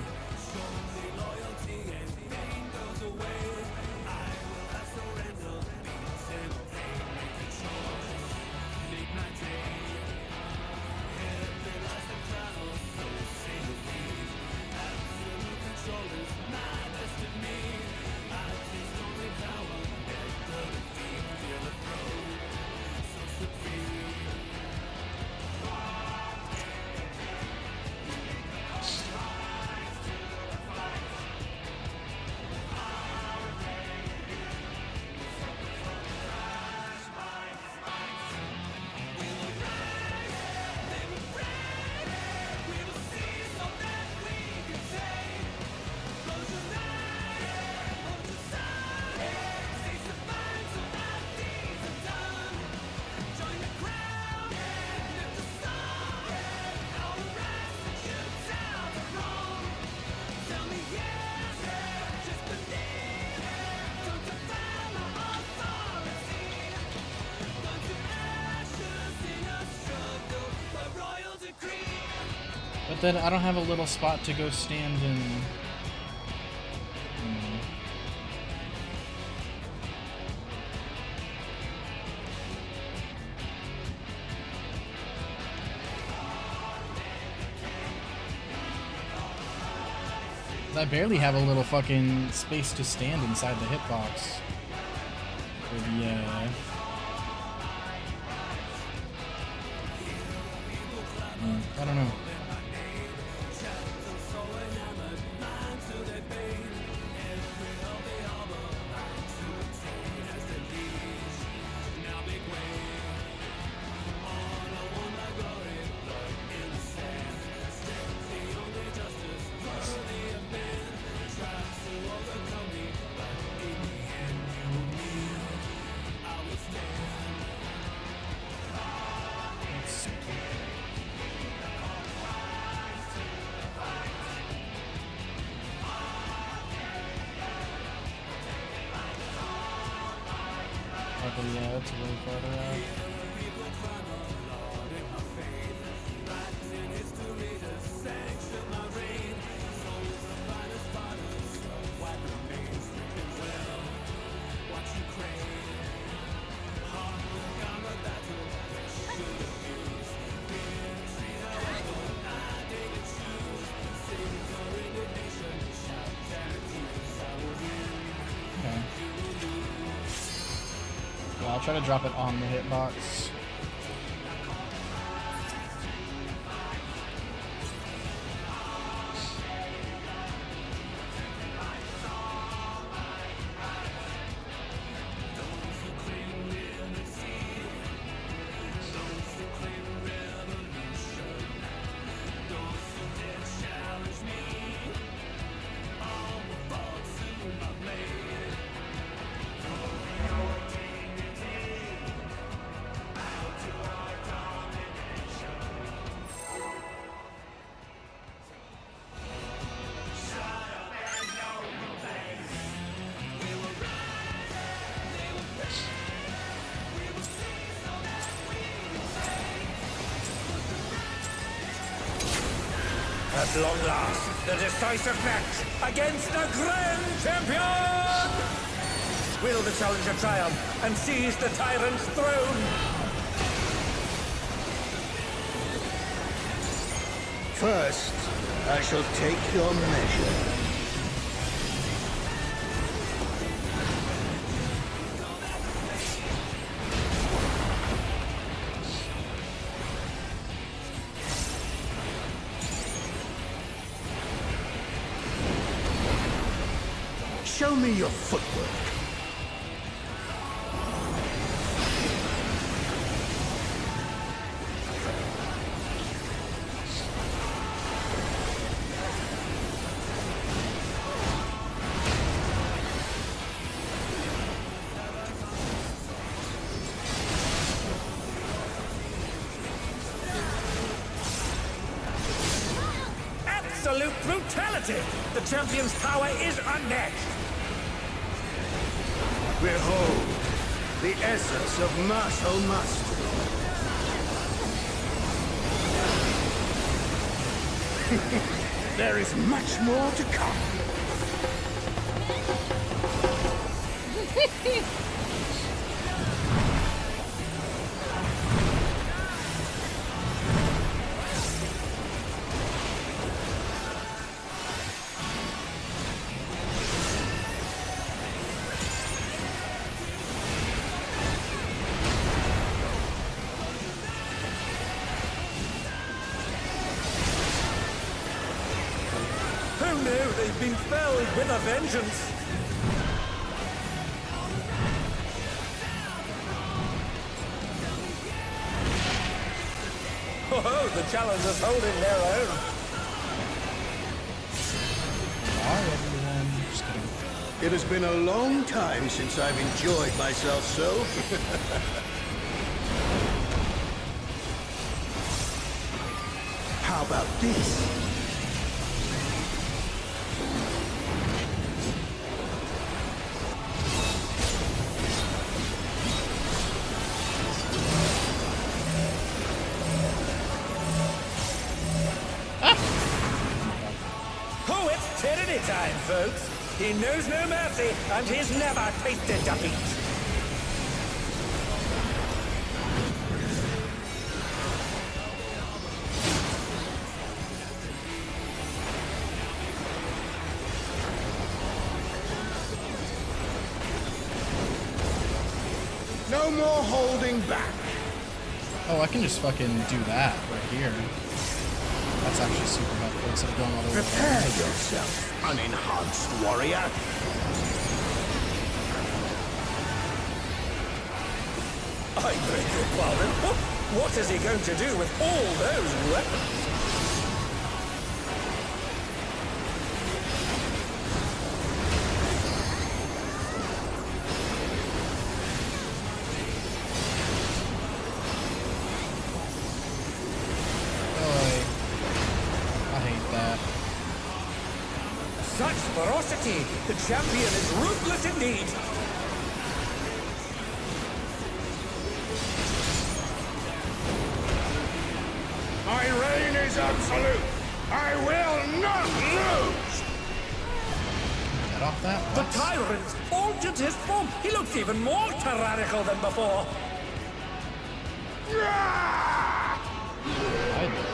But then I don't have a little spot to go stand in. I barely have a little fucking space to stand inside the hitbox. For the, I don't know. Yeah, it's way farther out. I'll try to drop it on the hitbox. At long last, the decisive match against the Grand Champion! Will the challenger triumph and seize the tyrant's throne? First, I shall take your measure. Show me your footwork. Absolute brutality! The champion's power is unmatched! Behold, the essence of martial mastery. There is much more to come. Who knew they've been felled with a vengeance? Oh, the challengers holding their own. Bye, everyone. Just kidding. It has been a long time since I've enjoyed myself so. How about this? Oh, it's tyranny time, folks. He knows no mercy, and he's never tasted defeat. No more holding back. Oh, I can just fucking do that right here. That's actually super helpful instead of going all the way Prepare down. yourself, unenhanced warrior. I beg your pardon. What is he going to do with all those weapons? Oy. I hate that. Such ferocity! The champion is ruthless indeed! My reign is absolute. I will not lose. Get off that. The What? tyrant altered his form! He looks even more tyrannical than before! I know.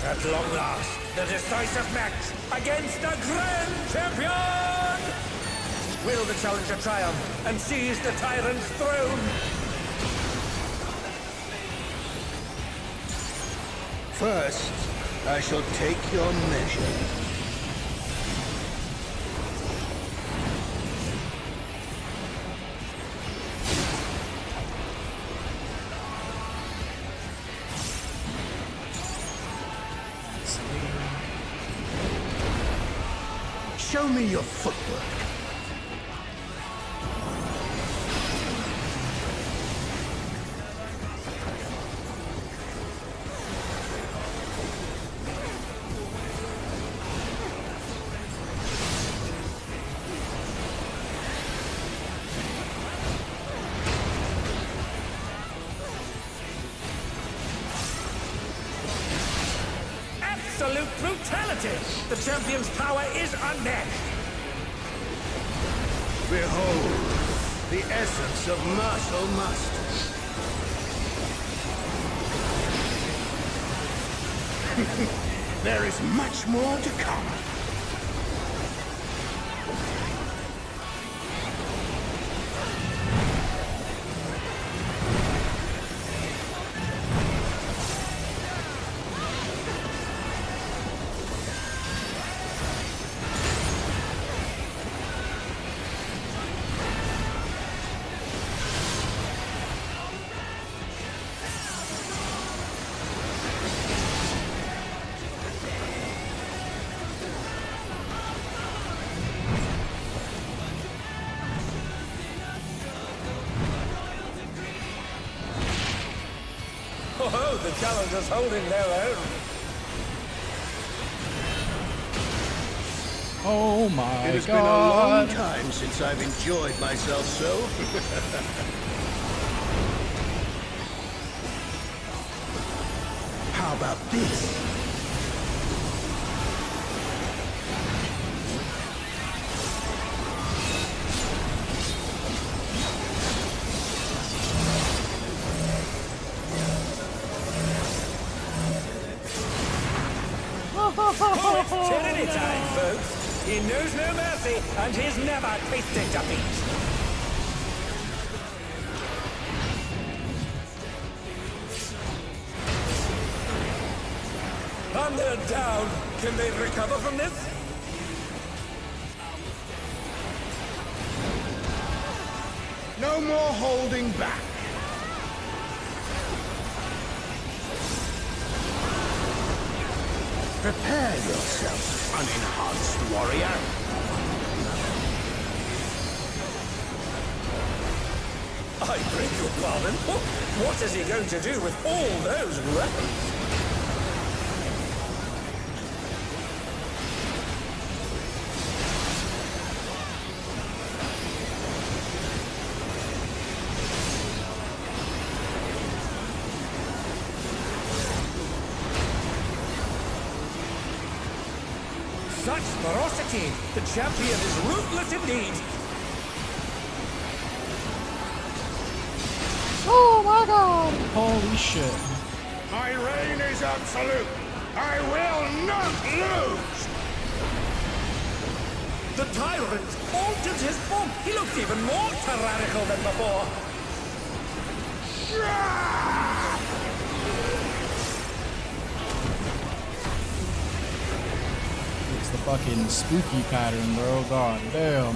At long last, the decisive match against the Grand Champion! Will the challenger triumph and seize the tyrant's throne? First, I shall take your measure. Show me your footwork. Absolute brutality! The champion's power is unmatched! Behold, the essence of martial must. There is much more to come. know the challenger's holding their own. Oh my It has been a long god. time since I've enjoyed myself so. How about this? Oh, it's tyranny time, folks. He knows no mercy, and he's never tasted defeat. And they're down. Can they recover from this? No more holding back. Prepare yourself, unenhanced warrior. I beg your pardon? What is he going to do with all those weapons? Such ferocity! The champion is ruthless indeed! Oh my god. Holy shit. My reign is absolute. I will not lose. The tyrant altered his form! He looks even more tyrannical than before! It's the fucking spooky pattern, bro. God damn.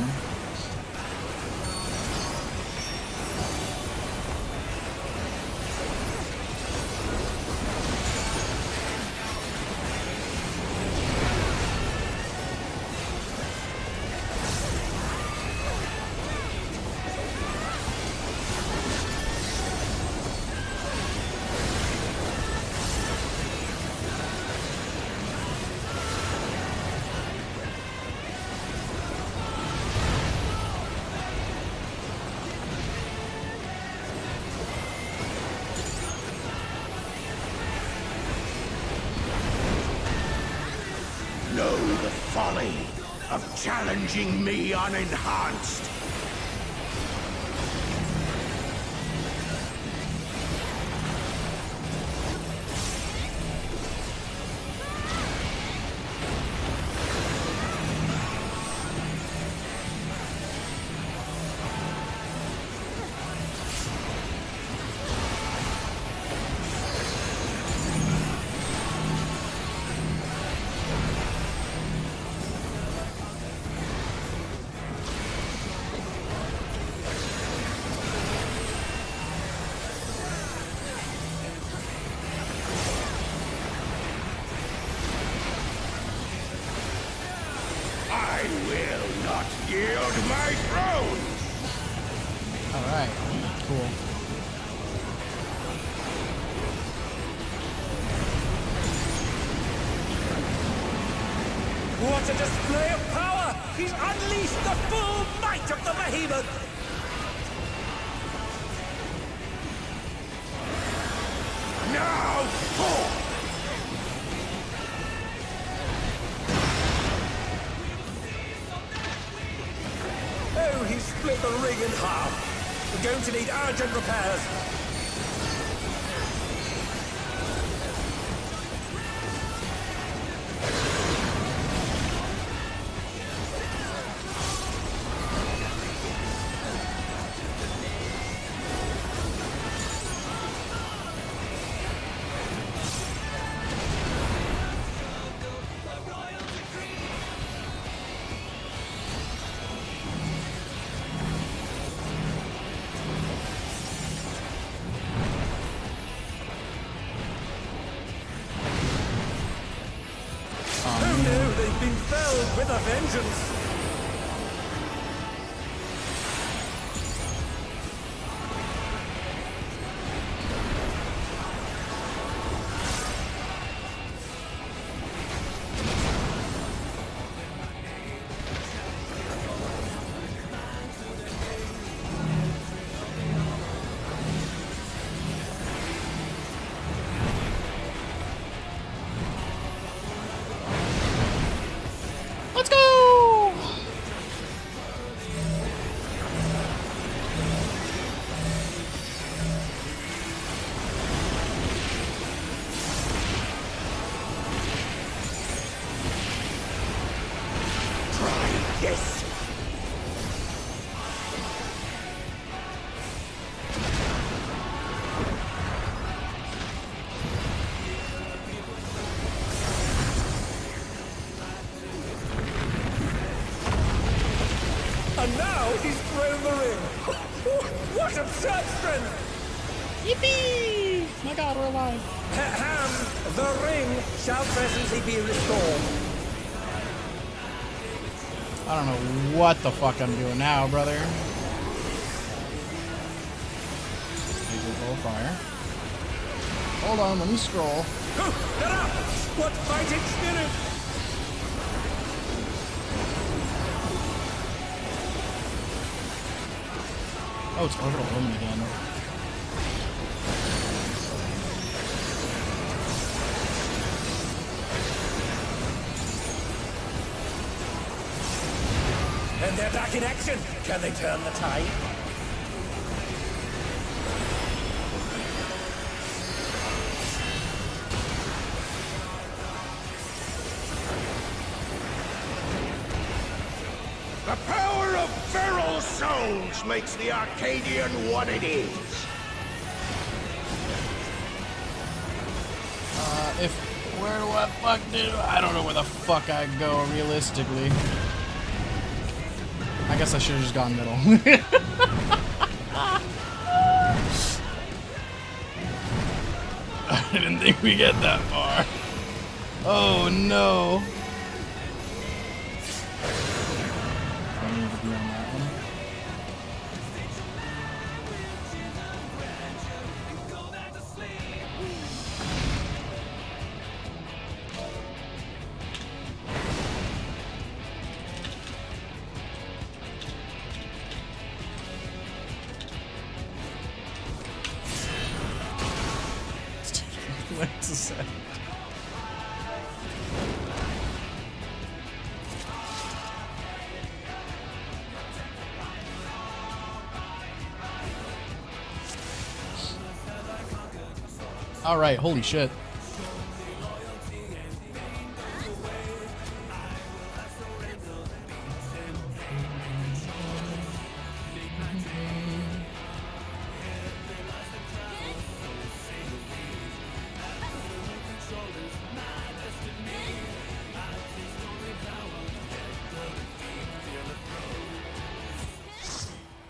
Know the folly of challenging me unenhanced. I will not yield my throne! Alright. Cool. What a display of power! He's unleashed the full might of the behemoth! Now, fall! Oh, he split the ring in half. We're going to need urgent repairs. Oh no, they've been felled with a vengeance. He's thrown the ring. What absurd strength! Yippee! My god, we're alive. Ham, the ring shall presently be restored. I don't know what the fuck I'm doing now, brother. Fire. Hold on, let me scroll. Get up! What fighting spirit! Oh, it's orbital omen again. And they're back in action. Can they turn the tide? The power of feral souls makes the Arcadian what it is. Where do I fuck do? I don't know where the fuck I go realistically. I guess I should have just gone middle. I didn't think we get that far. Oh no. I need to be on that one. Wait a sec. All right, holy shit.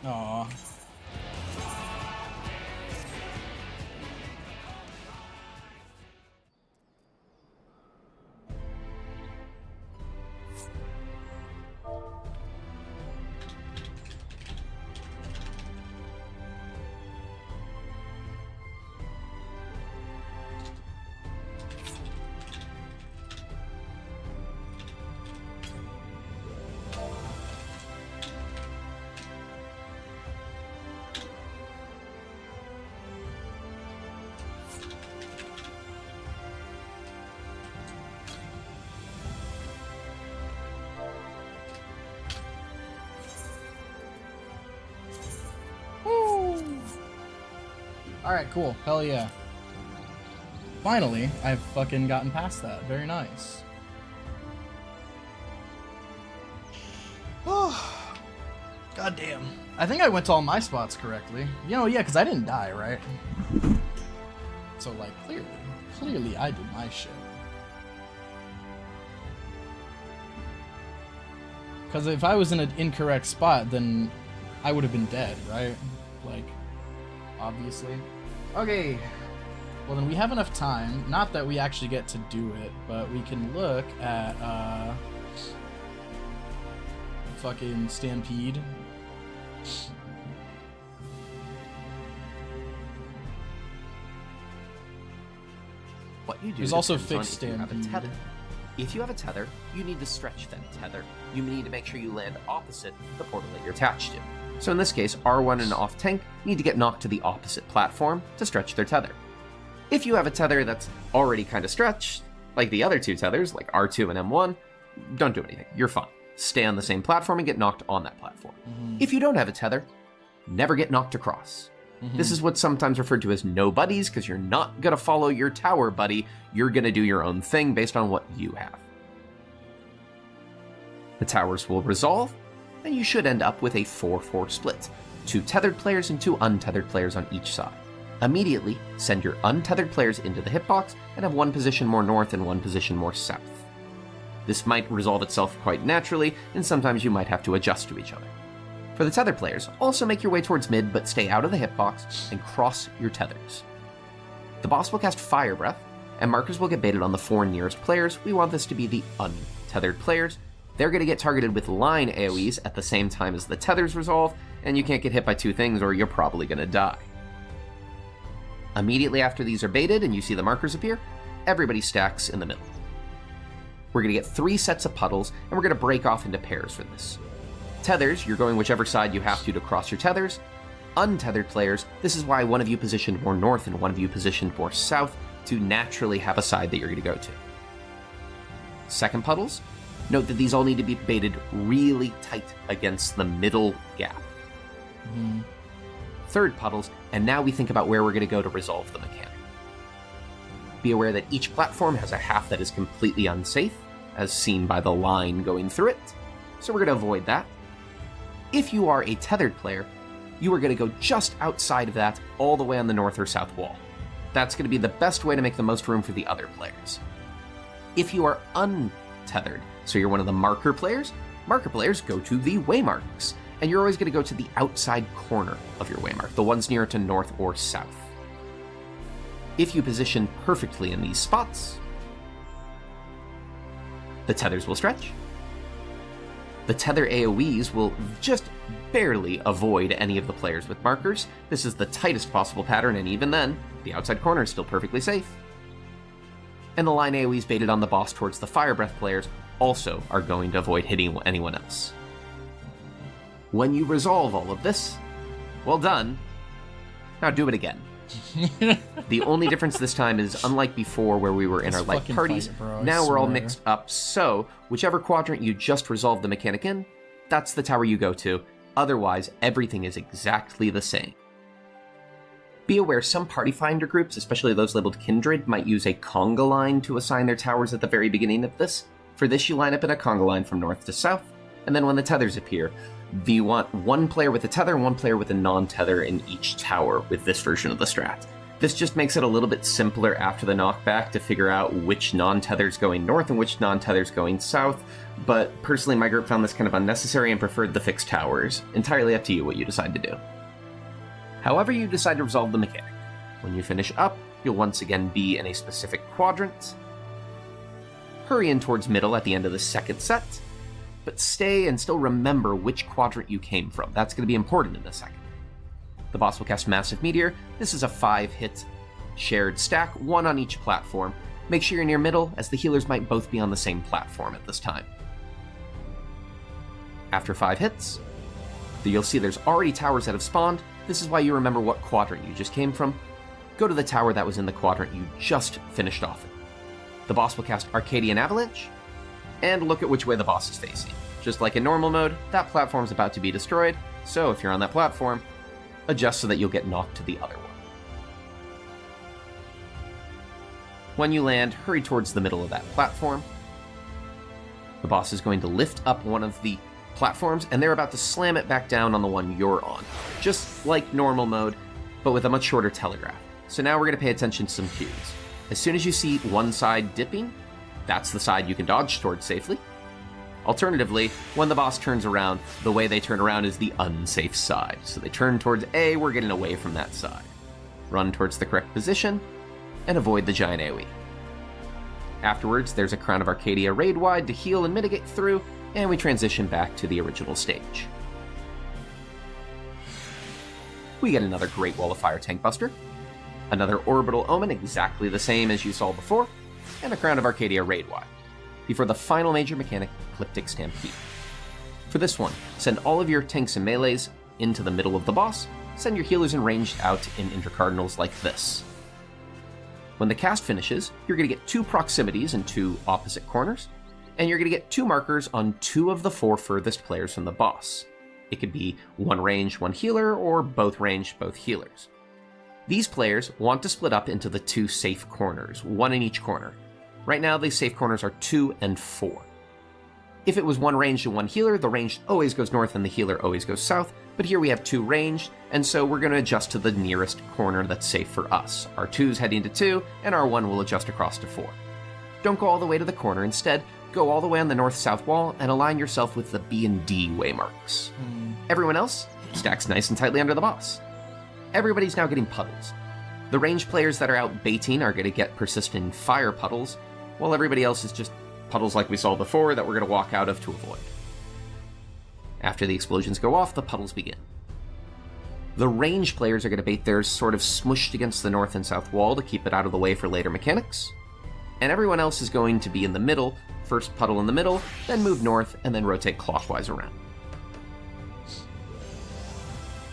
Aw. Alright, cool. Hell yeah. Finally, I've fucking gotten past that. Very nice. Oh, god damn. I think I went to all my spots correctly. You know, yeah, because I didn't die, right? So, like, clearly I did my shit. Because if I was in an incorrect spot, then I would have been dead, right? Like, obviously. Okay. Well, then we have enough time. Not that we actually get to do it, but we can look at, fucking Stampede. What you do There's also depends fixed on if you have a Stampede. tether. If you have a tether, you need to stretch that tether. You need to make sure you land opposite the portal that you're attached to. So in this case, R1 and off tank need to get knocked to the opposite platform to stretch their tether. If you have a tether that's already kind of stretched, like the other two tethers, like R2 and M1, don't do anything. You're fine. Stay on the same platform and get knocked on that platform. If you don't have a tether, never get knocked across. This is what's sometimes referred to as no buddies, because you're not going to follow your tower buddy. You're going to do your own thing based on what you have. The towers will resolve, and you should end up with a 4-4 split. 2 tethered players and 2 untethered players on each side. Immediately, send your untethered players into the hitbox and have 1 position more north and 1 position more south. This might resolve itself quite naturally, and sometimes you might have to adjust to each other. For the tether players, also make your way towards mid, but stay out of the hitbox and cross your tethers. The boss will cast Fire Breath, and markers will get baited on the 4 nearest players. We want this to be the untethered players. They're going to get targeted with line AoEs at the same time as the tethers resolve, and you can't get hit by 2 things or you're probably going to die. Immediately after these are baited and you see the markers appear, everybody stacks in the middle. We're going to get 3 sets of puddles, and we're going to break off into pairs for this. Tethers, you're going whichever side you have to cross your tethers. Untethered players, this is why one of you positioned more north and one of you positioned more south to naturally have a side that you're going to go to. Second puddles, note that these all need to be baited really tight against the middle gap. Third puddles, and now we think about where we're going to go to resolve the mechanic. Be aware that each platform has a half that is completely unsafe, as seen by the line going through it, so we're going to avoid that. If you are a tethered player, you are going to go just outside of that, all the way on the north or south wall. That's going to be the best way to make the most room for the other players. If you are untethered, so you're one of the marker players go to the waymarks, and you're always going to go to the outside corner of your waymark, the ones near to north or south. If you position perfectly in these spots, the tethers will stretch. The tether AoEs will just barely avoid any of the players with markers. This is the tightest possible pattern, and even then, the outside corner is still perfectly safe. And the line AoEs baited on the boss towards the Fire Breath players also are going to avoid hitting anyone else. When you resolve all of this, well done. Now do it again. The only difference this time is, unlike before where we were in our light parties, now we're all mixed up, so whichever quadrant you just resolved the mechanic in, that's the tower you go to. Otherwise, everything is exactly the same. Be aware some party finder groups, especially those labeled Kindred, might use a conga line to assign their towers at the very beginning of this. For this, you line up in a conga line from north to south, and then when the tethers appear, you want one player with a tether and one player with a non-tether in each tower with this version of the strat. This just makes it a little bit simpler after the knockback to figure out which non-tether's going north and which non-tether's going south, but personally my group found this kind of unnecessary and preferred the fixed towers. Entirely up to you what you decide to do. However you decide to resolve the mechanic, when you finish up, you'll once again be in a specific quadrant. Hurry in towards middle at the end of the second set, but stay and still remember which quadrant you came from. That's going to be important in a second. The boss will cast Massive Meteor. This is a 5-hit shared stack, 1 on each platform. Make sure you're near middle, as the healers might both be on the same platform at this time. After 5 hits, you'll see there's already towers that have spawned. This is why you remember what quadrant you just came from. Go to the tower that was in the quadrant you just finished off in. The boss will cast Arcadian Avalanche, and look at which way the boss is facing. Just like in normal mode, that platform's about to be destroyed, so if you're on that platform, adjust so that you'll get knocked to the other one. When you land, hurry towards the middle of that platform. The boss is going to lift up one of the platforms, and they're about to slam it back down on the one you're on. Just like normal mode, but with a much shorter telegraph. So now we're going to pay attention to some cues. As soon as you see one side dipping, that's the side you can dodge towards safely. Alternatively, when the boss turns around, the way they turn around is the unsafe side. So they turn towards A, we're getting away from that side. Run towards the correct position, and avoid the giant AoE. Afterwards, there's a Crown of Arcadia raid wide to heal and mitigate through, and we transition back to the original stage. We get another Great Wall of Fire Tank Buster, another Orbital Omen exactly the same as you saw before, and a Crown of Arcadia raid wide, before the final major mechanic, Ecliptic Stampede. For this one, send all of your tanks and melees into the middle of the boss, send your healers and ranged out in intercardinals like this. When the cast finishes, you're going to get 2 proximities in 2 opposite corners, and you're going to get 2 markers on 2 of the 4 furthest players from the boss. It could be 1 ranged, 1 healer, or both ranged, both healers. These players want to split up into the 2 safe corners, 1 in each corner. Right now, these safe corners are 2 and 4. If it was 1 ranged and 1 healer, the ranged always goes north and the healer always goes south, but here we have 2 ranged, and so we're going to adjust to the nearest corner that's safe for us. Our 2's heading to 2, and our 1 will adjust across to 4. Don't go all the way to the corner, instead, go all the way on the north-south wall and align yourself with the B and D waymarks. Everyone else stacks nice and tightly under the boss. Everybody's now getting puddles. The ranged players that are out baiting are going to get persistent fire puddles, while everybody else is just puddles like we saw before that we're going to walk out of to avoid. After the explosions go off, the puddles begin. The ranged players are going to bait theirs sort of smushed against the north and south wall to keep it out of the way for later mechanics. And everyone else is going to be in the middle, first puddle in the middle, then move north, and then rotate clockwise around.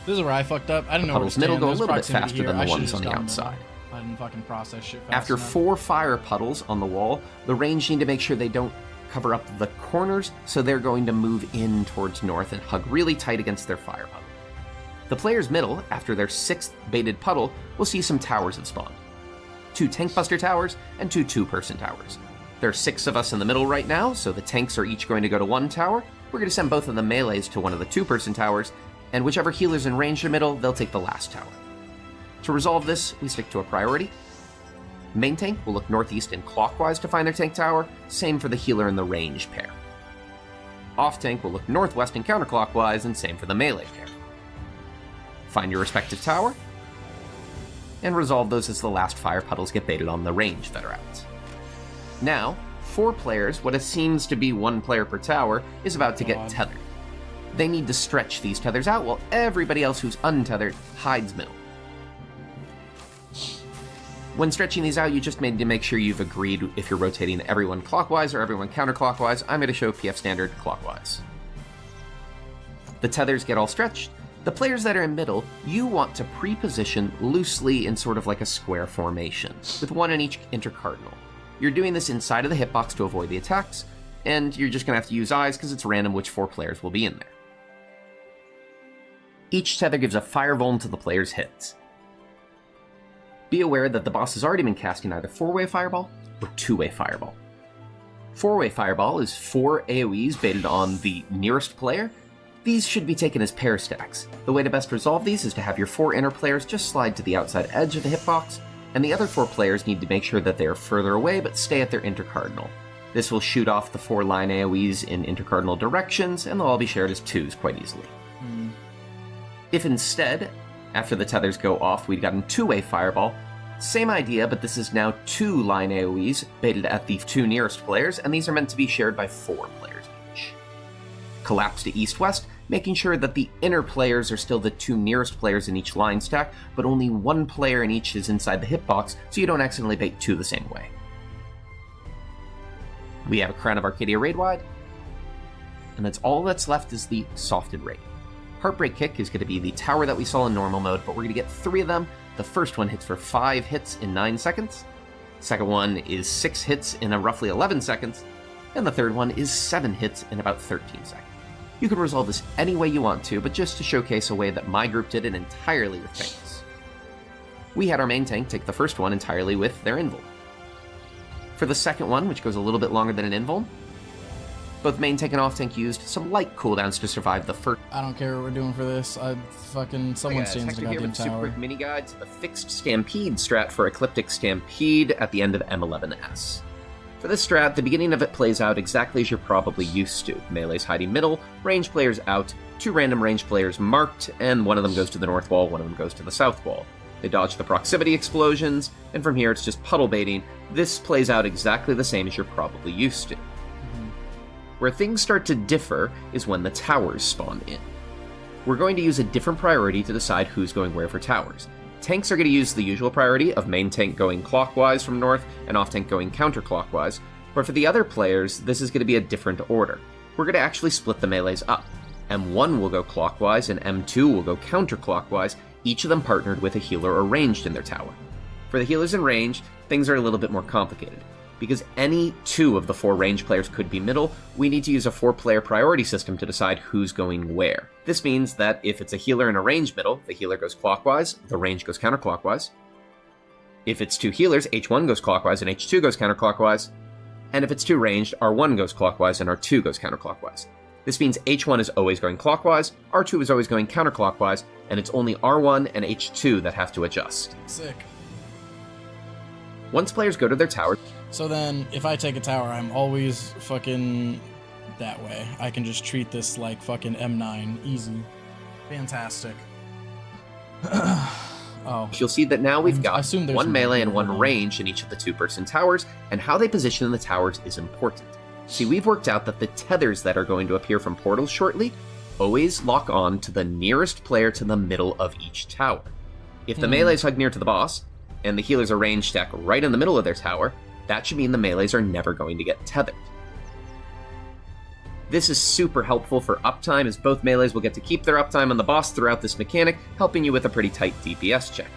This is where I fucked up. I didn't know where to Puddles middle stand. go a There's little bit proximity faster here. than the I should've ones just on the gone outside. middle. I didn't fucking process shit fast After enough. 4 fire puddles on the wall, the ranged need to make sure they don't cover up the corners, so they're going to move in towards north and hug really tight against their fire puddle. The players middle, after their 6th baited puddle, will see some towers have spawned. 2 tank buster towers and 2 two-person towers. There are 6 of us in the middle right now, so the tanks are each going to go to 1 tower. We're going to send both of the melees to one of the two-person towers, and whichever healers in range are middle, they'll take the last tower. To resolve this, we stick to a priority. Main tank will look northeast and clockwise to find their tank tower, same for the healer and the range pair. Off tank will look northwest and counterclockwise, and same for the melee pair. Find your respective tower, and resolve those as the last fire puddles get baited on the range that are out. Now, 4 players, what it seems to be 1 player per tower, is about to get tethered. They need to stretch these tethers out while everybody else who's untethered hides middle. When stretching these out, you just need to make sure you've agreed if you're rotating everyone clockwise or everyone counterclockwise. I'm going to show PF standard clockwise. The tethers get all stretched. The players that are in middle, you want to pre-position loosely in sort of like a square formation, with 1 in each intercardinal. You're doing this inside of the hitbox to avoid the attacks, and you're just going to have to use eyes because it's random which 4 players will be in there. Each tether gives a fire vuln to the player's hits. Be aware that the boss has already been casting either 4-way fireball or 2-way fireball. 4-way fireball is 4 AoEs baited on the nearest player. These should be taken as pair stacks. The way to best resolve these is to have your 4 inner players just slide to the outside edge of the hitbox, and the other 4 players need to make sure that they are further away but stay at their intercardinal. This will shoot off the 4 line AoEs in intercardinal directions, and they'll all be shared as 2s quite easily. If instead, after the tethers go off, we'd gotten 2-way fireball, same idea, but this is now 2 line AoEs baited at the 2 nearest players, and these are meant to be shared by 4 players each. Collapse to east-west, making sure that the inner players are still the 2 nearest players in each line stack, but only 1 player in each is inside the hitbox, so you don't accidentally bait 2 the same way. We have a Crown of Arcadia raid wide, and that's all that's left is the softed raid. Heartbreak Kick is going to be the tower that we saw in normal mode, but we're going to get 3 of them. The first one hits for 5 hits in 9 seconds. Second one is 6 hits in roughly 11 seconds. And the third one is 7 hits in about 13 seconds. You can resolve this any way you want to, but just to showcase a way that my group did it entirely with tanks. We had our main tank take the first one entirely with their invul. For the second one, which goes a little bit longer than an invul, both main tank and off tank used some light cooldowns to survive the first. I don't care what we're doing for this. Someone stands in the Hector here goddamn with a super tower. quick mini guide to the fixed Stampede strat for Ecliptic Stampede at the end of M11s. For this strat, the beginning of it plays out exactly as you're probably used to. Melee's hiding middle, range players out, 2 random range players marked, and one of them goes to the north wall, one of them goes to the south wall. They dodge the proximity explosions, and from here it's just puddle baiting. This plays out exactly the same as you're probably used to. Where things start to differ is when the towers spawn in. We're going to use a different priority to decide who's going where for towers. Tanks are going to use the usual priority of main tank going clockwise from north and off tank going counterclockwise, but for the other players, this is going to be a different order. We're going to actually split the melees up. M1 will go clockwise and M2 will go counterclockwise, each of them partnered with a healer or ranged in their tower. For the healers in range, things are a little bit more complicated. Because any 2 of the 4 range players could be middle, we need to use a 4-player priority system to decide who's going where. This means that if it's a healer in a range middle, the healer goes clockwise, the range goes counterclockwise. If it's 2 healers, H1 goes clockwise and H2 goes counterclockwise. And if it's 2 ranged, R1 goes clockwise and R2 goes counterclockwise. This means H1 is always going clockwise, R2 is always going counterclockwise, and it's only R1 and H2 that have to adjust. Sick. Once players go to their tower... So then, if I take a tower, I'm always fucking that way. I can just treat this like fucking M9. Easy. Fantastic. Oh. You'll see that now we've got there's one melee and one more. range in each of the two-person towers, and how they position in the towers is important. See, we've worked out that the tethers that are going to appear from portals shortly always lock on to the nearest player to the middle of each tower. If the melees hug near to the boss, and the healers are range stack right in the middle of their tower, that should mean the melees are never going to get tethered. This is super helpful for uptime, as both melees will get to keep their uptime on the boss throughout this mechanic, helping you with a pretty tight DPS check.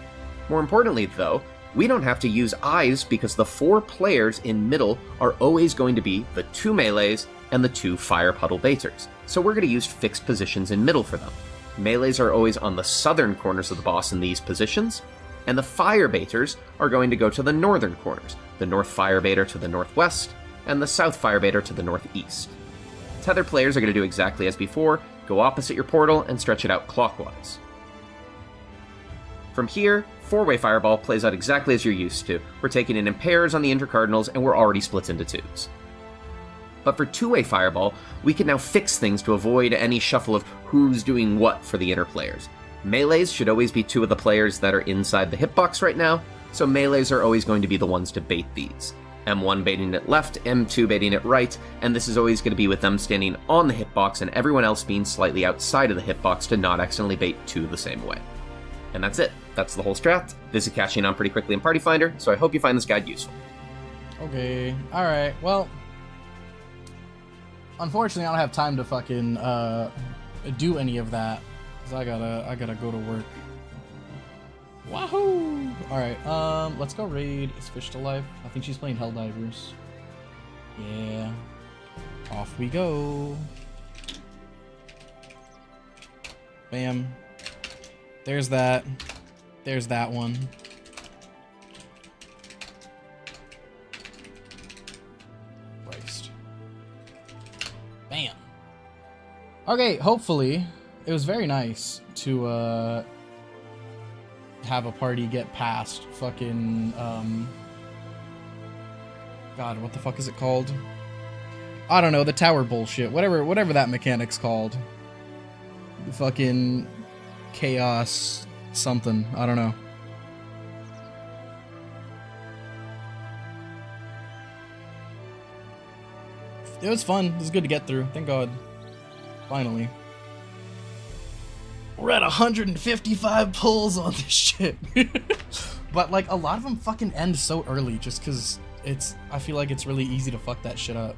More importantly, though, we don't have to use eyes because the 4 players in middle are always going to be the 2 melees and the 2 fire puddle baiters, so we're going to use fixed positions in middle for them. Melees are always on the southern corners of the boss in these positions, and the fire baiters are going to go to the northern corners, the north fire baiter to the northwest, and the south fire baiter to the northeast. Tether players are going to do exactly as before, go opposite your portal and stretch it out clockwise. From here, 4-way fireball plays out exactly as you're used to. We're taking it in pairs on the intercardinals, and we're already split into 2s. But for 2-way fireball, we can now fix things to avoid any shuffle of who's doing what for the inner players. Melees should always be 2 of the players that are inside the hitbox right now, so melees are always going to be the ones to bait these. M1 baiting it left, M2 baiting it right, and this is always going to be with them standing on the hitbox and everyone else being slightly outside of the hitbox to not accidentally bait 2 the same way. And that's it. That's the whole strat. This is catching on pretty quickly in Party Finder, so I hope you find this guide useful. Okay, alright, well... Unfortunately, I don't have time to fucking, do any of that. Because I gotta go to work. Wahoo! Alright, let's go raid. Is Fish still alive? I think she's playing Helldivers. Yeah. Off we go. Bam. There's that. There's that one. Christ. Bam. Okay, hopefully. It was very nice to, have a party get past fucking, God, what the fuck is it called? I don't know, the tower bullshit. Whatever that mechanic's called. The fucking chaos something. I don't know. It was fun. It was good to get through. Thank God. Finally. We're at 155 pulls on this shit. But, like, a lot of them fucking end so early just because I feel like it's really easy to fuck that shit up.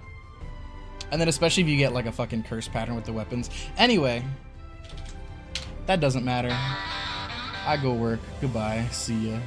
And then especially if you get, like, a fucking curse pattern with the weapons. Anyway. That doesn't matter. I go work. Goodbye. See ya.